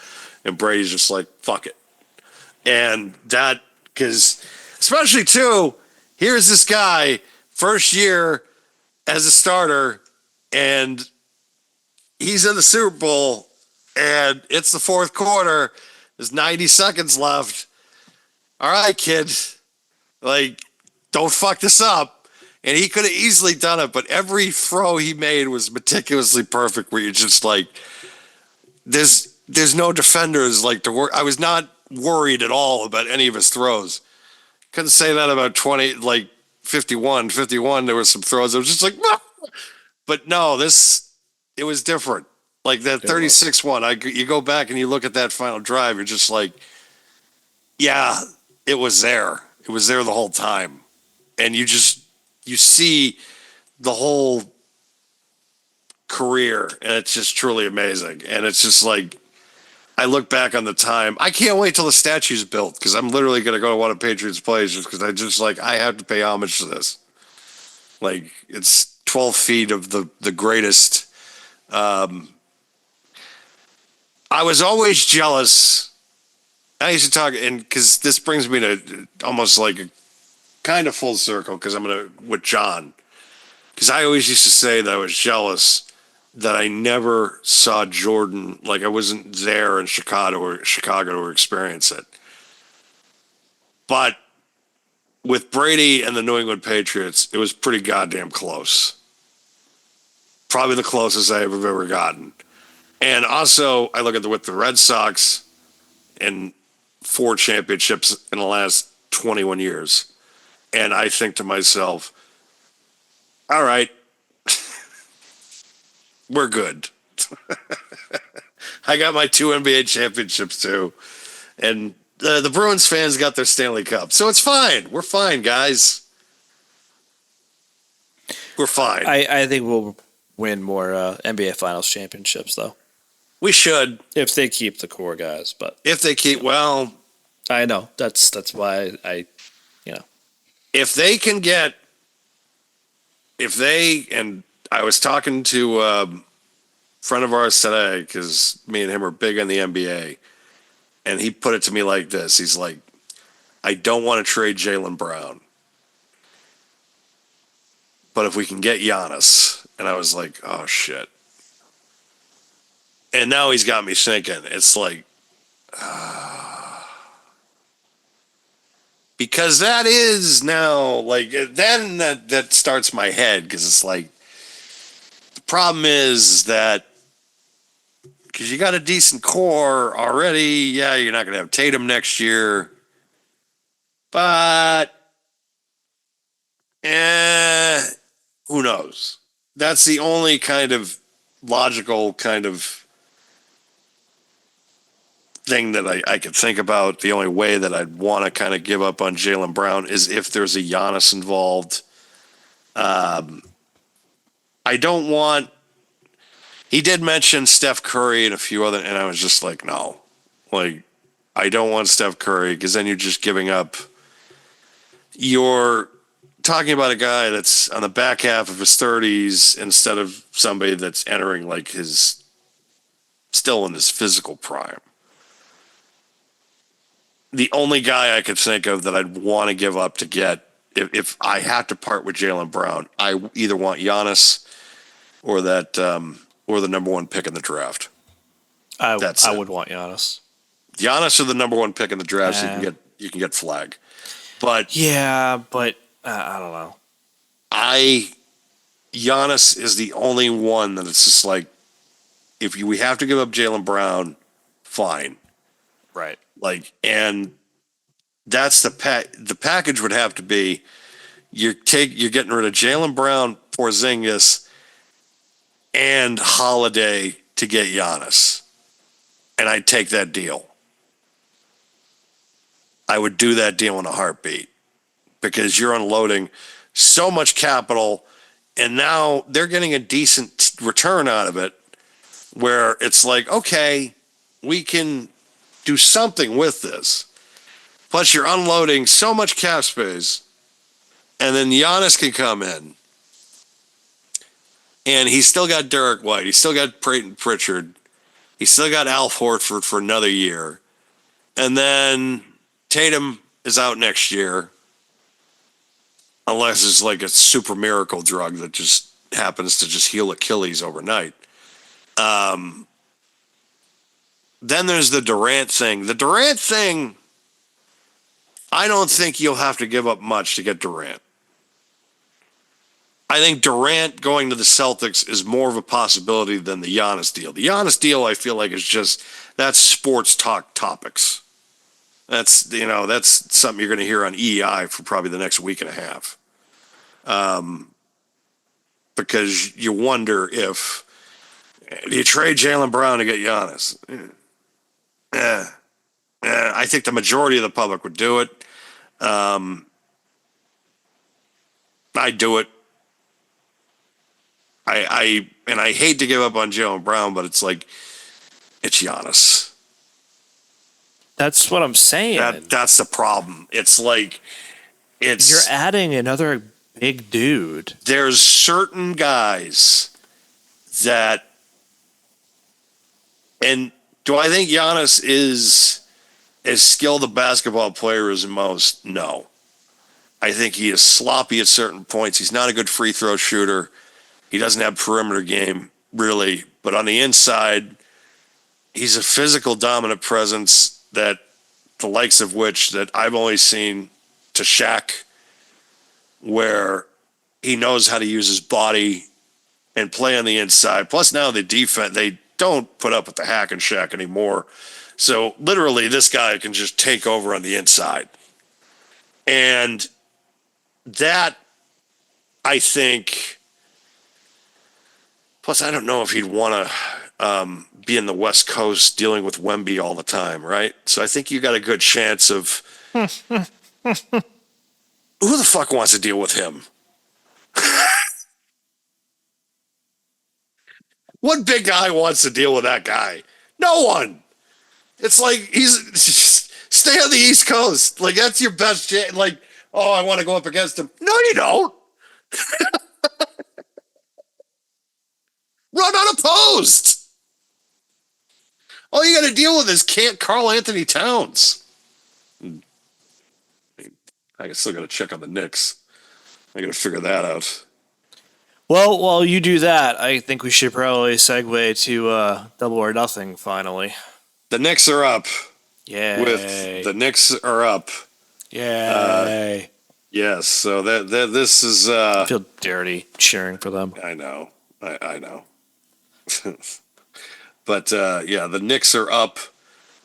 Speaker 2: and Brady's just like, fuck it. And that, because, especially too, here's this guy, first year as a starter, and he's in the Super Bowl, and it's the fourth quarter. There's 90 seconds left. All right, kid. Like, don't fuck this up. And he could have easily done it, but every throw he made was meticulously perfect, where you're just like, there's no defenders like to work. I was not worried at all about any of his throws. Couldn't say that about 51. 51, there were some throws. I was just like, no. But no, it was different. Like that 36 one, you go back and you look at that final drive, you're just like, yeah, it was there. It was there the whole time. And you see the whole career, and it's just truly amazing. And it's just like, I look back on the time. I can't wait till the statue's built, because I'm literally going to go to one of Patriots' plays just because I have to pay homage to this. Like, it's 12 feet of the greatest. I was always jealous. I used to talk, and because this brings me to almost like a kind of full circle, because with John, because I always used to say that I was jealous that I never saw Jordan, like I wasn't there in Chicago to experience it. But with Brady and the New England Patriots, it was pretty goddamn close. Probably the closest I have ever gotten. And also, I look at with the Red Sox and 4 championships in the last 21 years. And I think to myself, all right, we're good. I got my 2 NBA championships too. And the Bruins fans got their Stanley Cup. So it's fine. We're fine, guys. We're fine.
Speaker 3: I think we'll win more NBA Finals championships, though.
Speaker 2: We should.
Speaker 3: If they keep the core guys. But
Speaker 2: if they keep, well.
Speaker 3: I know. That's why
Speaker 2: If they can get, and I was talking to a friend of ours today, because me and him are big in the NBA, and he put it to me like this. He's like, I don't want to trade Jaylen Brown, but if we can get Giannis. And I was like, oh, shit. And now he's got me thinking. It's like, because that is now, like, then that starts my head, because it's like, the problem is that, because you got a decent core already, yeah, you're not going to have Tatum next year, but, who knows? That's the only kind of logical kind of thing that I could think about. The only way that I'd want to kind of give up on Jaylen Brown is if there's a Giannis involved. I don't want. He did mention Steph Curry and a few other, and I was just like, no, like I don't want Steph Curry because then you're just giving up. You're talking about a guy that's on the back half of his 30s instead of somebody that's entering like his still in his physical prime. The only guy I could think of that I'd want to give up to get if I had to part with Jaylen Brown, I either want Giannis or that or the number one pick in the draft.
Speaker 3: I
Speaker 2: it.
Speaker 3: would want Giannis.
Speaker 2: Giannis or the number one pick in the draft, so you can get Flag. But
Speaker 3: yeah, but I don't know.
Speaker 2: Giannis is the only one that it's just like we have to give up Jaylen Brown, fine.
Speaker 3: Right.
Speaker 2: Like, and that's the package would have to be you're getting rid of Jaylen Brown, Porzingis, and Holiday to get Giannis, and I'd take that deal. I would do that deal in a heartbeat because you're unloading so much capital, and now they're getting a decent return out of it. Where it's like, okay, we can do something with this. Plus, you're unloading so much cap space, and then Giannis can come in, and he's still got Derek White, he's still got Peyton Pritchard, he's still got Al Horford for another year, and then Tatum is out next year, unless it's like a super miracle drug that just happens to just heal Achilles overnight. Then there's the Durant thing. The Durant thing, I don't think you'll have to give up much to get Durant. I think Durant going to the Celtics is more of a possibility than the Giannis deal. The Giannis deal, I feel like, that's sports talk topics. That's something you're going to hear on EI for probably the next week and a half. Because you wonder if you trade Jaylen Brown to get Giannis. I think the majority of the public would do it. I'd do it. I hate to give up on Jaylen Brown, but it's like it's Giannis.
Speaker 3: That's what I'm saying.
Speaker 2: That's the problem. It's like
Speaker 3: you're adding another big dude.
Speaker 2: There's certain guys that, and do I think Giannis is as skilled a basketball player as most? No. I think he is sloppy at certain points. He's not a good free throw shooter. He doesn't have perimeter game, really. But on the inside, he's a physical dominant presence that the likes of which that I've only seen to Shaq, where he knows how to use his body and play on the inside. Plus now the defense, they don't put up with the hack and Shaq anymore. So literally this guy can just take over on the inside. And that, I think, plus I don't know if he'd want to be in the West Coast dealing with Wemby all the time, right? So I think you got a good chance of who the fuck wants to deal with him? What big guy wants to deal with that guy? No one. It's like he's stay on the East Coast. Like that's your best chance. Like, oh, I want to go up against him. No, you don't. Run unopposed. All you got to deal with is can't Carl Anthony Towns. I still got to check on the Knicks. I got to figure that out.
Speaker 3: Well, while you do that, I think we should probably segue to Double or Nothing finally.
Speaker 2: The Knicks are up.
Speaker 3: Yay.
Speaker 2: The Knicks are up.
Speaker 3: Yay.
Speaker 2: Yes, so this is...
Speaker 3: I feel dirty cheering for them.
Speaker 2: I know. I know. But, yeah, the Knicks are up.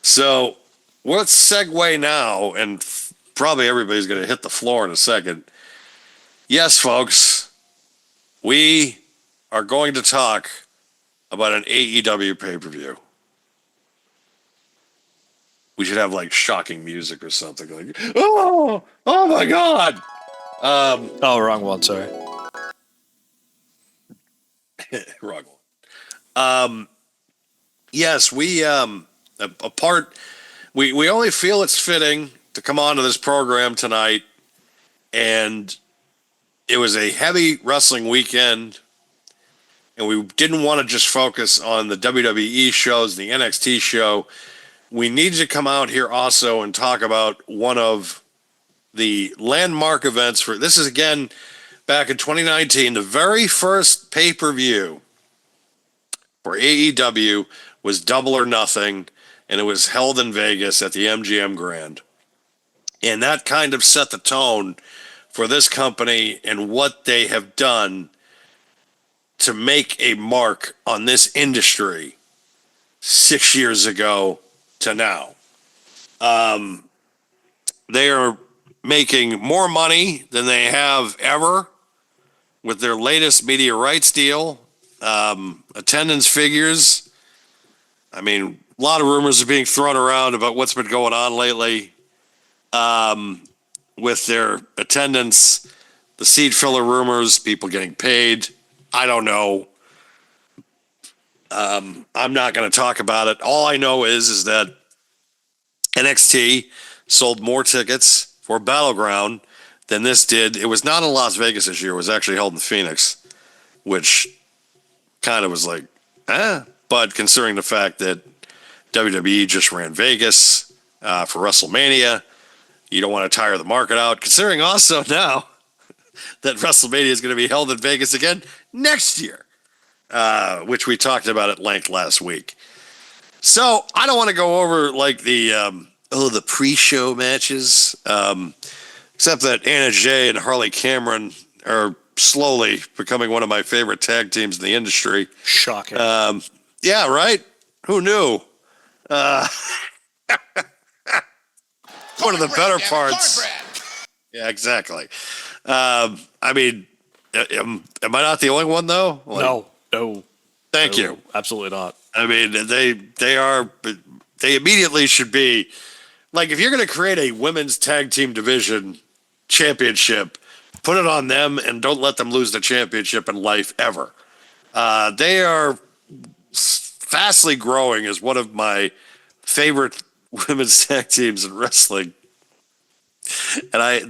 Speaker 2: So let's segue now, and probably everybody's going to hit the floor in a second. Yes, folks. We are going to talk about an AEW pay-per-view. We should have like shocking music or something like, oh my God.
Speaker 3: Oh, wrong one, sorry.
Speaker 2: Wrong one. Yes, we we only feel it's fitting to come onto this program tonight, and it was a heavy wrestling weekend, and we didn't want to just focus on the WWE shows, the NXT show. We needed to come out here also and talk about one of the landmark events for this is again back in 2019, the very first pay-per-view for AEW was Double or Nothing, and it was held in Vegas at the MGM Grand. And that kind of set the tone for this company and what they have done to make a mark on this industry 6 years ago to now. They are making more money than they have ever with their latest media rights deal. Attendance figures. I mean, a lot of rumors are being thrown around about what's been going on lately with their attendance, the seat filler rumors, people getting paid. I don't know. I'm not going to talk about it. All I know is that NXT sold more tickets for Battleground than this did. It was not in Las Vegas this year. It was actually held in Phoenix, which kind of was like, But considering the fact that WWE just ran Vegas for WrestleMania, you don't want to tire the market out. Considering also now that WrestleMania is going to be held in Vegas again next year, which we talked about at length last week. So I don't want to go over like the pre-show matches, except that Anna Jay and Harley Cameron are slowly becoming one of my favorite tag teams in the industry.
Speaker 3: Shocking.
Speaker 2: Yeah, right? Who knew? One of the better parts. Yeah, exactly. I mean, am I not the only one though?
Speaker 3: No.
Speaker 2: Thank you.
Speaker 3: Absolutely not.
Speaker 2: I mean, they immediately should be like, if you're going to create a women's tag team division championship, put it on them and don't let them lose the championship in life ever. They are fastly growing as one of my favorite women's tag teams in wrestling. And I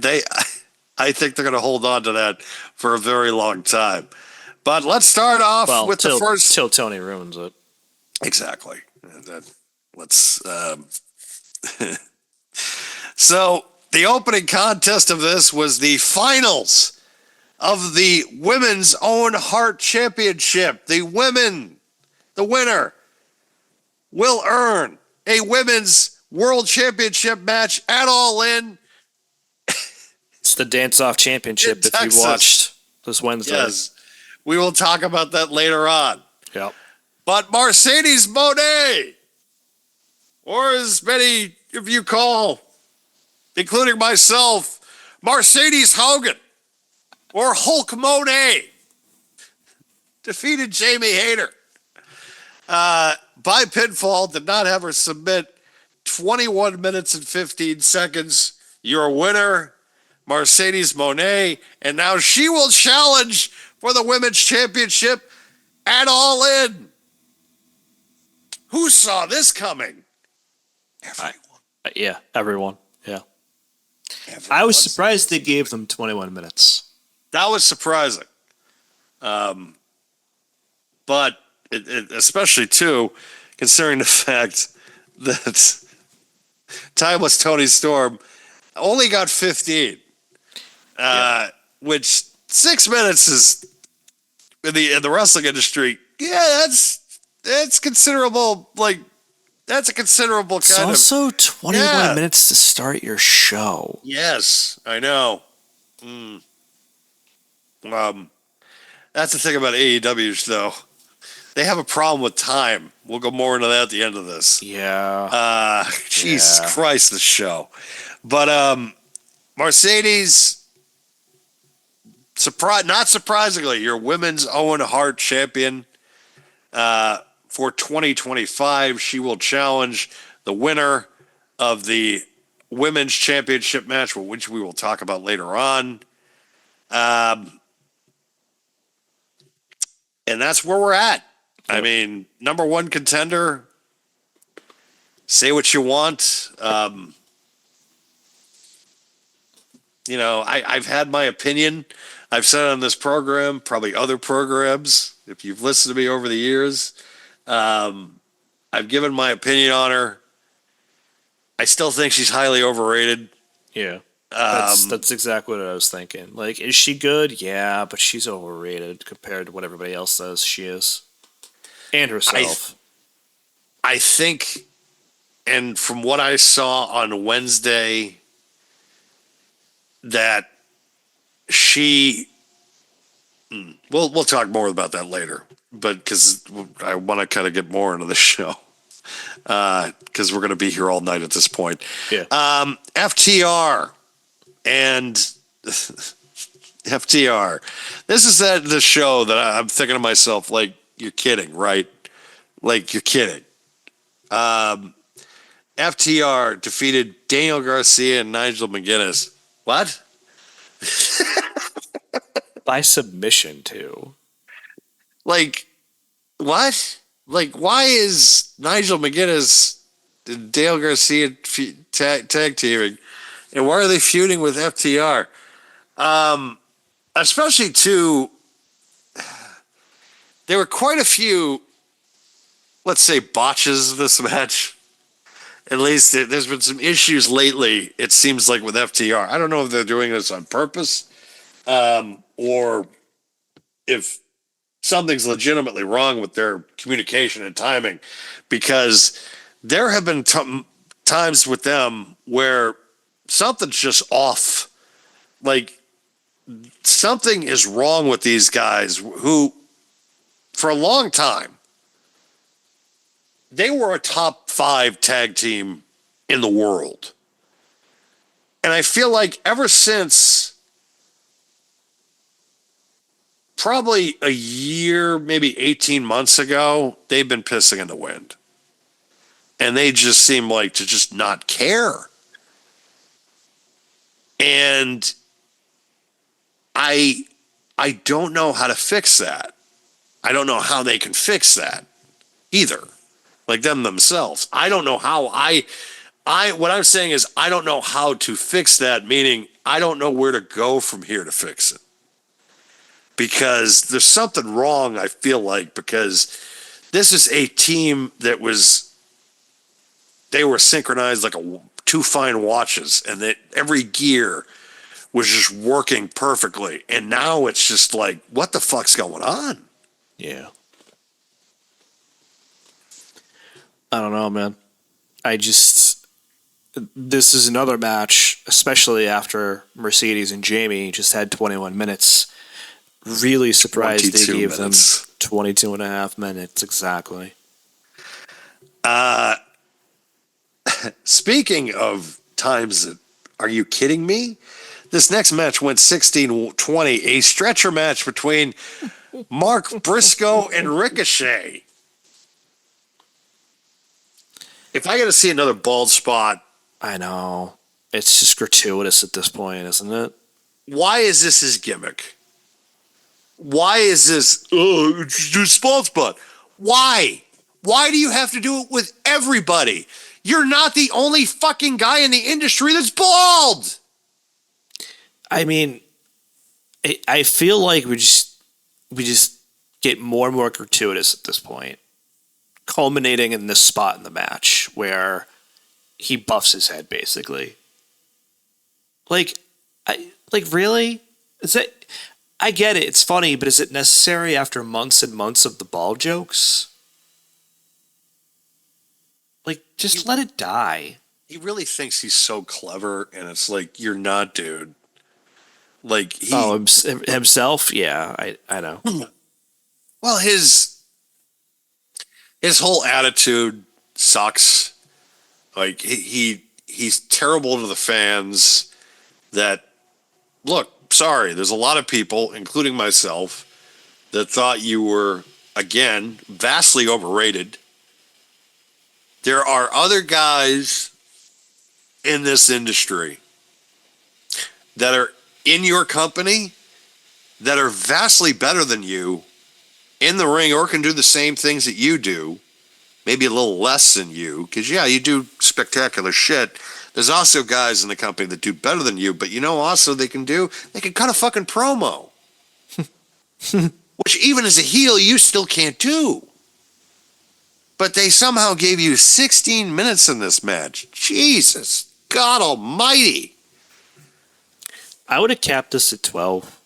Speaker 2: think they're going to hold on to that for a very long time. But let's start off with the first.
Speaker 3: Till Tony ruins it.
Speaker 2: Exactly. Let's. So the opening contest of this was the finals of the Women's Own Heart Championship. The winner, will earn a Women's World Championship match at All In.
Speaker 3: It's the Dance-Off Championship if you watched this Wednesday.
Speaker 2: Yes. We will talk about that later on.
Speaker 3: Yep.
Speaker 2: But Mercedes Moné, or as many of you call, including myself, Mercedes Hogan, or Hulk Moné, defeated Jamie Hayter by pinfall, did not have her submit. 21 minutes and 15 seconds. Your winner, Mercedes Moné, and now she will challenge for the Women's Championship at All In. Who saw this coming? Everyone.
Speaker 3: Everyone. Yeah.
Speaker 2: Everyone.
Speaker 3: I was surprised they gave them 21 minutes.
Speaker 2: That was surprising. But it especially, too, considering the fact that Timeless Tony Storm only got 15, which 6 minutes is in the wrestling industry. Yeah, that's considerable. Like, that's a considerable
Speaker 3: It's
Speaker 2: kind
Speaker 3: also 21 minutes to start your show.
Speaker 2: Yes, I know. That's the thing about AEW, though. They have a problem with time. We'll go more into that at the end of this.
Speaker 3: Yeah.
Speaker 2: Jesus Christ, this show. But Mercedes, not surprisingly, your Women's Own Heart champion for 2025. She will challenge the winner of the Women's Championship match, which we will talk about later on. And that's where we're at. I mean, number one contender. Say what you want. I've had my opinion. I've said it on this program, probably other programs, if you've listened to me over the years. I've given my opinion on her. I still think she's highly overrated.
Speaker 3: Yeah. That's exactly what I was thinking. Like, is she good? Yeah, but she's overrated compared to what everybody else says she is. And herself.
Speaker 2: I think, and from what I saw on Wednesday, that she... We'll talk more about that later, but because I want to kind of get more into the show. Because we're going to be here all night at this point.
Speaker 3: Yeah.
Speaker 2: FTR and FTR. This is the show that I'm thinking to myself, like, you're kidding, right? Like, you're kidding. FTR defeated Daniel Garcia and Nigel McGuinness. What?
Speaker 3: By submission, too.
Speaker 2: Like, what? Like, why is Nigel McGuinness and Dale Garcia tag teaming? And why are they feuding with FTR? Especially, too, there were quite a few, let's say, botches of this match. At least there's been some issues lately, it seems like, with FTR. I don't know if they're doing this on purpose or if something's legitimately wrong with their communication and timing, because there have been times with them where something's just off. Like, something is wrong with these guys who, for a long time, they were a top 5 tag team in the world. And I feel like ever since probably a year, maybe 18 months ago, they've been pissing in the wind. And they just seem like to just not care. And I don't know how to fix that. I don't know how they can fix that either. Like them themselves. I don't know how what I'm saying is I don't know how to fix that, meaning I don't know where to go from here to fix it. Because there's something wrong, I feel like, because this is a team that they were synchronized like two fine watches, and that every gear was just working perfectly. And now it's just like, what the fuck's going on?
Speaker 3: Yeah. I don't know, man. This is another match, especially after Mercedes and Jamie just had 21 minutes. Really surprised they gave them 22 and a half minutes, exactly.
Speaker 2: Speaking of times, are you kidding me? This next match went 16-20, a stretcher match between Mark Briscoe and Ricochet. If I got to see another bald spot...
Speaker 3: I know. It's just gratuitous at this point, isn't it?
Speaker 2: Why is this his gimmick? Why is this... Oh, it's bald spot. Why? Why do you have to do it with everybody? You're not the only fucking guy in the industry that's bald.
Speaker 3: I mean, I feel like we just get more and more gratuitous at this point, culminating in this spot in the match where he buffs his head, basically. Like really? Is it? I get it. It's funny, but is it necessary after months and months of the ball jokes? Like, just let it die.
Speaker 2: He really thinks he's so clever, and it's like, you're not, dude. Like,
Speaker 3: himself? Yeah, I know.
Speaker 2: Well, his whole attitude sucks. Like, he's terrible to the fans. That, look, sorry, there's a lot of people, including myself, that thought you were, again, vastly overrated. There are other guys in this industry that are in your company that are vastly better than you in the ring or can do the same things that you do, maybe a little less than you, because, yeah, you do spectacular shit. There's also guys in the company that do better than you, but also they can cut a fucking promo. Which even as a heel, you still can't do. But they somehow gave you 16 minutes in this match. Jesus, God almighty.
Speaker 3: I would have capped this at 12.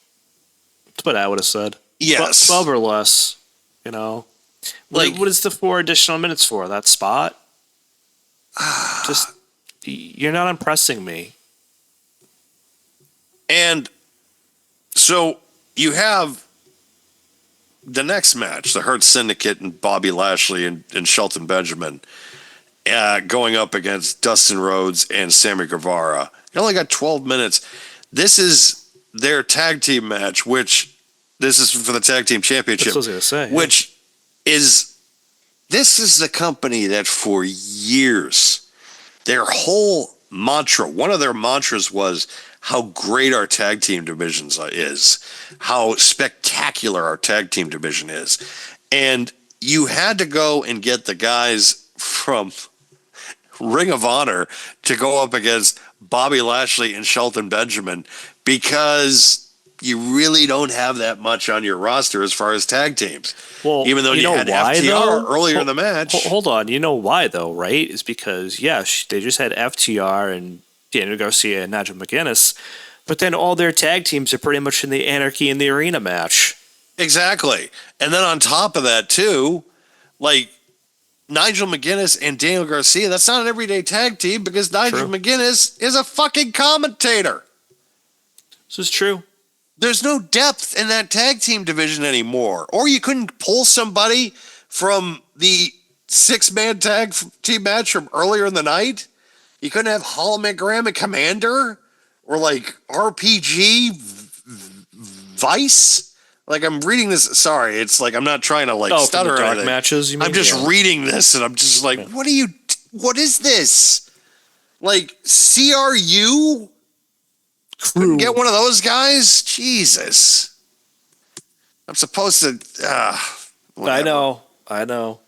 Speaker 3: That's what I would have said.
Speaker 2: Yes.
Speaker 3: 12 or less,
Speaker 2: Like,
Speaker 3: what is the 4 additional minutes for? That spot? Just, you're not impressing me.
Speaker 2: And so you have the next match, the Hurt Syndicate and Bobby Lashley and Shelton Benjamin going up against Dustin Rhodes and Sammy Guevara. You only got 12 minutes. This is their tag team match, this is for the tag team championship.
Speaker 3: That's what I was going to say.
Speaker 2: Which this is the company that for years, their whole mantra, one of their mantras was how great our tag team division is, how spectacular our tag team division is. And you had to go and get the guys from Ring of Honor to go up against Bobby Lashley and Shelton Benjamin because you really don't have that much on your roster as far as tag teams.
Speaker 3: Well,
Speaker 2: even though you had
Speaker 3: why,
Speaker 2: FTR earlier in the match.
Speaker 3: Hold on. You know why, though, right? It's because, they just had FTR and Daniel Garcia and Nigel McGuinness, but then all their tag teams are pretty much in the Anarchy in the Arena match.
Speaker 2: Exactly. And then on top of that, too, like Nigel McGuinness and Daniel Garcia, that's not an everyday tag team because Nigel McGuinness is a fucking commentator.
Speaker 3: This is true.
Speaker 2: There's no depth in that tag team division anymore. Or you couldn't pull somebody from the 6-man tag team match from earlier in the night. You couldn't have Holland McGraham and Commander or like RPG Vice. Like I'm reading this. Sorry, it's like I'm not trying to stutter
Speaker 3: for the dark
Speaker 2: anything.
Speaker 3: matches. You mean?
Speaker 2: I'm just reading this and I'm just like, what is this? Like CRU? Couldn't get one of those guys? Jesus. I'm supposed to.
Speaker 3: I know.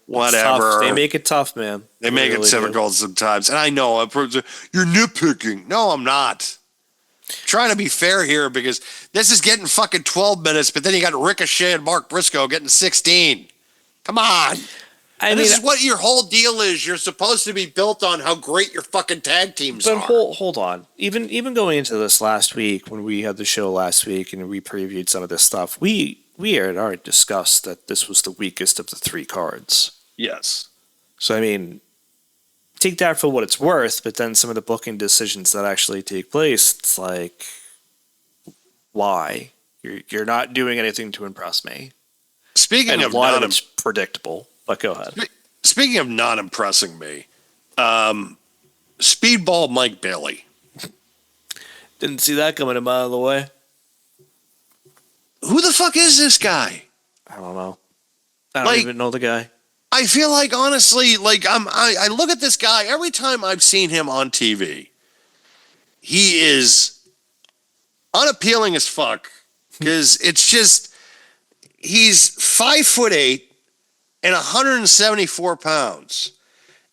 Speaker 2: Whatever.
Speaker 3: They make it tough, man.
Speaker 2: They make it difficult sometimes. And I know, you're nitpicking. No, I'm not. I'm trying to be fair here because this is getting fucking 12 minutes, but then you got Ricochet and Mark Briscoe getting 16. Come on. This is what your whole deal is. You're supposed to be built on how great your fucking tag teams are.
Speaker 3: But hold on. Even going into this last week, when we had the show last week and we previewed some of this stuff, we had already discussed that this was the weakest of the 3 cards.
Speaker 2: Yes.
Speaker 3: So, take that for what it's worth, but then some of the booking decisions that actually take place, it's like, why? You're not doing anything to impress me.
Speaker 2: Speaking of
Speaker 3: a lot of it's predictable, but go ahead.
Speaker 2: Speaking of not impressing me, Speedball Mike Bailey.
Speaker 3: Didn't see that coming a mile of the way.
Speaker 2: Who the fuck is this guy?
Speaker 3: I don't know. I don't even know the guy.
Speaker 2: I feel like, honestly, I look at this guy, every time I've seen him on TV, he is unappealing as fuck, because it's just, he's 5'8" and 174 pounds,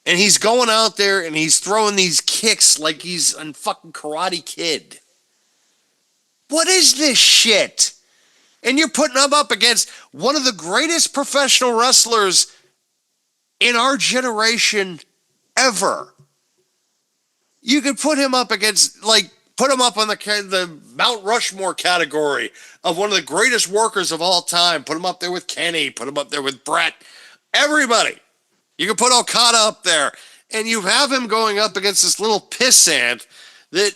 Speaker 2: and he's going out there and he's throwing these kicks like he's a fucking Karate Kid. What is this shit? And you're putting him up against one of the greatest professional wrestlers in our generation ever. You could put him up against, put him up on the Mount Rushmore category of one of the greatest workers of all time. Put him up there with Kenny. Put him up there with Brett. Everybody. You could put Okada up there. And you have him going up against this little pissant that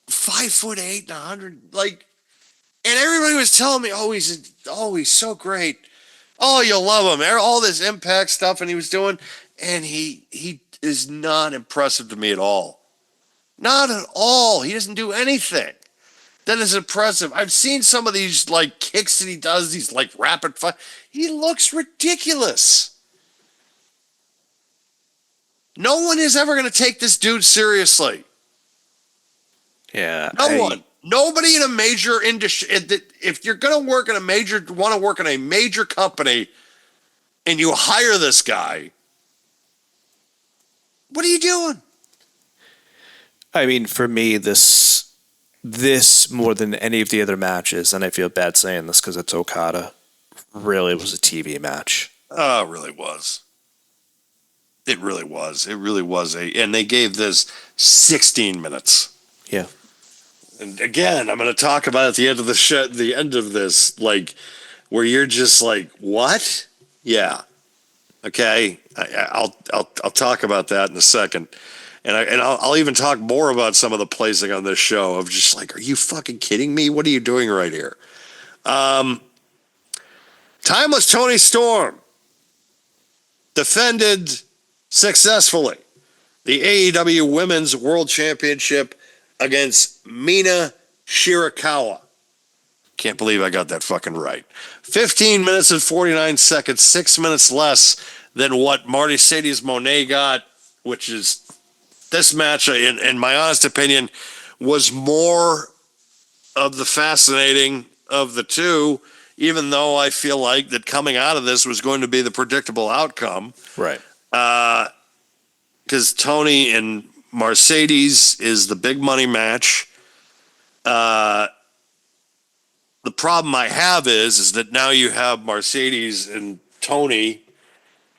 Speaker 2: 5'8" and 100, and everybody was telling me, he's so great. Oh, you'll love him. All this Impact stuff and he was doing, and he is not impressive to me at all. Not at all. He doesn't do anything that is impressive. I've seen some of these kicks that he does, these rapid fire. He looks ridiculous. No one is ever going to take this dude seriously.
Speaker 3: Yeah.
Speaker 2: No one. Nobody in a major industry, if you're going to work in want to work in a major company and you hire this guy, what are you doing?
Speaker 3: I mean, for me, this more than any of the other matches, and I feel bad saying this because it's Okada, really was a TV match.
Speaker 2: Oh, it really was. It really was. It really was. And they gave this 16 minutes.
Speaker 3: Yeah.
Speaker 2: And again, I'm going to talk about at the end of the end of this, like, where you're just like, what? Yeah. Okay. I'll talk about that in a second. And I'll even talk more about some of the placing on this show of just like, are you fucking kidding me? What are you doing right here? Timeless Tony Storm defended successfully the AEW Women's World Championship against Mina Shirakawa. Can't believe I got that fucking right. 15 minutes and 49 seconds, 6 minutes less than what Mercedes Moné got, which is this match, in my honest opinion, was more of the fascinating of the two, even though I feel like that coming out of this was going to be the predictable outcome.
Speaker 3: Right.
Speaker 2: Because Tony and Mercedes is the big money match. The problem I have is that now you have Mercedes and Tony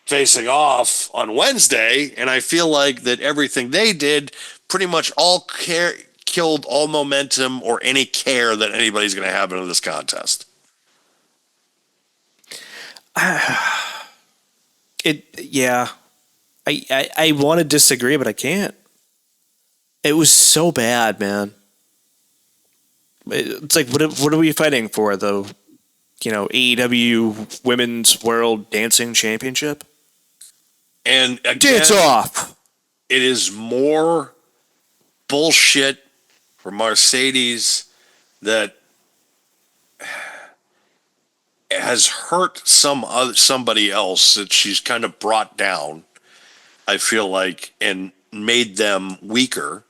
Speaker 2: facing off on Wednesday, and I feel like that everything they did pretty much all killed all momentum or any care that anybody's going to have into this contest.
Speaker 3: Yeah. I want to disagree, but I can't. It was so bad, man. It's like, what are we fighting for, though? AEW Women's World Dancing Championship?
Speaker 2: And again,
Speaker 3: Dance off!
Speaker 2: It is more bullshit for Mercedes that has hurt somebody else that she's kind of brought down, I feel like, and made them weaker.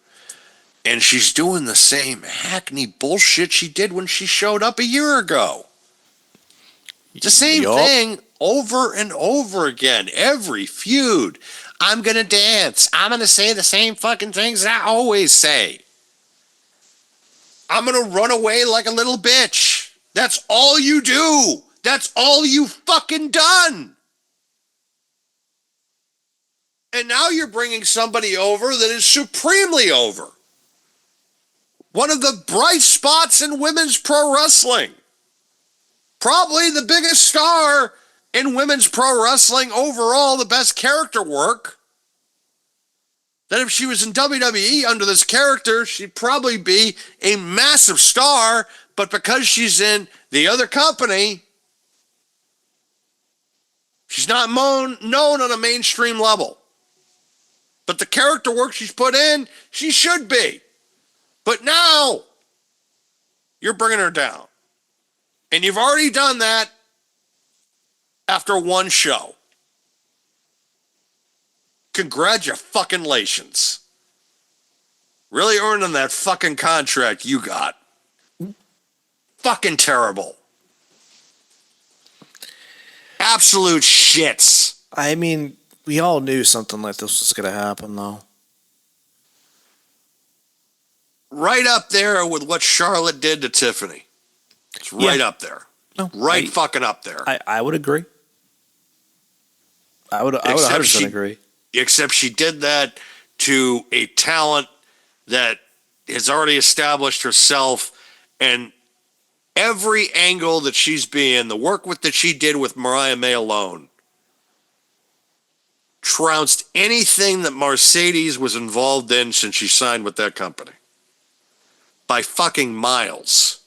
Speaker 2: And she's doing the same hackney bullshit she did when she showed up a year ago. The same thing over and over again. Every feud. I'm going to dance. I'm going to say the same fucking things that I always say. I'm going to run away like a little bitch. That's all you do. That's all you fucking done. And now you're bringing somebody over that is supremely over. One of the bright spots in women's pro wrestling. Probably the biggest star in women's pro wrestling overall, the best character work. That if she was in WWE under this character, she'd probably be a massive star, but because she's in the other company, she's not known on a mainstream level. But the character work she's put in, she should be. But now, you're bringing her down. And you've already done that after one show. Congratulations. Really earning that fucking contract you got. Fucking terrible. Absolute shits.
Speaker 3: I mean, we all knew something like this was going to happen, though.
Speaker 2: Right up there with what Charlotte did to Tiffany. It's right up there.
Speaker 3: No,
Speaker 2: fucking up there.
Speaker 3: I would agree. I would 100% agree.
Speaker 2: Except she did that to a talent that has already established herself, and every angle that she's been, the work that she did with Mariah May alone, trounced anything that Mercedes was involved in since she signed with that company. By fucking miles.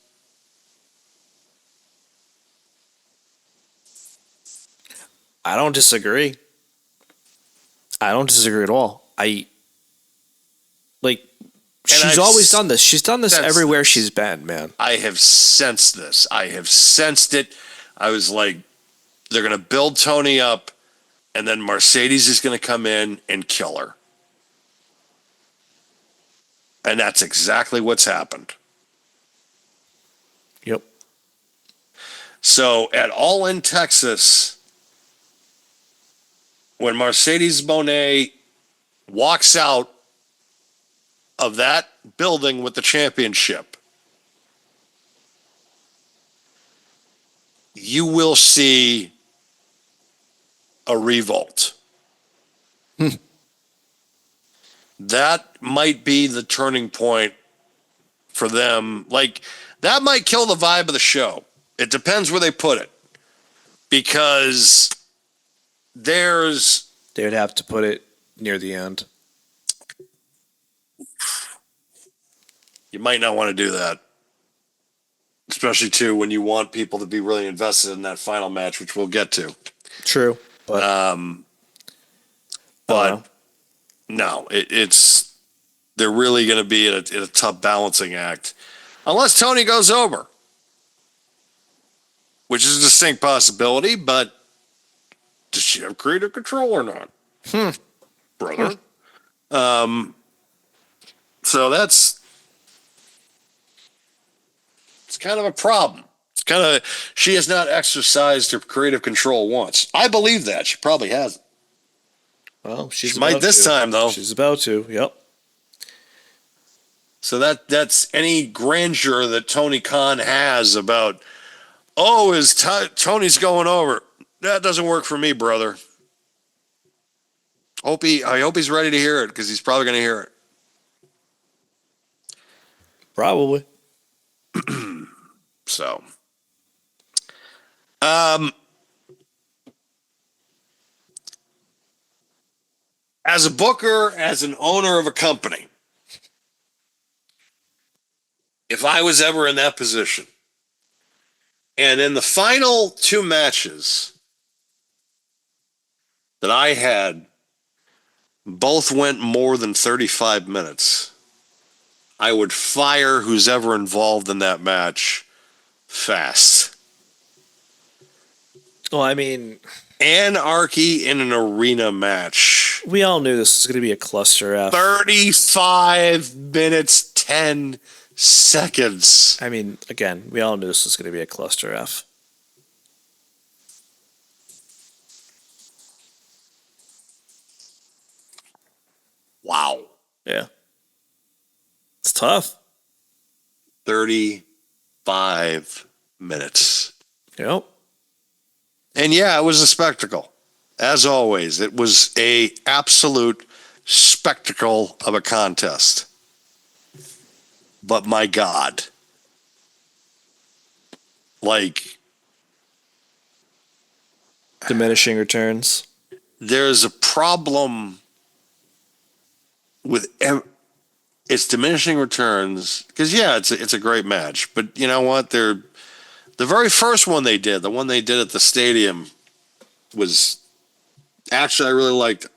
Speaker 3: I don't disagree. I don't disagree at all. She's always done this. She's done this everywhere she's been, man.
Speaker 2: I have sensed this. I have sensed it. I was like, they're going to build Tony up, and then Mercedes is going to come in and kill her. And that's exactly what's happened.
Speaker 3: Yep.
Speaker 2: So at All In Texas, when Mercedes Moné walks out of that building with the championship, you will see a revolt. That might be the turning point for them. Like, that might kill the vibe of the show. It depends where they put it. Because
Speaker 3: They would have to put it near the end.
Speaker 2: you might not want to do that. Especially, too, when you want people to be really invested in that final match, which we'll get to.
Speaker 3: True. But,
Speaker 2: no, it's they're really going to be in a tough balancing act. Unless Tony goes over. Which is a distinct possibility, but does she have creative control or not? Brother. So it's kind of a problem. It's kind of, she has not exercised her creative control once. I believe that. She probably hasn't.
Speaker 3: well,
Speaker 2: She might this time, though.
Speaker 3: She's about to. Yep.
Speaker 2: So that's any grandeur that Tony Khan has about, oh, Tony's going over. That doesn't work for me, brother. I hope he's ready to hear it, because he's probably going to hear it.
Speaker 3: Probably.
Speaker 2: So, as a booker, as an owner of a company, if I was ever in that position, and in the final two matches that I had, both went more than 35 minutes, I would fire who's ever involved in that match fast.
Speaker 3: Well, I mean,
Speaker 2: Anarchy in an arena match.
Speaker 3: we all knew this was going to be a cluster F.
Speaker 2: 35 minutes, 10 seconds.
Speaker 3: I mean, again, we all knew this was going to be a cluster F.
Speaker 2: Wow.
Speaker 3: Yeah. It's tough.
Speaker 2: 35 minutes.
Speaker 3: Yep.
Speaker 2: And yeah, it was a spectacle. As always, it was a absolute spectacle of a contest. But my God. Like,
Speaker 3: Diminishing returns.
Speaker 2: there's a problem with it's diminishing returns, because yeah, it's a great match, but you know what, the very first one they did, the one they did at the stadium, was actually, I really liked it.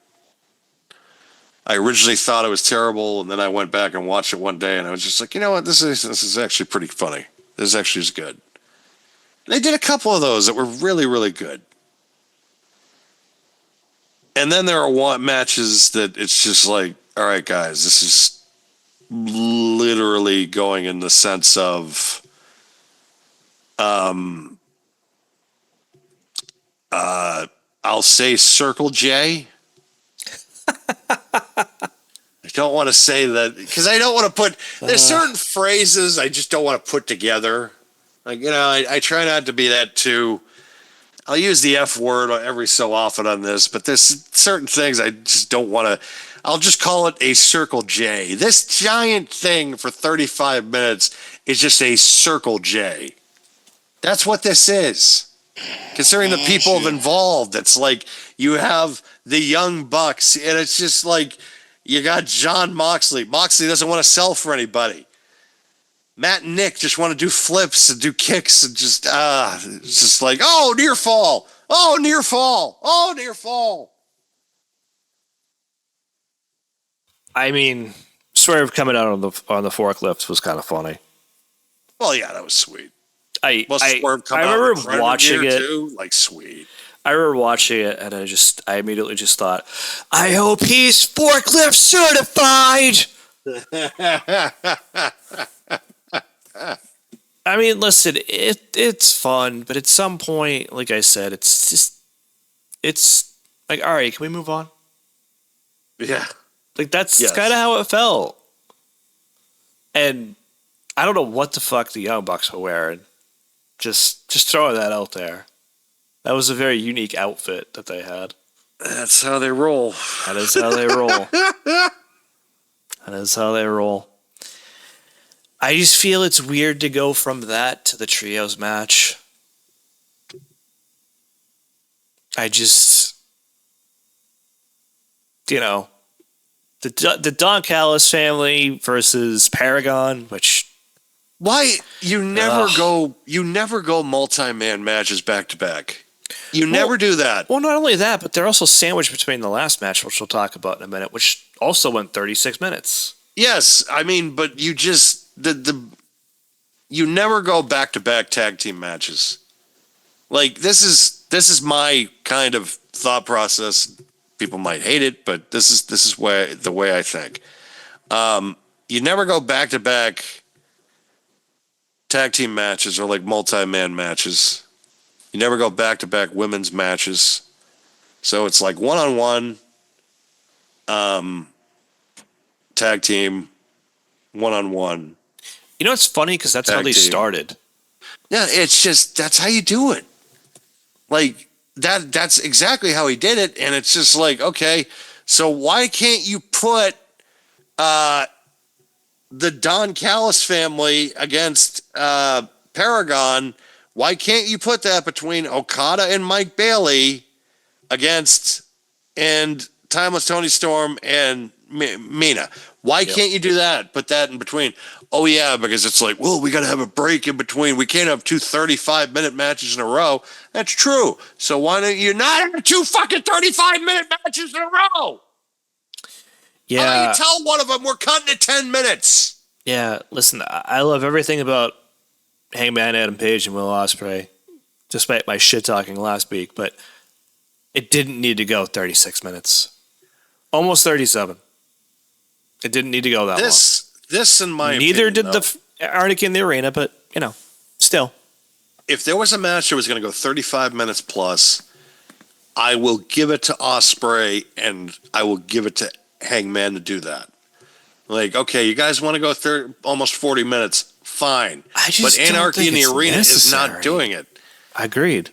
Speaker 2: I originally thought it was terrible, and then I went back and watched it one day, and I was just like, you know what, this is actually pretty funny. This actually is good. And they did a couple of those that were really, really good. And then there are matches that it's just like, all right, guys, this is literally going in the sense of I'll say Circle J. I don't want to say that, because I don't want to put, there's certain phrases I just don't want to put together. Like, you know, I try not to be that too. I'll use the F word every so often on this, but there's certain things I just don't want to. I'll just call it a Circle J. This giant thing for 35 minutes is just a Circle J. That's what this is. Considering the people involved, it's like you have the Young Bucks, and it's just like you got John Moxley. Moxley doesn't want to sell for anybody. Matt and Nick just want to do flips and do kicks and just, it's just like, oh, near fall. Oh, near fall. Oh, near fall.
Speaker 3: I mean, Swerve coming out on the forklift was kind of funny.
Speaker 2: Well, yeah, that was sweet.
Speaker 3: I
Speaker 2: remember
Speaker 3: watching it.
Speaker 2: Too, like, sweet.
Speaker 3: I remember watching it, and I immediately just thought, I hope he's forklift certified. I I mean, listen, it's fun, but at some point, like I said, it's like, all right, can we move on?
Speaker 2: Yeah.
Speaker 3: Like that's
Speaker 2: Yes.
Speaker 3: kind of how it felt. And I don't know what the fuck the Young Bucks were wearing. Just throwing that out there. That was a very unique outfit that they had.
Speaker 2: That's how they roll.
Speaker 3: That is how they roll. That is how they roll. I just feel it's weird to go from that to the trios match. I just, the Don Callis family versus Paragon, which
Speaker 2: Why you never go multi-man matches back to back. You never do that.
Speaker 3: Well, not only that, but they're also sandwiched between the last match, which we'll talk about in a minute, which also went 36 minutes.
Speaker 2: Yes, I mean, but you just you never go back to back tag team matches. Like this is my kind of thought process. People might hate it, but this is the way I think. You never go back to back tag team matches or like multi-man matches. You never go back to back women's matches. So it's like one-on-one tag team, one-on-one.
Speaker 3: You know, it's funny because that's how they started.
Speaker 2: Yeah, it's just that's how you do it. Like that's exactly how he did it, and it's just like, okay, so why can't you put the Don Callis family against Paragon? Why can't you put that between Okada and Mike Bailey against and Timeless Tony Storm and Mina? Why can't you do that? Put that in between. Oh, yeah, because it's like, well, we got to have a break in between. We can't have 2 35-minute matches in a row. That's true. So why don't you not have 2 fucking 35-minute matches in a row?
Speaker 3: Yeah.
Speaker 2: How about you tell one of them we're cutting it 10 minutes?
Speaker 3: Yeah, listen, I love everything about Hangman Adam Page and Will Ospreay, despite my shit talking last week, but it didn't need to go 36 minutes. Almost 37. It didn't need to go that long.
Speaker 2: This, in my
Speaker 3: Neither
Speaker 2: opinion,
Speaker 3: did the Arctic in the Arena, but, still.
Speaker 2: If there was a match that was going to go 35 minutes plus, I will give it to Ospreay and I will give it to Hangman to do that. Like, okay, you guys want to go almost 40 minutes, fine. But Anarchy in the Arena is not doing it.
Speaker 3: Agreed.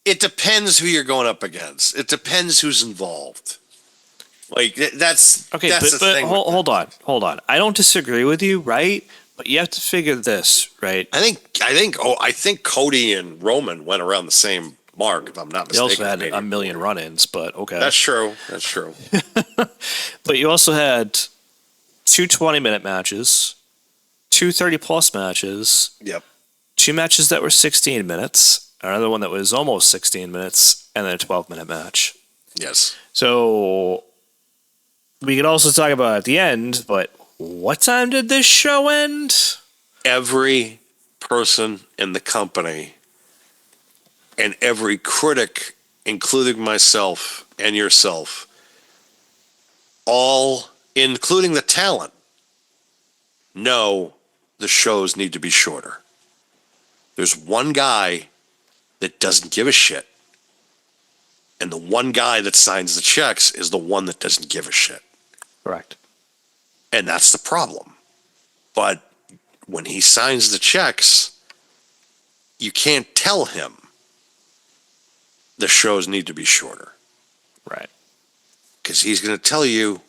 Speaker 2: It depends who you're going up against. It depends who's involved. Like that's
Speaker 3: okay.
Speaker 2: That's
Speaker 3: but
Speaker 2: the thing.
Speaker 3: Hold on. I don't disagree with you, right? But you have to figure this, right?
Speaker 2: I think Cody and Roman went around the same mark, if I'm not mistaken.
Speaker 3: They also had a million run-ins, but okay.
Speaker 2: That's true.
Speaker 3: But you also had 2 20-minute matches, 2 30-plus matches.
Speaker 2: Yep.
Speaker 3: 2 matches that were 16 minutes, another one that was almost 16 minutes, and then a 12-minute match.
Speaker 2: Yes.
Speaker 3: So we could also talk about it at the end, but what time did this show end?
Speaker 2: Every person in the company and every critic, including myself and yourself, all, including the talent, know the shows need to be shorter. There's one guy that doesn't give a shit. And the one guy that signs the checks is the one that doesn't give a shit.
Speaker 3: Correct.
Speaker 2: And that's the problem. But when he signs the checks, you can't tell him the shows need to be shorter.
Speaker 3: Right.
Speaker 2: Because he's going to tell you,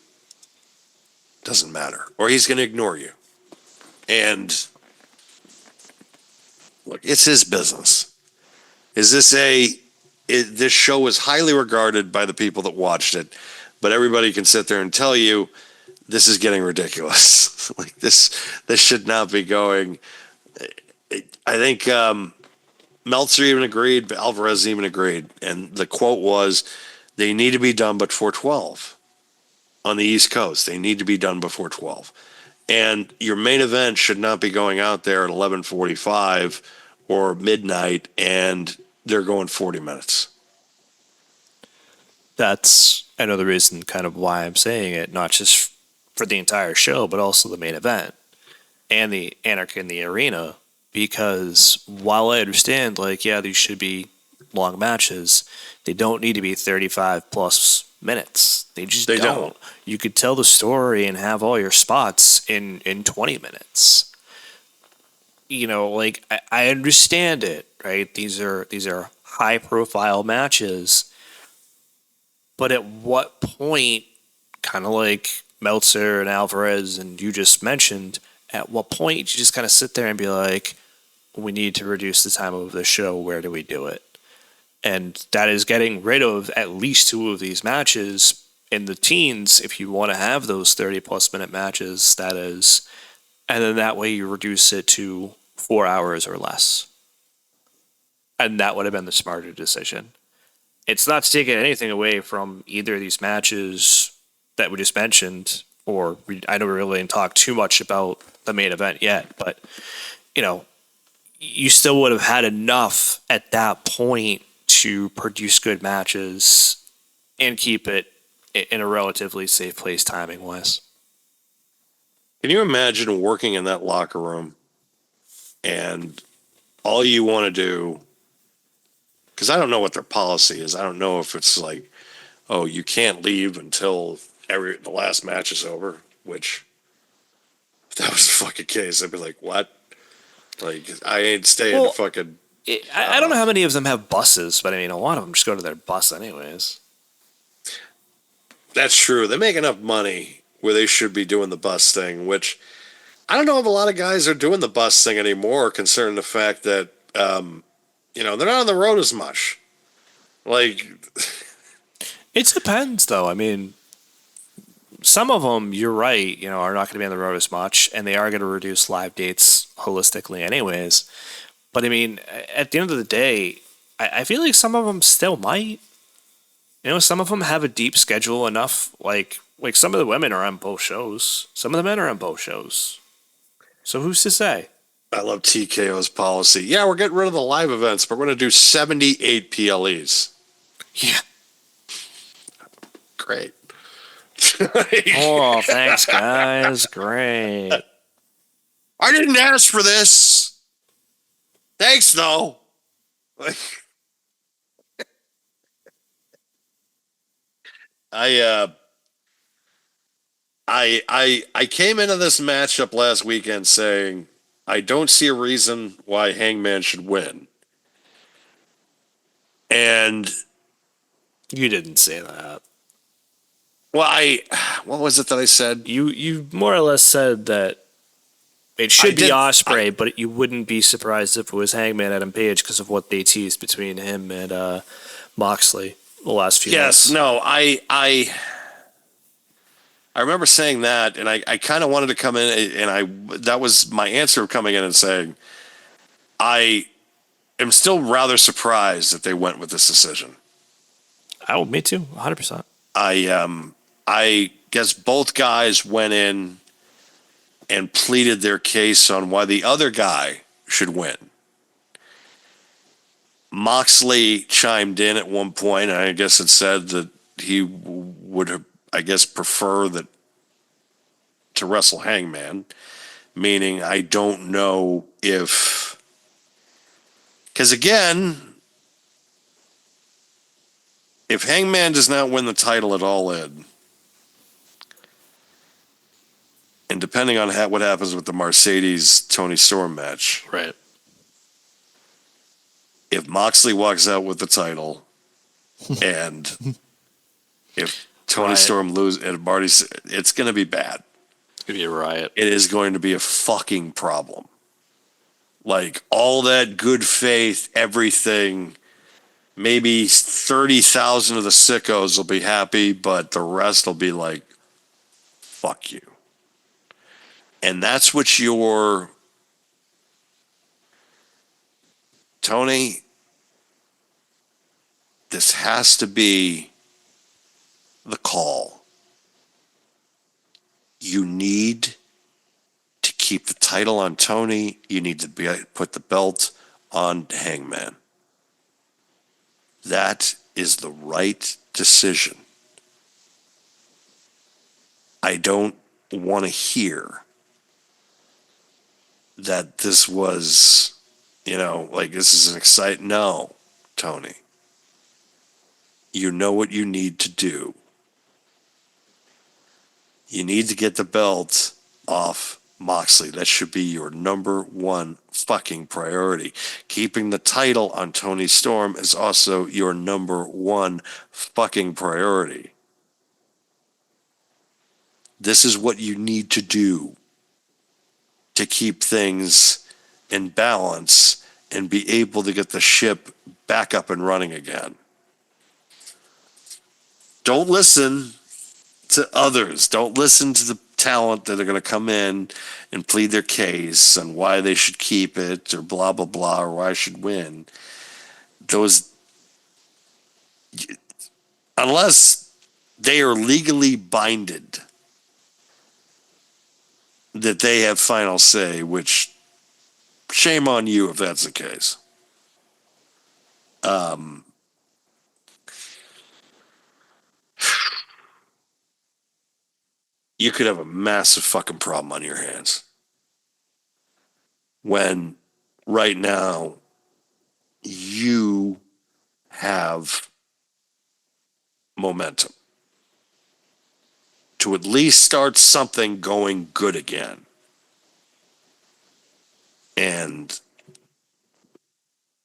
Speaker 2: doesn't matter. Or he's going to ignore you. And look, it's his business. This show is highly regarded by the people that watched it, but everybody can sit there and tell you this is getting ridiculous. Like this should not be going. I think Meltzer even agreed, but Alvarez even agreed, and the quote was, "They need to be done before 12 on the East Coast. They need to be done before 12, and your main event should not be going out there at 11:45 or midnight, and they're going 40 minutes."
Speaker 3: another reason kind of why I'm saying it, not just for the entire show, but also the main event and the Anarchy in the Arena, because while I understand, like, yeah, these should be long matches, they don't need to be 35 plus minutes. They just don't. You could tell the story and have all your spots in 20 minutes. You know, like, I understand it, right? These are high profile matches, but at what point, kind of like Meltzer and Alvarez and you just mentioned, at what point you just kind of sit there and be like, we need to reduce the time of the show. Where do we do it? And that is getting rid of at least two of these matches in the teens if you want to have those 30 plus minute matches, that is. And then that way you reduce it to 4 hours or less. And that would have been the smarter decision. It's not taking anything away from either of these matches that we just mentioned, or I don't really talk too much about the main event yet, but, you know, you still would have had enough at that point to produce good matches and keep it in a relatively safe place timing wise.
Speaker 2: Can you imagine working in that locker room and all you want to do? Because I don't know what their policy is. I don't know if it's like, oh, you can't leave until the last match is over, which if that was the fucking case, I'd be like, what? Like, I ain't staying to fucking...
Speaker 3: I don't know how many of them have buses, but I mean, a lot of them just go to their bus anyways.
Speaker 2: That's true. They make enough money where they should be doing the bus thing, which I don't know if a lot of guys are doing the bus thing anymore, concerning the fact that, you know, they're not on the road as much. Like...
Speaker 3: It depends, though. I mean, some of them, you're right, you know, are not going to be on the road as much, and they are going to reduce live dates holistically anyways. But I mean, at the end of the day, I feel like some of them still might. You know, some of them have a deep schedule enough. Like some of the women are on both shows. Some of the men are on both shows. So who's to say?
Speaker 2: I love TKO's policy. Yeah, we're getting rid of the live events, but we're going to do 78 PLEs.
Speaker 3: Yeah.
Speaker 2: Great.
Speaker 3: Oh, thanks, guys. Great.
Speaker 2: I didn't ask for this. Thanks, though. I came into this matchup last weekend saying I don't see a reason why Hangman should win. And
Speaker 3: you didn't say that.
Speaker 2: Well, what was it that I said?
Speaker 3: You more or less said that it should be Ospreay, but you wouldn't be surprised if it was Hangman Adam Page because of what they teased between him and Moxley the last few months.
Speaker 2: Yes, no, I remember saying that, and I kind of wanted to come in, and that was my answer of coming in and saying, I am still rather surprised that they went with this decision.
Speaker 3: Oh, me too, 100%.
Speaker 2: I guess both guys went in and pleaded their case on why the other guy should win. Moxley chimed in at one point, and I guess it said that he would have, I guess, prefer that to wrestle Hangman, meaning I don't know if, because again, if Hangman does not win the title at All In, and depending on what happens with the Mercedes Tony Storm match,
Speaker 3: right?
Speaker 2: If Moxley walks out with the title, and if Tony Storm loses, and Marty's, it's going to be bad.
Speaker 3: It's going to be a riot.
Speaker 2: It is going to be a fucking problem. Like all that good faith, everything. Maybe 30,000 of the sickos will be happy, but the rest will be like, fuck you. And that's what Tony, this has to be the call. You need to keep the title on Tony. You need to put the belt on Hangman. That is the right decision. I don't want to hear that this was, like this is an exciting. No, Tony. You know what you need to do. You need to get the belt off Moxley. That should be your number one fucking priority. Keeping the title on Tony Storm is also your number one fucking priority. This is what you need to do to keep things in balance and be able to get the ship back up and running again. Don't listen to others. Don't listen to the talent that are going to come in and plead their case on why they should keep it or blah, blah, blah, or why I should win. Unless they are legally binded that they have final say, which shame on you if that's the case. You could have a massive fucking problem on your hands when right now you have momentum to at least start something going good again. And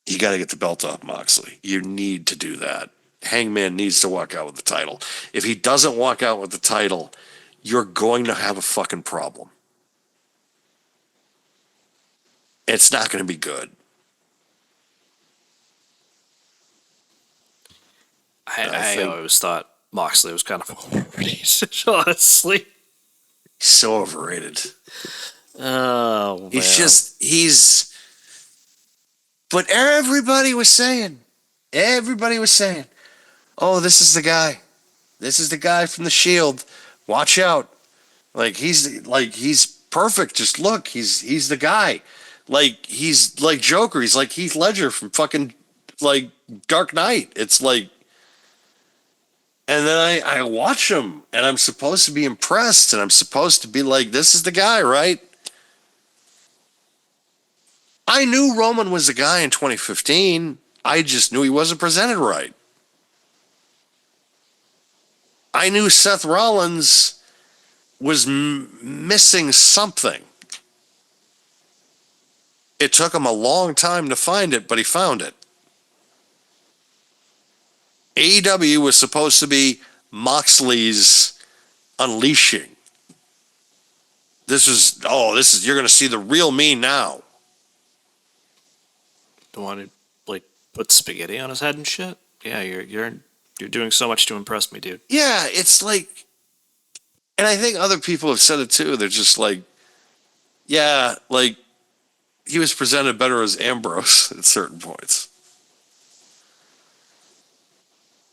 Speaker 2: you got to get the belt off Moxley. You need to do that. Hangman needs to walk out with the title. If he doesn't walk out with the title, you're going to have a fucking problem. It's not going to be good.
Speaker 3: I always thought Moxley was kind of overrated, honestly.
Speaker 2: He's so overrated.
Speaker 3: Oh, man.
Speaker 2: But everybody was saying, oh, this is the guy. This is the guy from the Shield. Watch out. He's perfect. Just look, he's the guy. He's like Joker. He's like Heath Ledger from fucking like Dark Knight. It's like, and then I watch him and I'm supposed to be impressed and I'm supposed to be like, this is the guy, right? I knew Roman was the guy in 2015. I just knew he wasn't presented right. I knew Seth Rollins was missing something. It took him a long time to find it, but he found it. AEW was supposed to be Moxley's unleashing. You're going to see the real me now.
Speaker 3: The one who like put spaghetti on his head and shit. Yeah, you're doing so much to impress me, dude.
Speaker 2: Yeah, it's like, and I think other people have said it too. They're just like, yeah, like he was presented better as Ambrose at certain points.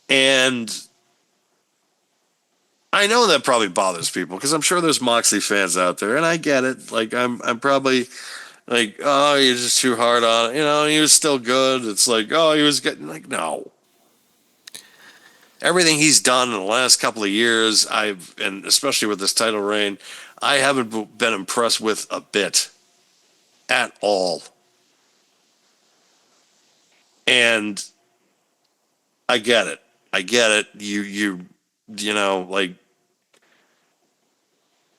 Speaker 2: And I know that probably bothers people because I'm sure there's Moxley fans out there, and I get it. Like I'm probably like, oh, you're just too hard on it. He was still good. It's like, oh, he was getting like, no. Everything he's done in the last couple of years, and especially with this title reign, I haven't been impressed with a bit at all. And I get it. Like,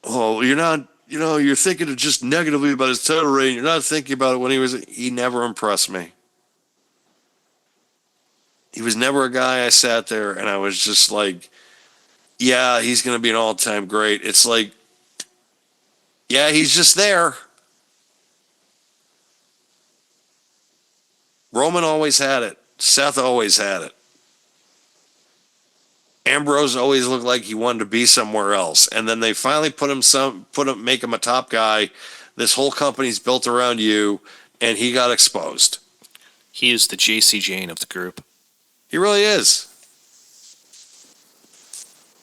Speaker 2: oh, you're not, you're thinking of just negatively about his title reign. You're not thinking about it when he never impressed me. He was never a guy I sat there and I was just like, yeah, he's going to be an all-time great. It's like, yeah, he's just there. Roman always had it. Seth always had it. Ambrose always looked like he wanted to be somewhere else. And then they finally make him a top guy. This whole company's built around you, and he got exposed.
Speaker 3: He is the JC Jane of the group.
Speaker 2: He really is.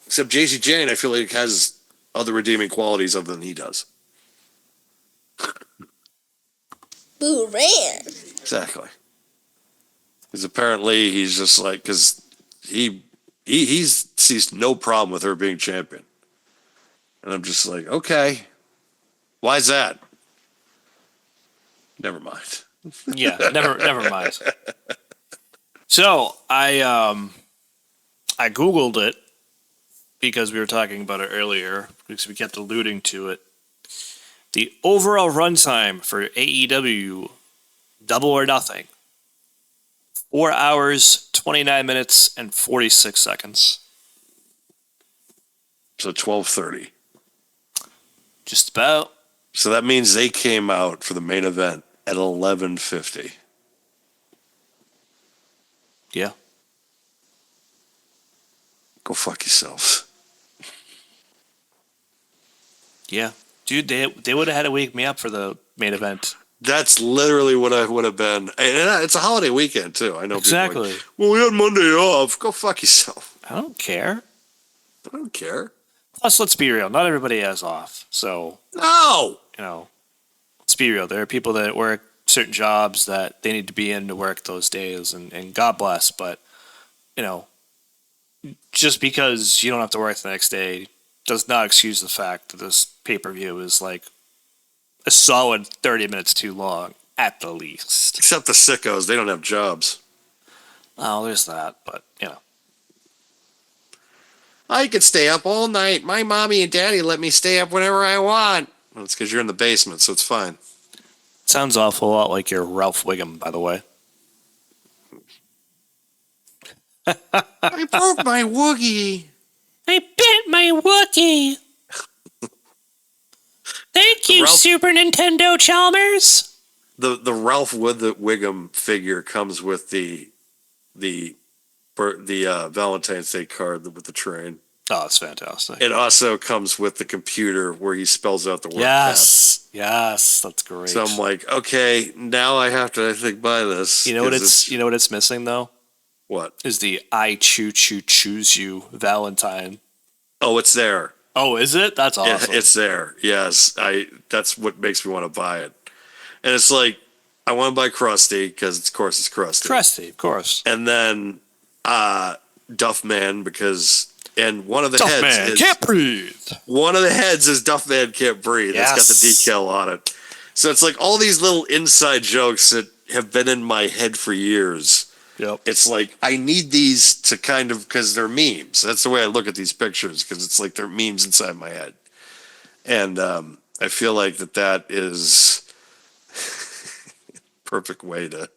Speaker 2: Except JC Jane, I feel like has other redeeming qualities other than he does.
Speaker 5: Boo ran.
Speaker 2: Exactly. Because apparently he's just like, because he sees no problem with her being champion. And I'm just like, okay, why's that? Never mind.
Speaker 3: Yeah, never mind. So I googled it because we were talking about it earlier because we kept alluding to it. The overall runtime for AEW Double or Nothing, 4 hours, 29 minutes, and 46 seconds.
Speaker 2: So 12:30.
Speaker 3: Just about.
Speaker 2: So that means they came out for the main event at 11:50.
Speaker 3: Yeah.
Speaker 2: Go fuck yourselves.
Speaker 3: Yeah. Dude, they would have had to wake me up for the main event.
Speaker 2: That's literally what I would have been. And it's a holiday weekend, too. I know
Speaker 3: Exactly.
Speaker 2: people are like, well, we had Monday off. Go fuck yourself.
Speaker 3: I don't care.
Speaker 2: I don't care.
Speaker 3: Plus, let's be real. Not everybody has off. So,
Speaker 2: No!
Speaker 3: let's be real. There are people that work certain jobs that they need to be in to work those days, and God bless. But, just because you don't have to work the next day does not excuse the fact that this pay-per-view is like a solid 30 minutes too long at the least.
Speaker 2: Except the sickos. They don't have jobs.
Speaker 3: Oh, there's that, but,
Speaker 2: I could stay up all night. My mommy and daddy let me stay up whenever I want. Well, it's because you're in the basement, so it's fine.
Speaker 3: Sounds awful lot like your Ralph Wiggum, by the way.
Speaker 2: I broke my woogie.
Speaker 3: I bit my Wookiee. Thank you,
Speaker 2: Ralph-
Speaker 3: Super Nintendo Chalmers.
Speaker 2: The Ralph Wiggum figure comes with the Valentine's Day card with the train.
Speaker 3: Oh, it's fantastic.
Speaker 2: It also comes with the computer where he spells out the word
Speaker 3: Yes, that's great.
Speaker 2: So I'm like, okay, now I have to, I think, buy this.
Speaker 3: You know what it's missing though?
Speaker 2: What?
Speaker 3: Is the I choose you Valentine.
Speaker 2: Oh, it's there.
Speaker 3: Oh, is it? That's awesome.
Speaker 2: Yeah, it's there. Yes, that's what makes me want to buy it. And it's like, I want to buy Krusty because of course it's Krusty.
Speaker 3: Krusty, of course.
Speaker 2: And then Duffman because one of the
Speaker 3: Duffman
Speaker 2: heads
Speaker 3: can't breathe.
Speaker 2: One of the heads is Duffman can't breathe.
Speaker 3: Yes.
Speaker 2: It's got the decal on it. So it's like all these little inside jokes that have been in my head for years.
Speaker 3: Yep.
Speaker 2: It's like I need these to kind of because they're memes. That's the way I look at these pictures because it's like they're memes inside my head, and I feel like that is perfect way to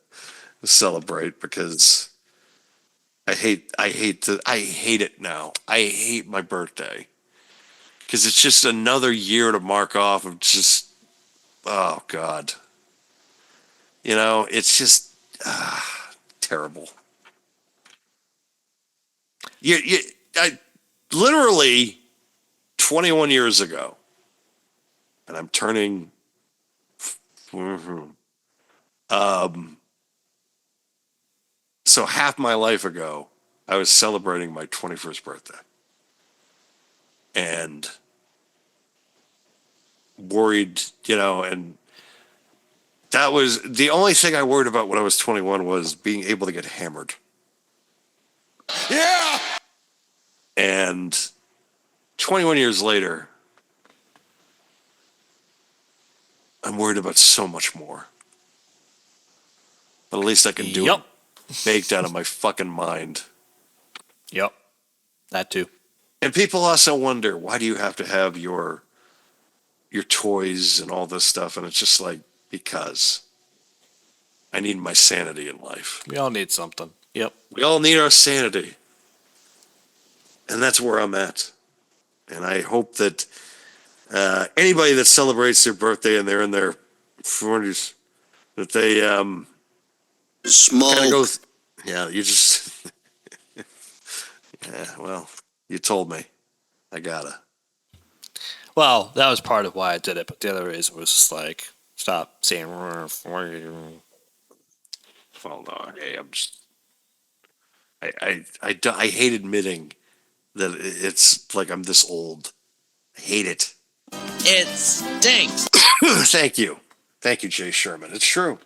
Speaker 2: celebrate because I hate it now. I hate my birthday because it's just another year to mark off of just oh god, it's just. Terrible. I literally 21 years ago, and I'm turning. So half my life ago, I was celebrating my 21st birthday, and worried, and that was the only thing I worried about when I was 21 was being able to get hammered. Yeah. And 21 years later, I'm worried about so much more. But at least I can do it baked out of my fucking mind.
Speaker 3: Yep. That too.
Speaker 2: And people also wonder, why do you have to have your toys and all this stuff? And it's just like, because I need my sanity in life.
Speaker 3: We all need something. Yep.
Speaker 2: We all need our sanity. And that's where I'm at. And I hope that anybody that celebrates their birthday and they're in their 40s, that they
Speaker 4: Smoke.
Speaker 2: kind of go, yeah, you just, yeah, well, you told me. I gotta.
Speaker 3: Well, that was part of why I did it, but the other reason was just like, stop saying.
Speaker 2: Well, no, okay, I'm just, I hate admitting that it's like I'm this old. I hate it.
Speaker 4: It stinks.
Speaker 2: Thank you, Jay Sherman. It's true,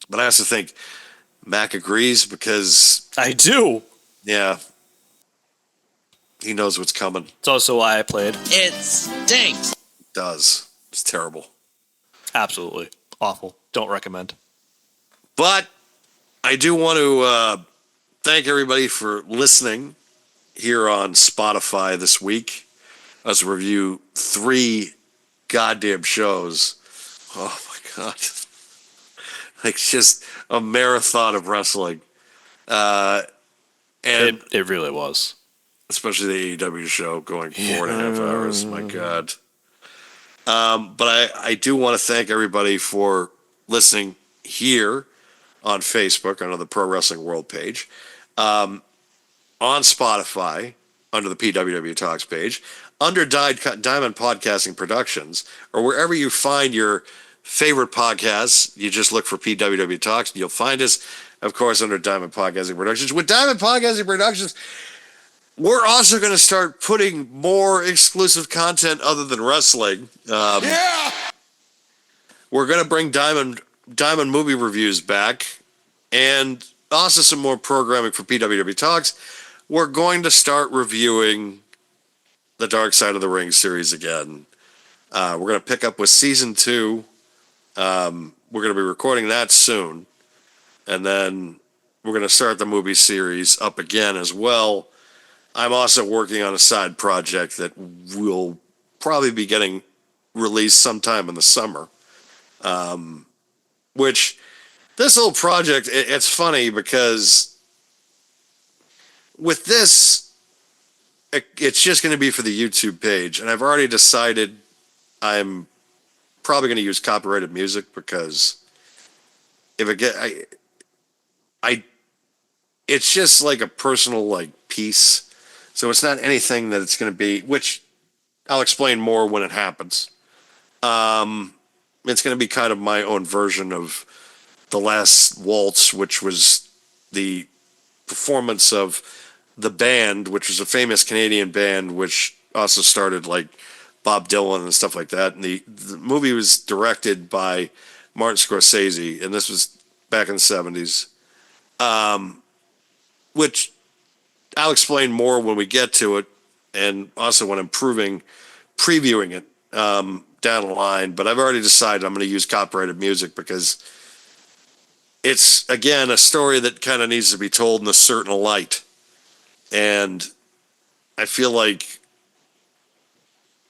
Speaker 2: but I also think Mac agrees because
Speaker 3: I do.
Speaker 2: yeah, He knows what's coming.
Speaker 3: It's also why I played.
Speaker 4: It stinks.
Speaker 2: Does. It's terrible.
Speaker 3: Absolutely awful. Don't recommend.
Speaker 2: But I do want to thank everybody for listening here on Spotify this week. Let's review 3 goddamn shows. Oh my God. Like just a marathon of wrestling. And
Speaker 3: It really was.
Speaker 2: especially the AEW show going 4.5 hours. My God. But I do want to thank everybody for listening here on Facebook under the Pro Wrestling World page, on Spotify under the PWW Talks page, under Diamond Podcasting Productions, or wherever you find your favorite podcasts. You just look for PWW Talks and you'll find us, of course, under Diamond Podcasting Productions. With Diamond Podcasting Productions, we're also going to start putting more exclusive content other than wrestling. We're going to bring Diamond movie reviews back, and also some more programming for PWW Talks. We're going to start reviewing the Dark Side of the Ring series again. We're going to pick up with season 2. We're going to be recording that soon, and then we're going to start the movie series up again as well. I'm also working on a side project that will probably be getting released sometime in the summer. Which this whole project, it's funny because with this, it's just going to be for the YouTube page. And I've already decided I'm probably going to use copyrighted music because if it get, it's just like a personal like piece. So it's not anything that it's going to be, which I'll explain more when it happens. It's going to be kind of my own version of The Last Waltz, which was the performance of the band, which was a famous Canadian band, which also started like Bob Dylan and stuff like that. And the movie was directed by Martin Scorsese, and this was back in the 70s, which I'll explain more when we get to it, and also when I'm previewing it down the line. But I've already decided I'm going to use copyrighted music because it's, again, a story that kind of needs to be told in a certain light. And I feel like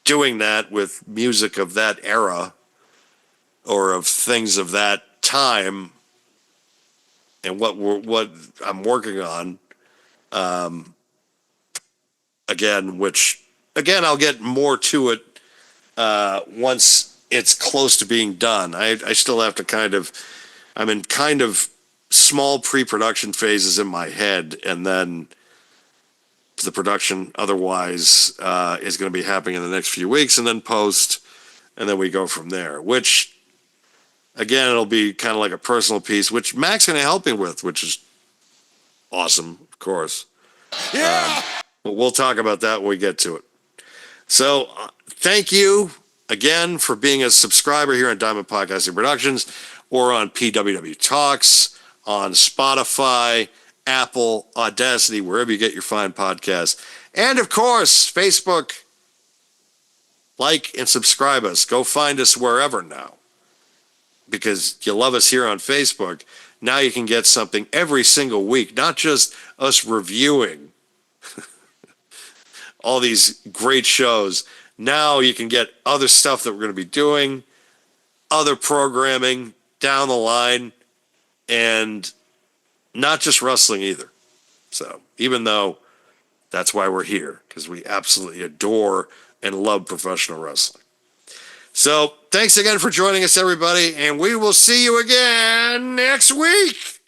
Speaker 2: doing that with music of that era or of things of that time and what I'm working on, again, I'll get more to it once it's close to being done. I still have to I'm in kind of small pre-production phases in my head, and then the production otherwise is going to be happening in the next few weeks, and then post, and then we go from there, which again, it'll be kind of like a personal piece, which Mac's going to help me with, which is awesome, of course. But we'll talk about that when we get to it. So thank you again for being a subscriber here on Diamond Podcasting Productions or on PWW Talks, on Spotify, Apple, Audacity, wherever you get your fine podcasts. And of course, Facebook. Like and subscribe us. Go find us wherever now. Because you love us here on Facebook. Now you can get something every single week, not just us reviewing all these great shows. Now you can get other stuff that we're going to be doing, other programming down the line, and not just wrestling either. So even though that's why we're here, because we absolutely adore and love professional wrestling. So thanks again for joining us, everybody, and we will see you again next week.